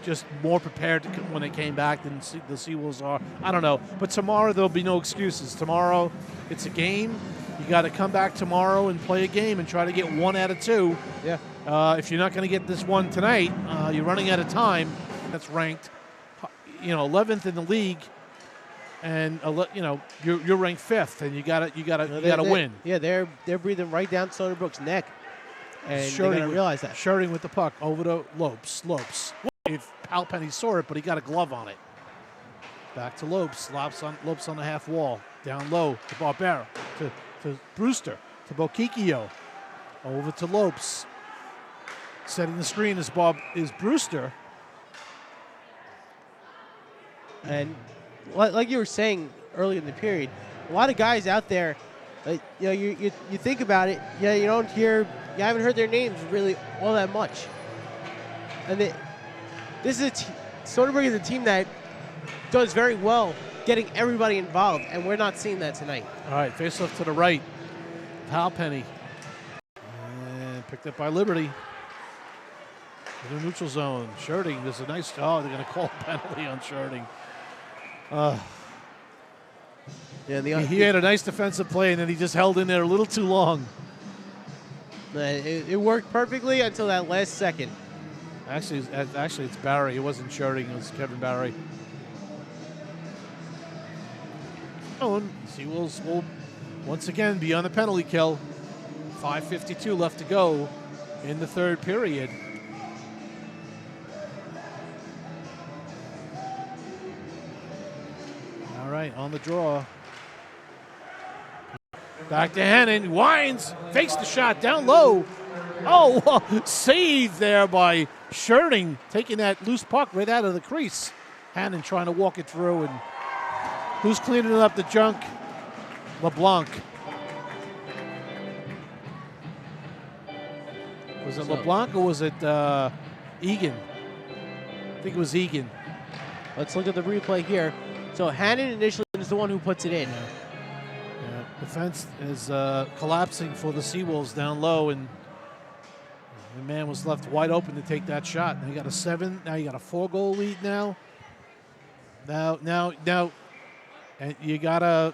just more prepared when they came back than the Seawolves are. I don't know. But tomorrow there'll be no excuses. Tomorrow it's a game. You got to come back tomorrow and play a game and try to get 1 out of 2. Yeah. If you're not going to get this one tonight, you're running out of time. That's ranked, 11th in the league. And you're ranked 5th, and you gotta win. Yeah, they're breathing right down Stony Brook's neck, and they're gonna realize that. Schurting with the puck over to Lopes. If Halpenny saw it, but he got a glove on it. Back to Lopes. Lopes on the half wall. Down low to Barbera, to Brewster, to Bokikio. Over to Lopes. Setting the screen is Brewster. And like you were saying earlier in the period, a lot of guys out there, you think about it, you haven't heard their names really all that much. And Stony Brook is a team that does very well getting everybody involved, and we're not seeing that tonight. All right, face off to the right. Halpenny. And picked up by Liberty. In the neutral zone. Schurting, there's a nice, they're going to call a penalty on Schurting. He had a nice defensive play, and then he just held in there a little too long. It worked perfectly until that last second. Actually, it's Barry. It wasn't Schurting. It was Kevin Barry. Seawolves will once again be on the penalty kill. 5:52 left to go in the third period. All right, on the draw. Back to Hannon. Winds. Fakes the shot down low. Oh, saved there by Schurting, taking that loose puck right out of the crease. Hannon trying to walk it through. And who's cleaning up the junk? LeBlanc. Was it LeBlanc or was it Egan? I think it was Egan. Let's look at the replay here. So Hannon initially is the one who puts it in. Yeah, defense is collapsing for the Seawolves down low, and the man was left wide open to take that shot. Now you got a 7. Now you got a 4-goal lead now. Now, and you gotta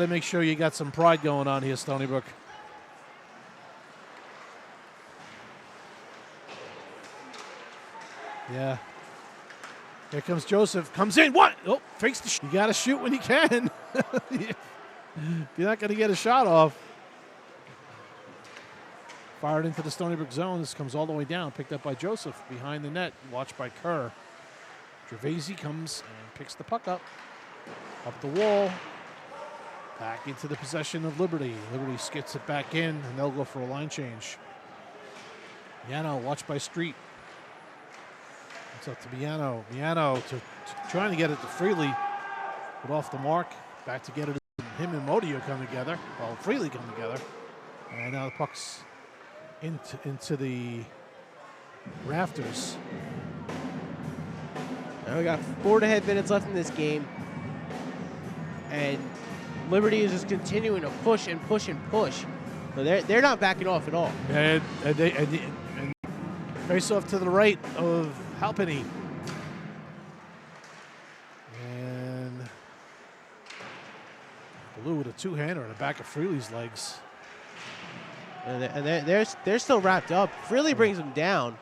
make sure you got some pride going on here, Stony Brook. Yeah. Here comes Joseph. Comes in. What? Oh, fakes the shot. You got to shoot when you can. You're not going to get a shot off. Fired into the Stony Brook zone. This comes all the way down. Picked up by Joseph behind the net. Watched by Kerr. Gervaisi comes and picks the puck up. Up the wall. Back into the possession of Liberty. Liberty skits it back in, and they'll go for a line change. Yano, watched by Street. It's up to Miano. Miano to trying to get it to Freely. But off the mark. Back to get it. Him and Modio come together. Well, Freely come together. And now the puck's into the rafters. Now we got 4.5 minutes left in this game. And Liberty is just continuing to push and push and push. So they're not backing off at all. And face off to the right of Halpenny. And Blue with a two-hander in the back of Freely's legs. And they're still wrapped up. Freely brings them down.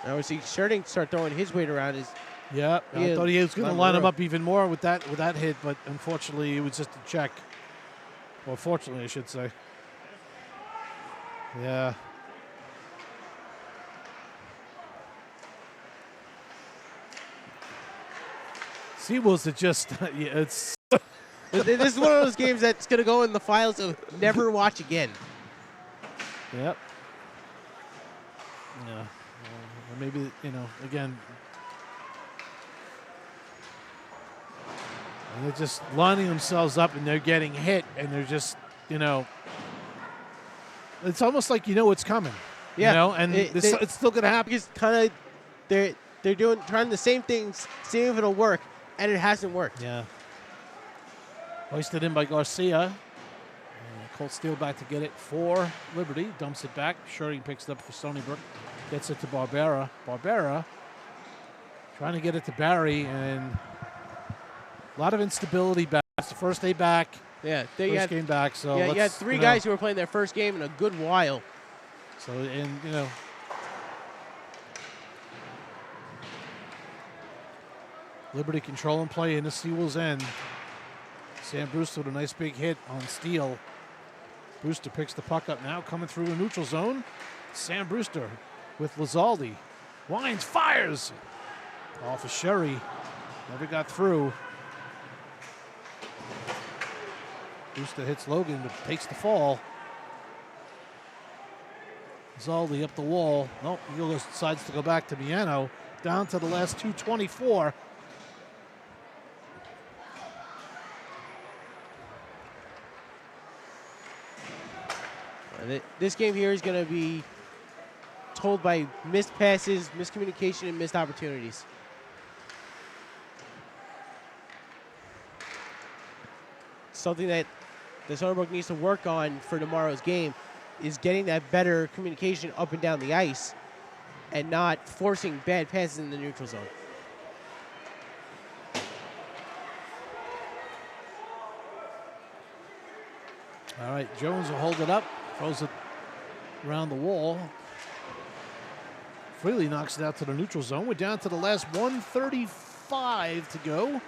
Now we see Sherding start throwing his weight around. Yeah, I thought he was going to line him up even more with that hit, but unfortunately it was just a check. Well, fortunately, I should say. Yeah. Seawolves are just, yeah, it's. This is one of those games that's going to go in the files of never watch again. Yep. Yeah. Well, maybe, again. And they're just lining themselves up and they're getting hit and they're just, it's almost like it's coming. Yeah. And it's still going to happen. Because kind of they're trying the same things, seeing if it'll work, and it hasn't worked. Yeah. Hoisted in by Garcia. Colt Steele back to get it for Liberty. Dumps it back. Sherding picks it up for Stony Brook. Gets it to Barbera. Barbera trying to get it to Barry, and a lot of instability back. It's the first day back. Yeah. First game back. So yeah, you had 3 guys who were playing their first game in a good while. So, and, Liberty control and play in the Seawolves end. Sam Brewster with a nice big hit on Steele. Brewster picks the puck up now, coming through the neutral zone. Sam Brewster with Lizaldi. Wines fires. Off of Sherry. Never got through. Brewster hits Logan, but takes the fall. Lizaldi up the wall. Nope, he decides to go back to Miano. Down to the last 2:24. This game here is going to be told by missed passes, miscommunication, and missed opportunities. Something that the Stony Brook needs to work on for tomorrow's game is getting that better communication up and down the ice and not forcing bad passes in the neutral zone. All right, Jones will hold it up, throws it around the wall. Freely knocks it out to the neutral zone. We're down to the last 1:35 to go.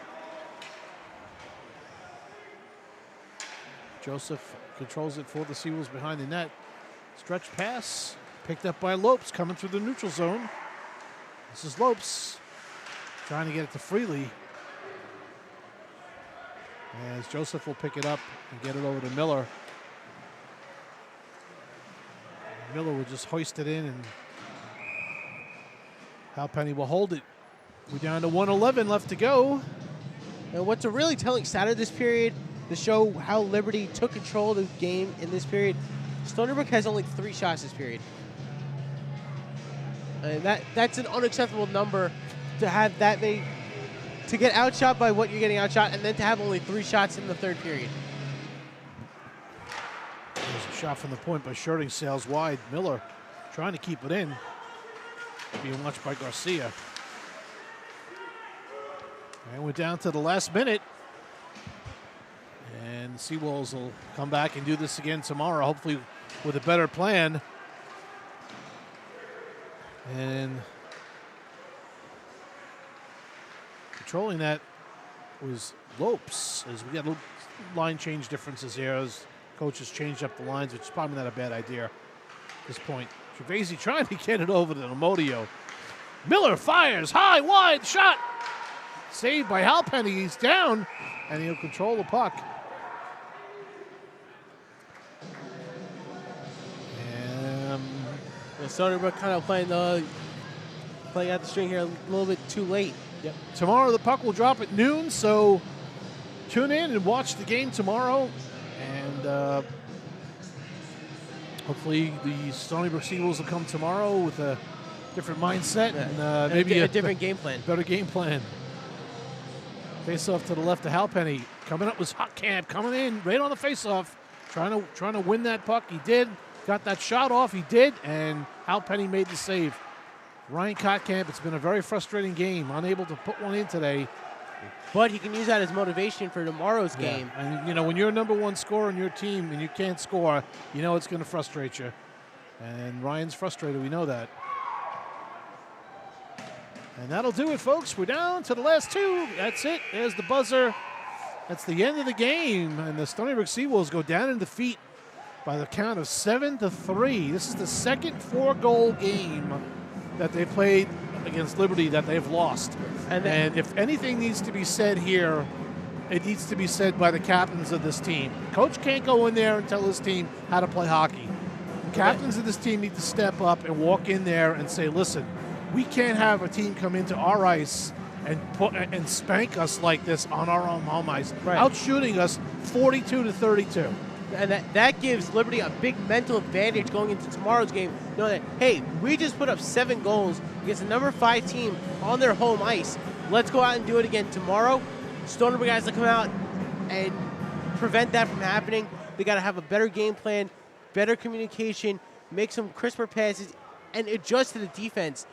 Joseph controls it for the Seawolves behind the net. Stretch pass, picked up by Lopes, coming through the neutral zone. This is Lopes trying to get it to Freely. As Joseph will pick it up and get it over to Miller. Miller will just hoist it in, and Halpenny will hold it. We're down to 1:11 left to go. And what's a really telling stat of this period to show how Liberty took control of the game in this period Stony Brook has only 3 shots this period. And that's an unacceptable number to have that many, to get outshot by what you're getting outshot, and then to have only 3 shots in the third period. There's a shot from the point by Shirting, sails wide. Miller trying to keep it in. Being watched by Garcia. And we're down to the last minute. And the Seawolves will come back and do this again tomorrow, hopefully with a better plan. And controlling that was Lopes, as we got little line change differences here as coaches changed up the lines, which is probably not a bad idea at this point. Gervaisi trying to get it over to Amodio. Miller fires, high, wide, shot. Saved by Halpenny, he's down, and he'll control the puck. Stony Brook kind of playing out the string here a little bit too late. Yep. Tomorrow the puck will drop at noon, so tune in and watch the game tomorrow. And hopefully the Stony Brook Seawolves will come tomorrow with a different mindset and maybe a different game plan. Better game plan. Face off to the left of Halpenny. Coming up was Hotkamp coming in right on the face off, trying to win that puck. He did. Got that shot off, he did, and Halpenny made the save. Ryan Kotkamp, it's been a very frustrating game, unable to put one in today. But he can use that as motivation for tomorrow's game. And, you know, when you're number one scorer on your team and you can't score, you know it's going to frustrate you. And Ryan's frustrated, we know that. And that'll do it, folks. We're down to the last 2. That's it. There's the buzzer. That's the end of the game. And the Stony Brook Seawolves go down in defeat by the count of 7-3. This is the second 4-goal game that they played against Liberty that they've lost. And if anything needs to be said here, it needs to be said by the captains of this team. Coach can't go in there and tell his team how to play hockey. The captains of this team need to step up and walk in there and say, listen, we can't have a team come into our ice and spank us like this on our own home ice, outshooting us 42-32. And that gives Liberty a big mental advantage going into tomorrow's game, knowing that, hey, we just put up 7 goals against the number 5 team on their home ice. Let's go out and do it again tomorrow. Stony Brook has to come out and prevent that from happening. They got to have a better game plan, better communication, make some crisper passes, and adjust to the defense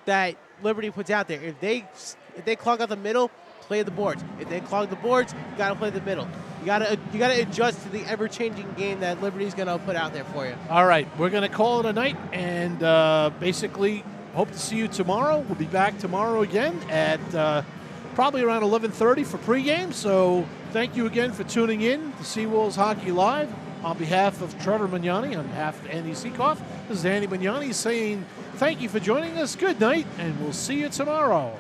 that Liberty puts out there. If they clog out the middle, play the boards. If they clog the boards, you got to play the middle. You gotta adjust to the ever-changing game that Liberty's gonna put out there for you. All right, we're gonna call it a night, and basically hope to see you tomorrow. We'll be back tomorrow again at probably around 11:30 for pregame. So thank you again for tuning in to Seawolves Hockey Live. On behalf of Trevor Magnani, on behalf of Andy Seekoff, this is Andy Magnani saying thank you for joining us. Good night, and we'll see you tomorrow.